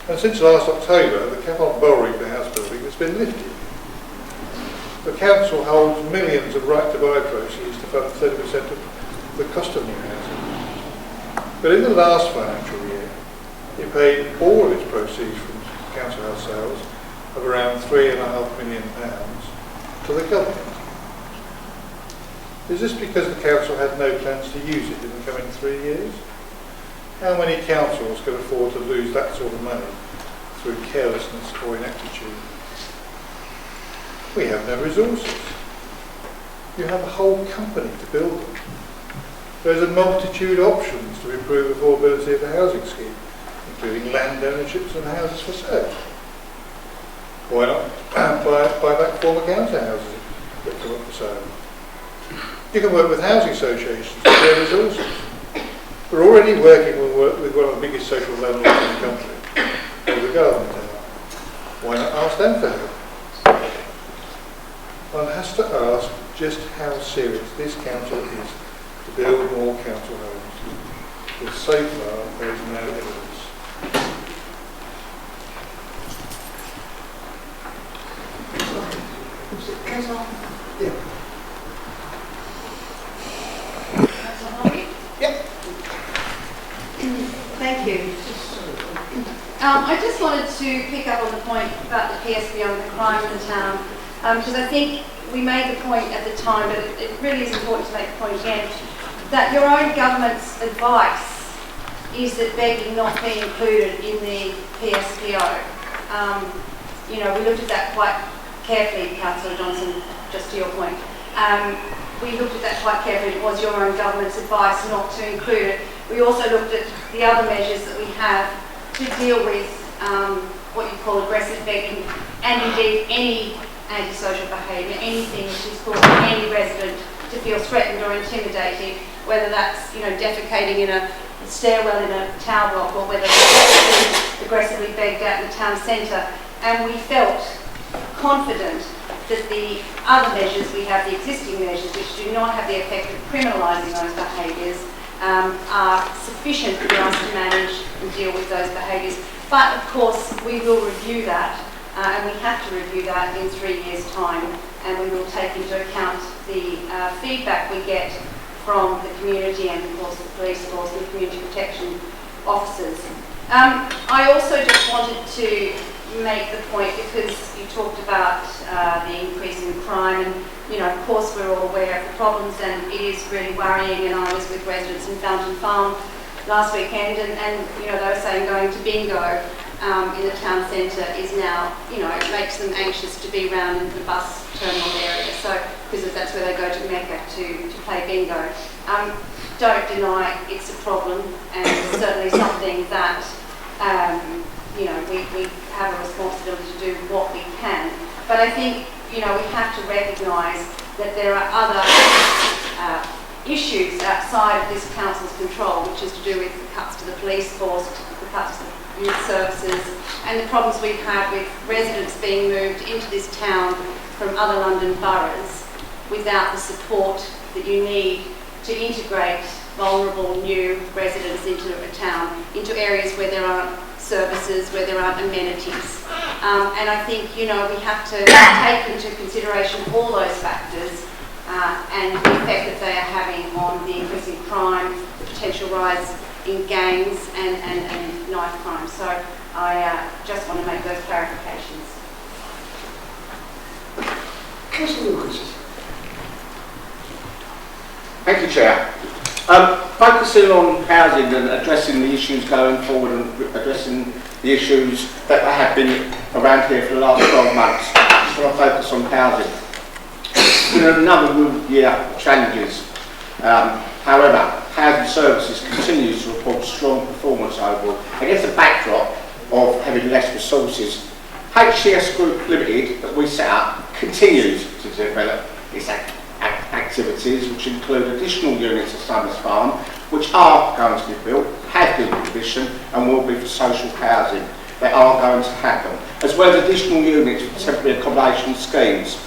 And since last October, the cap on borrowing for house building has been lifted. The council holds millions of right-to-buy proceeds to fund 30% of the cost of new housing. But in the last financial year, it paid all of its proceeds from council house sales of around £3.5 million to the government. Is this because the council had no plans to use it in the coming 3 years? How many councils can afford to lose that sort of money through carelessness or ineptitude? We have no resources. You have a whole company to build them. There's a multitude of options to improve the affordability of the housing scheme, including land ownerships and houses for sale. Why not buy back former council houses that come up for sale? You can work with housing associations to share resources. We're already working with one of the biggest social landlords in the country, the Garden Town. Why not ask them for help? One has to ask just how serious this council is to build more council homes, because so far there is no evidence. Thank you. I just wanted to pick up on the point about the PSBO and the crime in the town, because I think we made the point at the time, but it really is important to make the point again, that your own government's advice is that begging not be included in the PSBO. We looked at that quite carefully, Councillor Johnson, just to your point. We looked at that quite carefully. It was your own government's advice not to include it. We also looked at the other measures that we have to deal with what you call aggressive begging, and indeed any antisocial behaviour, anything which is causing any resident to feel threatened or intimidated, whether that's defecating in a stairwell in a tower block, or whether that's aggressively begged out in the town centre. And we felt confident that the other measures we have, the existing measures, which do not have the effect of criminalising those behaviours, are sufficient for us to manage and deal with those behaviours. But of course, we will review that, and we have to review that in 3 years' time, and we will take into account the feedback we get from the community and, of course, the police force and the community protection officers. I also just wanted to make the point, because you talked about the increase in crime, and of course we're all aware of the problems, and it is really worrying. And I was with residents in Fountain Farm last weekend, and they were saying going to bingo in the town centre is now, it makes them anxious to be around in the bus terminal area. So, because that's where they go to Mecca to play bingo. Don't deny it's a problem, and it's certainly something that we have a responsibility to do what we can. But I think we have to recognise that there are other issues outside of this council's control, which is to do with the cuts to the police force, the cuts to the youth services, and the problems we've had with residents being moved into this town from other London boroughs without the support that you need to integrate vulnerable new residents into a town, into areas where there aren't services, where there aren't amenities. And I think, we have to take into consideration all those factors and the effect that they are having on the increasing crime, the potential rise in gangs and knife crime. So I just want to make those clarifications. Councillor Wilkinson. Thank you, Chair. Focusing on housing and addressing the issues going forward and addressing the issues that have been around here for the last 12 months, I just want to focus on housing. There's been a number of challenges. However, housing services continues to report strong performance overall. Against the backdrop of having less resources, HCS Group Limited, that we set up, continues to develop its activities, which include additional units of Summers Farm, which are going to be built, have been commissioned, and will be for social housing. They are going to happen, as well as additional units for temporary accommodation schemes.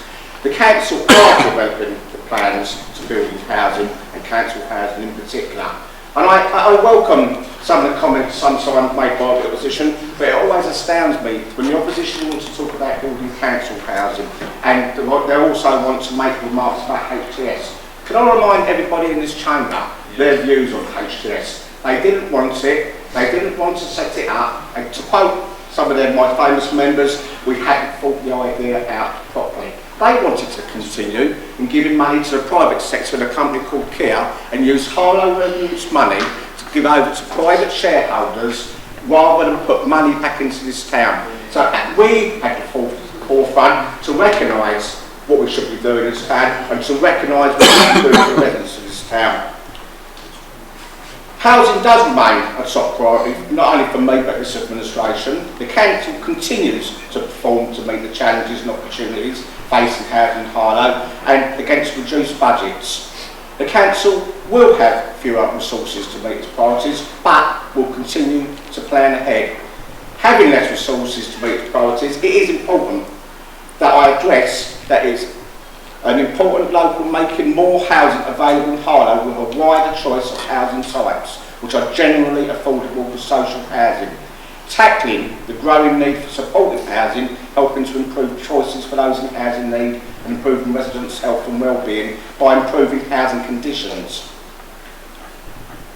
The council are developing the plans to build housing, and council housing in particular. And I welcome some of the comments sometimes made by the opposition, but it always astounds me when the opposition wants to talk about building council housing, and they also want to make remarks about HTS. Can I remind everybody in this chamber their views on HTS? They didn't want it, they didn't want to set it up, and to quote some of them, my famous members, we hadn't thought the idea out properly. They wanted to continue in giving money to the private sector in a company called Kia and use Harlow revenues money to give over to private shareholders rather than put money back into this town. So we had the forefront to recognise what we should be doing in this town and to recognise what we should be doing for the residents of this town. Housing does remain a top priority, not only for me but this administration. The council continues to perform to meet the challenges and opportunities facing housing in Harlow and against reduced budgets. The council will have fewer resources to meet its priorities, but will continue to plan ahead. Having less resources to meet its priorities, it is important that I address that is an important local making more housing available in Harlow with a wider choice of housing types, which are generally affordable for social housing. Tackling the growing need for supportive housing, helping to improve choices for those in housing need and improving residents' health and well-being by improving housing conditions.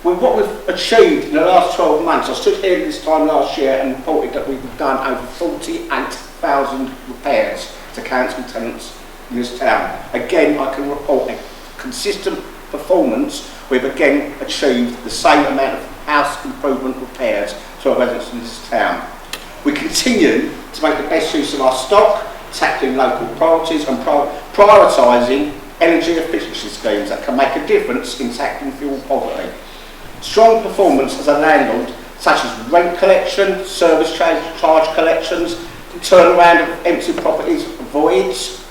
With what we've achieved in the last 12 months, I stood here this time last year and reported that we've done over 48,000 repairs to council tenants in this town. Again, I can report a consistent performance. We've again achieved the same amount of house improvement repairs to our residents in this town. We continue to make the best use of our stock, tackling local priorities and prioritising energy efficiency schemes that can make a difference in tackling fuel poverty. Strong performance as a landlord, such as rent collection, service charge collections, turnaround of empty properties, voids.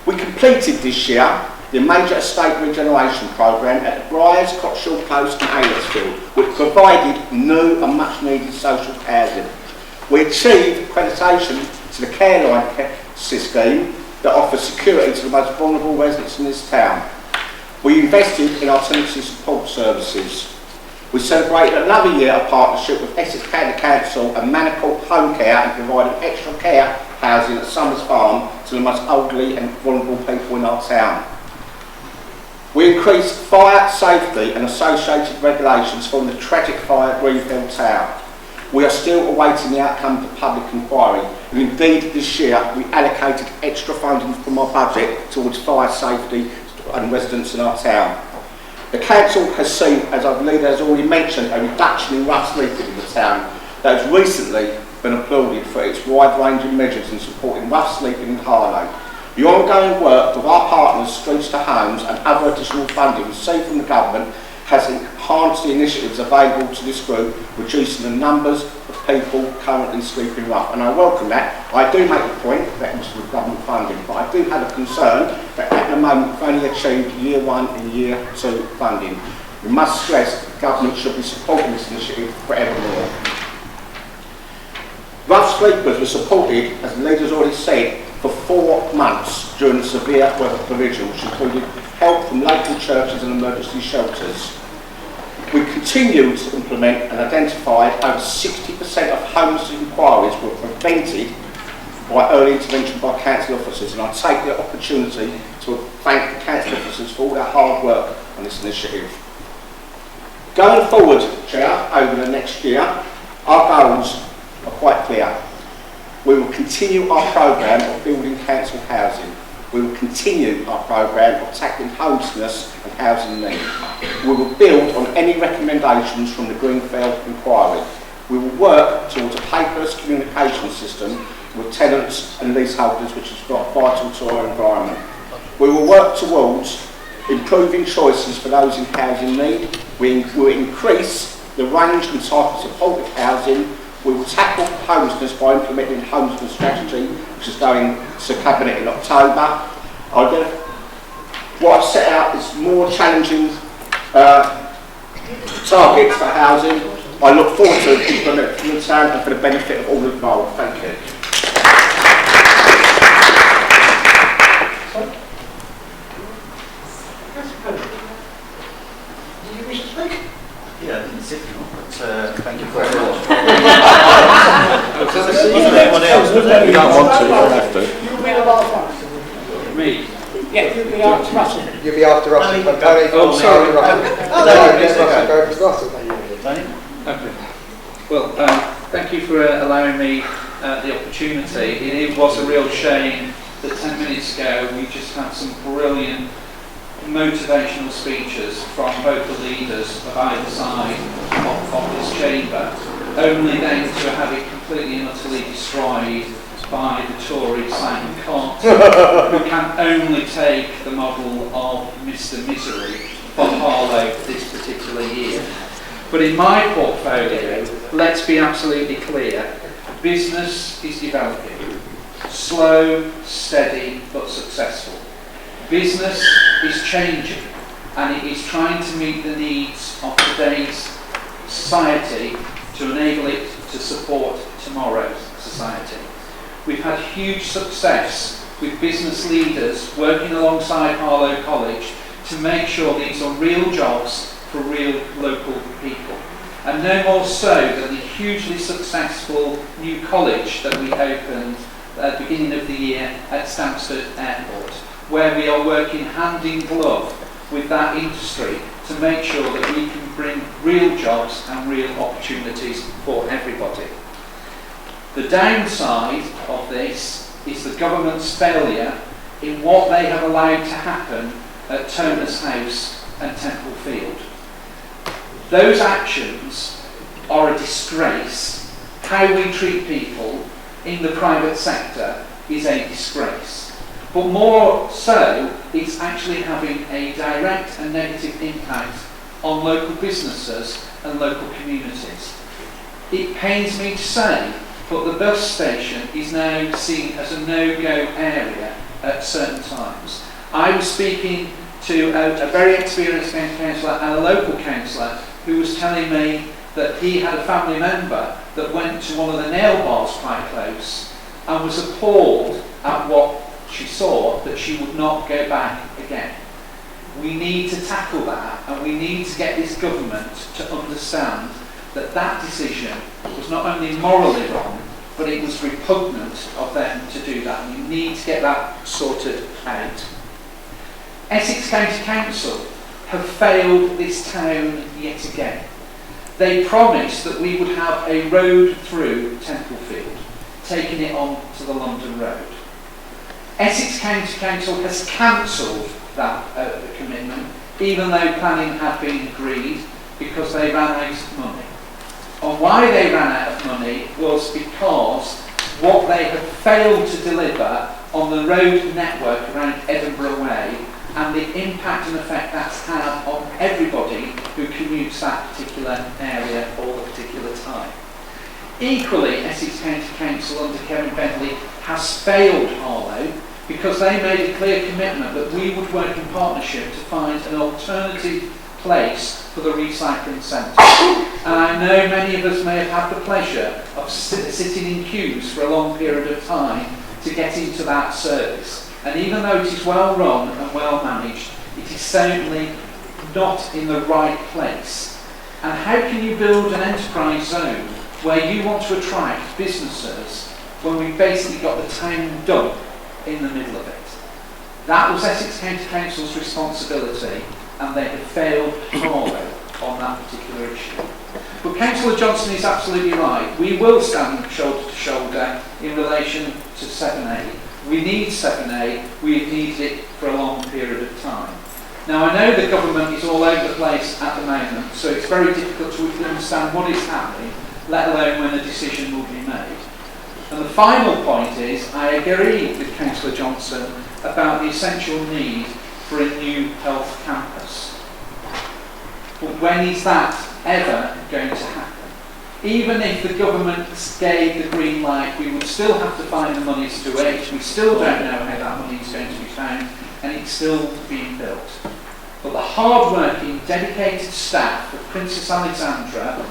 We completed this year the major estate regeneration programme at the Briars, Cotshill Close and Aylesfield, which provided new and much needed social housing. We achieved accreditation to the Careline scheme that offers security to the most vulnerable residents in this town. We invested in our tenancy support services. We celebrated another year of partnership with Essex County Council and Manicourt Home Care and provided extra care housing at Summers Farm to the most elderly and vulnerable people in our town. We increased fire safety and associated regulations from the tragic fire at Greenfield Tower. We are still awaiting the outcome of the public inquiry, and indeed this year we allocated extra funding from our budget towards fire safety and residents in our town. The council has seen, as our leader has already mentioned, a reduction in rough sleeping in the town that has recently been applauded for its wide-ranging measures in supporting rough sleeping in Harlow. The ongoing work with our partners, Streets to Homes, and other additional funding received from the government has enhanced the initiatives available to this group, reducing the numbers of people currently sleeping rough. And I welcome that. I do make the point that it was with government funding, but I do have a concern that at the moment we've only achieved year 1 and year 2 funding. We must stress that the government should be supporting this initiative forevermore. Rough sleepers were supported, as the leader's already said, for 4 months during the severe weather provision, which included help from local churches and emergency shelters. We continue to implement and identify over 60% of homeless inquiries were prevented by early intervention by council officers, and I take the opportunity to thank the council officers for all their hard work on this initiative. Going forward, Chair, over the next year, our goals are quite clear. We will continue our programme of building council housing. We will continue our programme of tackling homelessness and housing need. We will build on any recommendations from the Greenfield inquiry. We will work towards a paperless communication system with tenants and leaseholders, which is vital to our environment. We will work towards improving choices for those in housing need. We will increase the range and type of supported housing. We will tackle homelessness by implementing a homelessness strategy, which is going to Cabinet in October. What I've set out is more challenging targets for housing. I look forward to implementing the town and for the benefit of all involved. Thank you. Did you wish to speak? Yeah, I didn't sit down, but thank you very much. Anyone else? You don't want to, you don't have to. You'll be the last one. Me? Yeah, you'll be after Russell. You'll be after Russell. Oh, sorry. Okay. Well, thank you for allowing me the opportunity. It was a real shame that 10 minutes ago we just had some brilliant motivational speeches from both the leaders of either side of this chamber, only then to have it completely and utterly destroyed by the Tory Simon Cott, who can only take the model of Mr Misery for Harlow this particular year. But in my portfolio, let's be absolutely clear, business is developing. Slow, steady, but successful. Business is changing, and it is trying to meet the needs of today's society to enable it to support tomorrow's society. We've had huge success with business leaders working alongside Harlow College to make sure these are real jobs for real local people. And no more so than the hugely successful new college that we opened at the beginning of the year at Stansted Airport, where we are working hand in glove with that industry to make sure that we can bring real jobs and real opportunities for everybody. The downside of this is the government's failure in what they have allowed to happen at Turner's House and Temple Field. Those actions are a disgrace. How we treat people in the private sector is a disgrace. But more so, it's actually having a direct and negative impact on local businesses and local communities. It pains me to say, but the bus station is now seen as a no-go area at certain times. I was speaking to a very experienced councillor and a local councillor who was telling me that he had a family member that went to one of the nail bars quite close and was appalled at what she saw, that she would not go back again. We need to tackle that, and we need to get this government to understand that that decision was not only morally wrong, but it was repugnant of them to do that. We need to get that sorted out. Essex County Council have failed this town yet again. They promised that we would have a road through Templefield, taking it on to the London Road. Essex County Council has cancelled that commitment, even though planning had been agreed, because they ran out of money. And why they ran out of money was because what they had failed to deliver on the road network around Edinburgh Way and the impact and effect that's had on everybody who commutes that particular area all the particular time. Equally, Essex County Council under Kevin Bentley has failed Harlow because they made a clear commitment that we would work in partnership to find an alternative place for the recycling centre. And I know many of us may have had the pleasure of sitting in queues for a long period of time to get into that service. And even though it is well run and well managed, it is certainly not in the right place. And how can you build an enterprise zone where you want to attract businesses when we've basically got the town dump in the middle of it? That was Essex County Council's responsibility, and they have failed Harlow on that particular issue. But Councillor Johnson is absolutely right. We will stand shoulder to shoulder in relation to 7A. We need 7A. We've needed it for a long period of time. Now, I know the government is all over the place at the moment, so it's very difficult to understand what is happening, let alone when a decision will be made. And the final point is, I agree with Councillor Johnson about the essential need for a new health campus. But when is that ever going to happen? Even if the government gave the green light, we would still have to find the money to do it. We still don't know how that money is going to be found, and it's still being built. But the hard-working, dedicated staff of Princess Alexandra,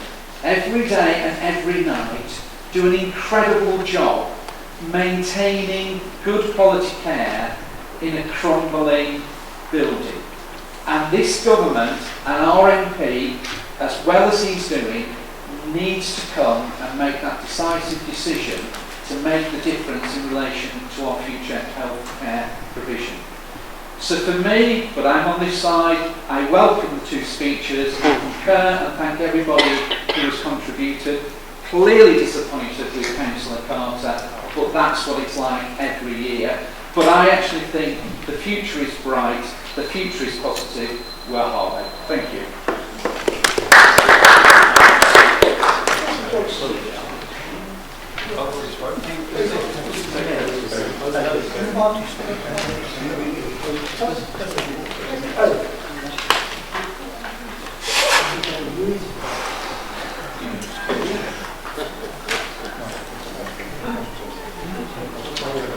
every day and every night, do an incredible job maintaining good quality care in a crumbling building. And this government and our MP, as well as he's doing, needs to come and make that decisive decision to make the difference in relation to our future health care provision. So for me, but I'm on this side, I welcome the two speeches, I concur and thank everybody who has contributed. Clearly disappointed with Councillor Carter, but that's what it's like every year. But I actually think the future is bright, the future is positive. We're Harlow. Thank you.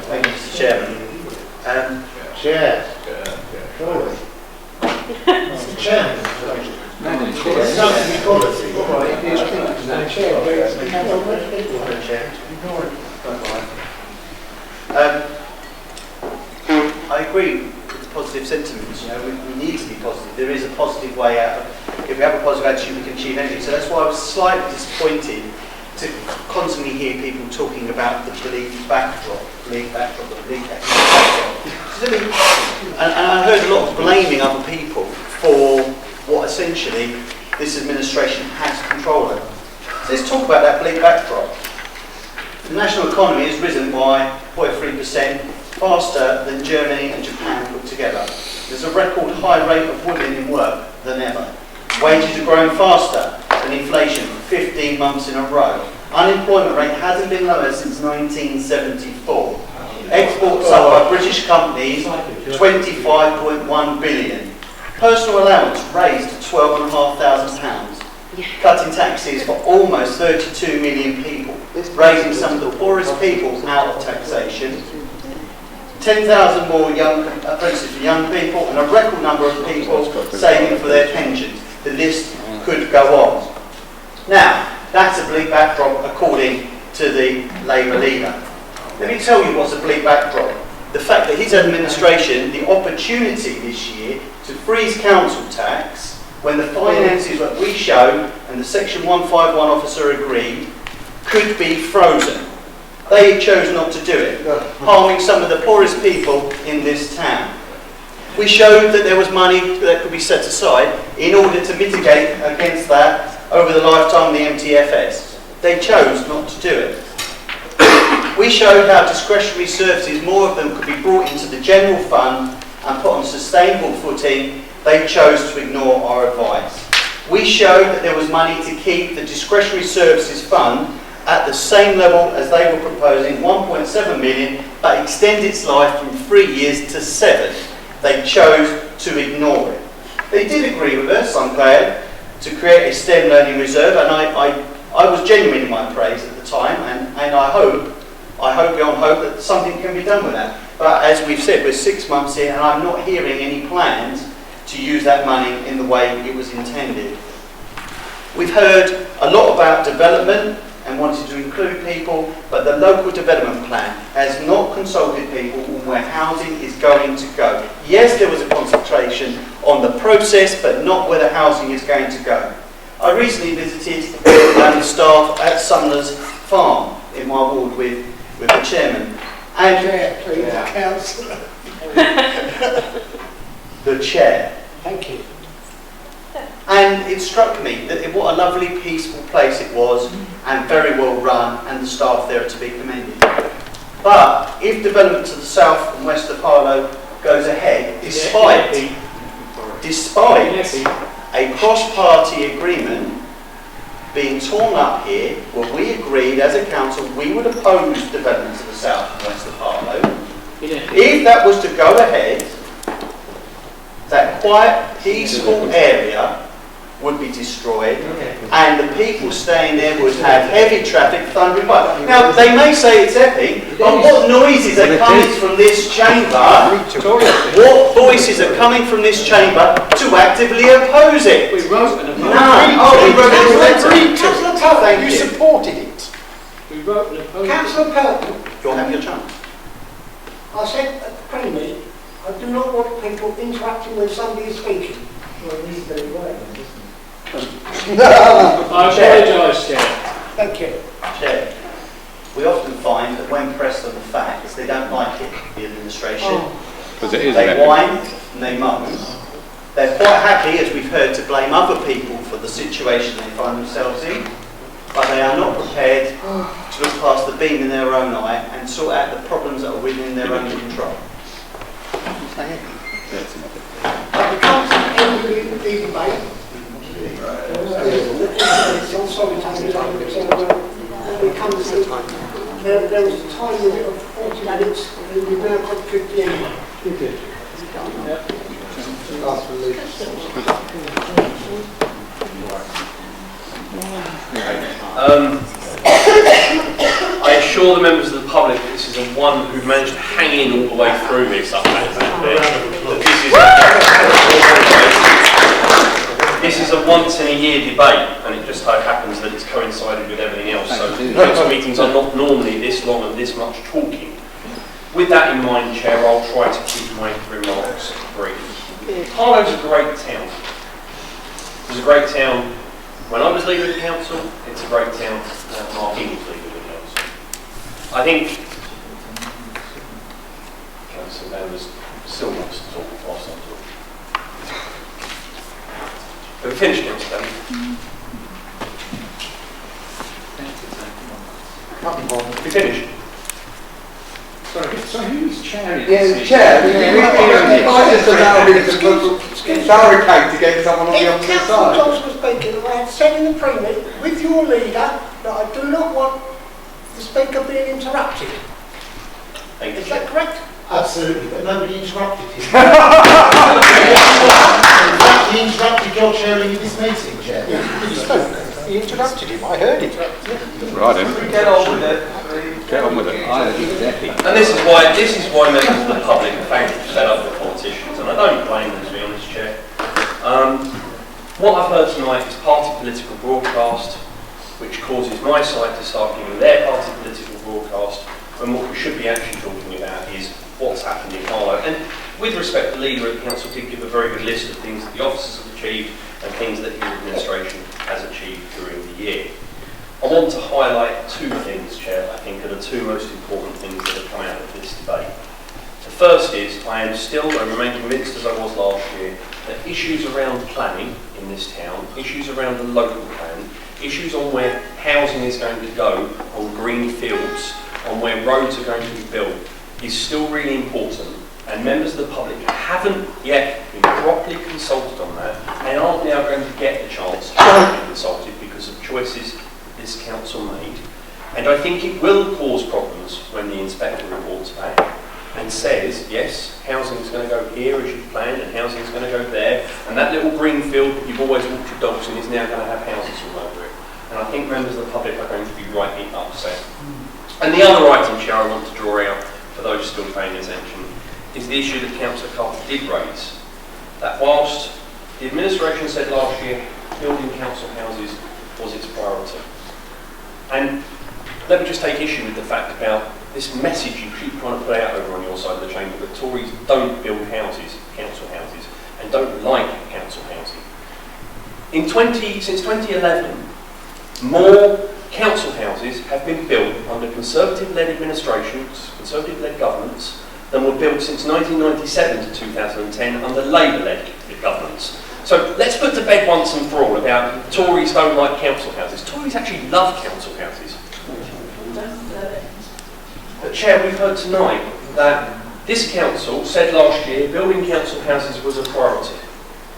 Thank you, Mr. Chairman. Chair. Surely. Mr. Chairman. I agree with the positive sentiments. You know, we need to be positive. There is a positive way out. If we have a positive attitude, we can achieve anything. So that's why I was slightly disappointed to constantly hear people talking about the bleak backdrop. And I heard a lot of blaming other people for what essentially this administration has control over. So let's talk about that bleak backdrop. The national economy has risen by 0.3%, faster than Germany and Japan put together. There's a record high rate of women in work than ever. Wages are growing faster than inflation for 15 months in a row. Unemployment rate hasn't been lower since 1974. Exports up by British companies, 25.1 billion. Personal allowance raised to £12,500. Cutting taxes for almost 32 million people. Raising some of the poorest people out of taxation. 10,000 more young apprentices for young people, and a record number of people saving for their pensions. The list could go on. Now, that's a bleak backdrop according to the Labour leader. Let me tell you what's a bleak backdrop. the fact that his administration, the opportunity this year to freeze council tax when the finances that we showed and the Section 151 officer agreed could be frozen. They chose not to do it, harming some of the poorest people in this town. We showed that there was money that could be set aside in order to mitigate against that over the lifetime of the MTFS. They chose not to do it. We showed how discretionary services, more of them could be brought into the general fund and put on sustainable footing. They chose to ignore our advice. We showed that there was money to keep the discretionary services fund at the same level as they were proposing, 1.7 million, but extend its life from 3 years to 7. They chose to ignore it. They did agree with us, I'm glad, to create a STEM learning reserve, and I was genuine in my praise at the time, and I hope beyond hope that something can be done with that. But as we've said, we're 6 months in, and I'm not hearing any plans to use that money in the way it was intended. We've heard a lot about development and wanted to include people, but the local development plan has not consulted people on where housing is going to go. Yes, there was a concentration on the process, but not where the housing is going to go. I recently visited the staff at Sumner's Farm in my ward with the chairman. And Councillor. The chair. Thank you. And it struck me that what a lovely, peaceful place it was, and very well run, and the staff there are to be commended. But if development to the south and west of Harlow goes ahead, despite a cross-party agreement being torn up here, where we agreed as a council we would oppose development to the south and west of Harlow, if that was to go ahead, that quiet, peaceful area would be destroyed, and the people staying there would have heavy traffic thundering by. Now, they may say it's epic, but what noises are coming from this chamber, what voices are coming from this chamber to actively oppose it? We wrote an opposing. Thank You you. supported it. We wrote an opposing. Councillor Pelton, You'll have your chance. I said at the Premier, I do not want people interacting when somebody is speaking. Well, it needs to be right, doesn't it? I apologise, Chair. Thank you. Chair, we often find that when pressed on the facts, they don't like it, the administration. Because it is They epic. whine and they moan. They're quite happy, as we've heard, to blame other people for the situation they find themselves in, but they are not prepared to look past the beam in their own eye and sort out the problems that are within their own control. But we come to the end of the debate. I'm sorry, Tony, when we come to there was a time limit of 40 minutes, and we've now got 15. I assure the members of the public that this is the one who managed to hang in all the way through this up This is a once in a year debate, and it just so happens that it's coincided with everything else. So council meetings are not normally this long and this much talking. With that in mind, Chair, I'll try to keep my remarks brief. Harlow's a great town. It was a great town when I was leader of the council. It's a great town now Mark Ingham's leader of the council. I think council members still wants to talk whilst I'm talking. Have we finished, Councillor? Have we finished? So who's chairing Yeah, this the chair. meeting? We might just allow me to barricade to get someone on the If opposite Councillor side. Johnson was speaking, I had said in the Premier, with your leader, that I do not want the speaker being interrupted. Thank you. Is that correct? Absolutely, but nobody interrupted him. He interrupted your chairing of this meeting, Chair. He spoke. He interrupted him. I heard it. Right then. Get on with it. Get on with it. I think it's epic. And this is why members of the public are thankful to set up the politicians, and I don't blame them, to be honest, Chair. What I've heard tonight is party political broadcast, which causes my side to start giving their party political broadcast, when what we should be actually talking about is what's happened in Harlow. And with respect, the leader of the council did give a very good list of things that the officers have achieved and things that his administration has achieved during the year. I want to highlight two things, Chair, I think are the two most important things that have come out of this debate. The first is, I remain convinced as I was last year, that issues around planning in this town, issues around the local plan, issues on where housing is going to go, on green fields, on where roads are going to be built, is still really important, and members of the public haven't yet been properly consulted on that, and aren't now going to get the chance to be consulted because of choices this council made. And I think it will cause problems when the inspector reports back and says, yes, housing is going to go here as you planned, and housing is going to go there, and that little green field that you've always walked your dogs in is now going to have houses all over it. And I think members of the public are going to be rightly upset. And the other item, Chair, I want to draw out for those still paying attention is the issue that Councillor Carter did raise, that whilst the administration said last year building council houses was its priority. And let me just take issue with the fact about this message you keep trying to put out over on your side of the chamber that Tories don't build houses, council houses, and don't like council housing. Since 2011, more council houses have been built under Conservative-led administrations, Conservative-led governments, than were built since 1997 to 2010 under Labour-led governments. So let's put to bed once and for all about Tories don't like council houses. Tories actually love council houses. But Chair, we've heard tonight that this council said last year building council houses was a priority.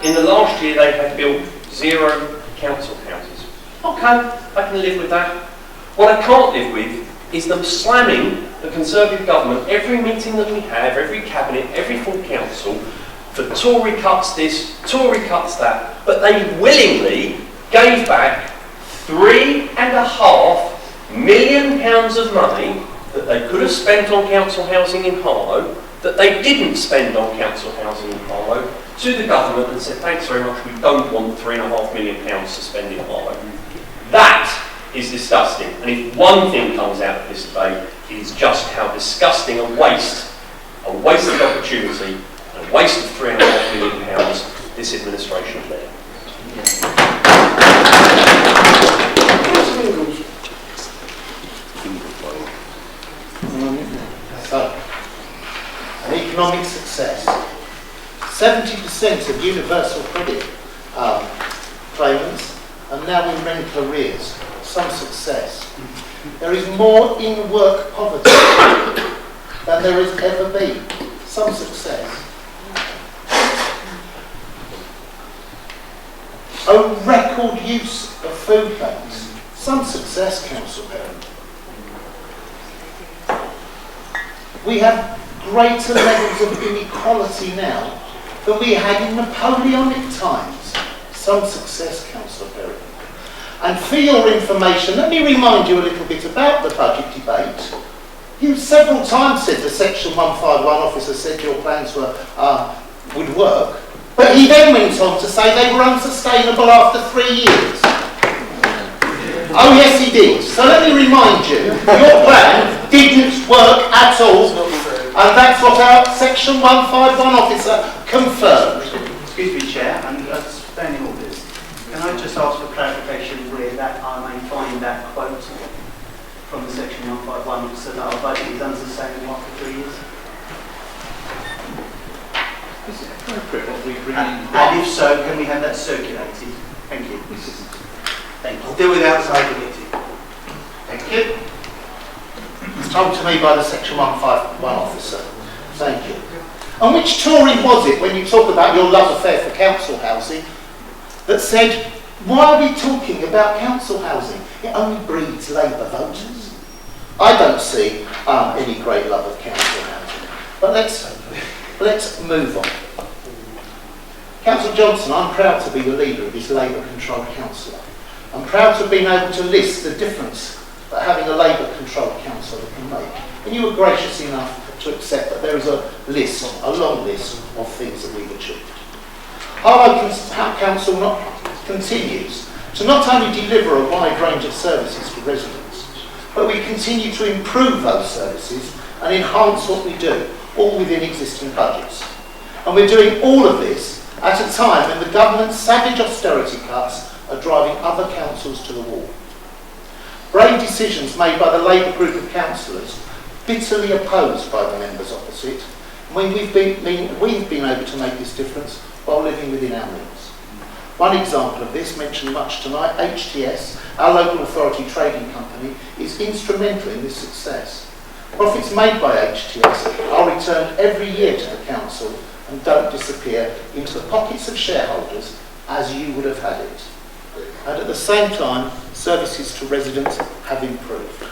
In the last year they had built 0 council houses. Okay, I can live with that. What I can't live with is them slamming the Conservative government every meeting that we have, every cabinet, every full council, for Tory cuts this, Tory cuts that, but they willingly gave back £3.5 million of money that they could have spent on council housing in Harlow, that they didn't spend on council housing in Harlow, to the government and said, thanks very much, we don't want £3.5 million to spend in Harlow. That is disgusting. And if one thing comes out of this debate, it is just how disgusting a waste of opportunity, and a waste of £3.5 million this administration led. So, an economic success. 70% of universal credit claimants are now in rental arrears. Some success. There is more in-work poverty than there has ever been. Some success. A record use of food banks. Some success, Council Parent. We have greater levels of inequality now than we had in Napoleonic times. Some success, Councillor Perry. And for your information, let me remind you a little bit about the budget debate. You several times said the Section 151 officer said your plans would work, but he then went on to say they were unsustainable after 3 years. Oh yes, he did. So let me remind you, your plan didn't work at all, and that's what our Section 151 officer confirmed. Excuse me, Chair, and sustaining all this. Can I just ask for clarification where that I may find that quote from the Section 151 so that our budget is unsustainable after 3 years? Is it appropriate what we bring in? And if so, can we have that circulated? Thank you. Thank you. I'll deal with outside committee. Thank you. It's told to me by the Section 151 officer. Thank you. And which Tory was it, when you talk about your love affair for council housing, that said, why are we talking about council housing? It only breeds Labour voters. I don't see any great love of council housing. But let's move on. Councillor Johnson, I'm proud to be the leader of this Labour-controlled council. I'm proud to have been able to list the difference that having a Labour-controlled council can make. And you were gracious enough to accept that there is a long list of things that we've achieved. Harlow Council continues to not only deliver a wide range of services for residents, but we continue to improve those services and enhance what we do. all within existing budgets. And we're doing all of this at a time when the government's savage austerity cuts are driving other councils to the wall. Brave decisions made by the Labour group of councillors, bitterly opposed by the members opposite, when we've been able to make this difference while living within our means. One example of this, mentioned much tonight, HTS, our local authority trading company, is instrumental in this success. Profits made by HTS are returned every year to the council and don't disappear into the pockets of shareholders as you would have had it. And at the same time, services to residents have improved.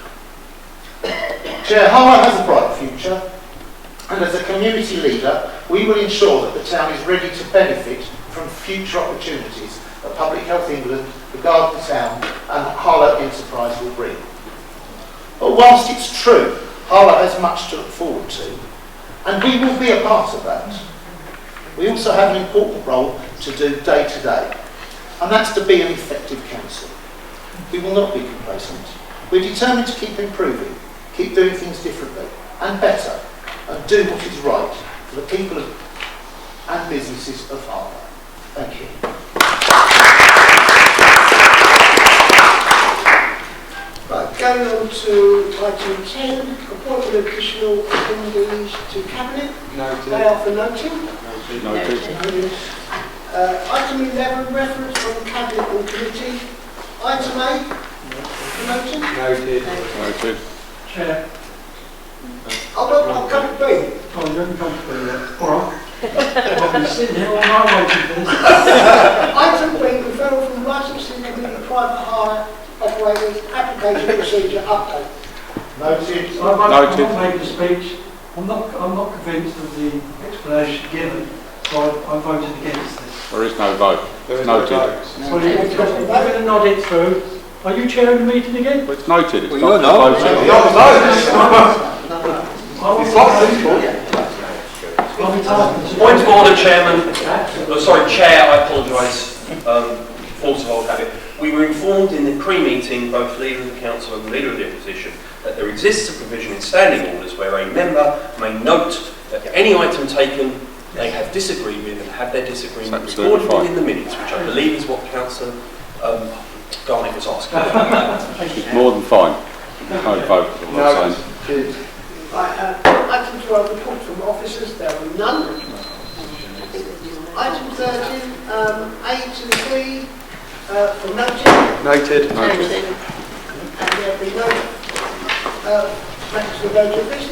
Chair, Harlow has a bright future, and as a community leader, we will ensure that the town is ready to benefit from future opportunities that Public Health England, the Guard the Town and Harlow Enterprise will bring. But whilst it's true, Harlow has much to look forward to, and we will be a part of that. We also have an important role to do day to day, and that's to be an effective council. We will not be complacent. We're determined to keep improving, keep doing things differently and better, and do what is right for the people and businesses of Harlow. Thank you. Right, going on to item 10, appointment of additional attendees to Cabinet. Noted. They are for noting. Noted. Item 11, reference from Cabinet or Committee. Item 8, for noting. Noted. Noted. Chair. I'll come to B. Oh, you haven't come to B yet. All right. I've been sitting here all night waiting for this. Item B, referral from licensing committee private hire operators application procedure update. Noted. I've made the speech. I'm not convinced of the explanation given, so I voted against this. There is no vote. There is Noted. no vote. Well, you're going to nod it through. Are you chairing the meeting again? Well, it's noted. It's Well, not you're not. voted. You're not voting. It's not simple. Point of order, Chairman. Sorry, Chair, I apologise. Force of old habit. We were informed in the pre-meeting, both Leader of the Council and the Leader of the Opposition, that there exists a provision in standing orders where a member may note that any item taken they have disagreed with and have their disagreement recorded within the minutes, which I believe is what Councillor Garnick was asking. It's more than fine. No vote. All I'm saying. Item 12, report from officers. There are none. Item 13, A to B, for noting. Noted. Noted. And there will be no matters for vote of this.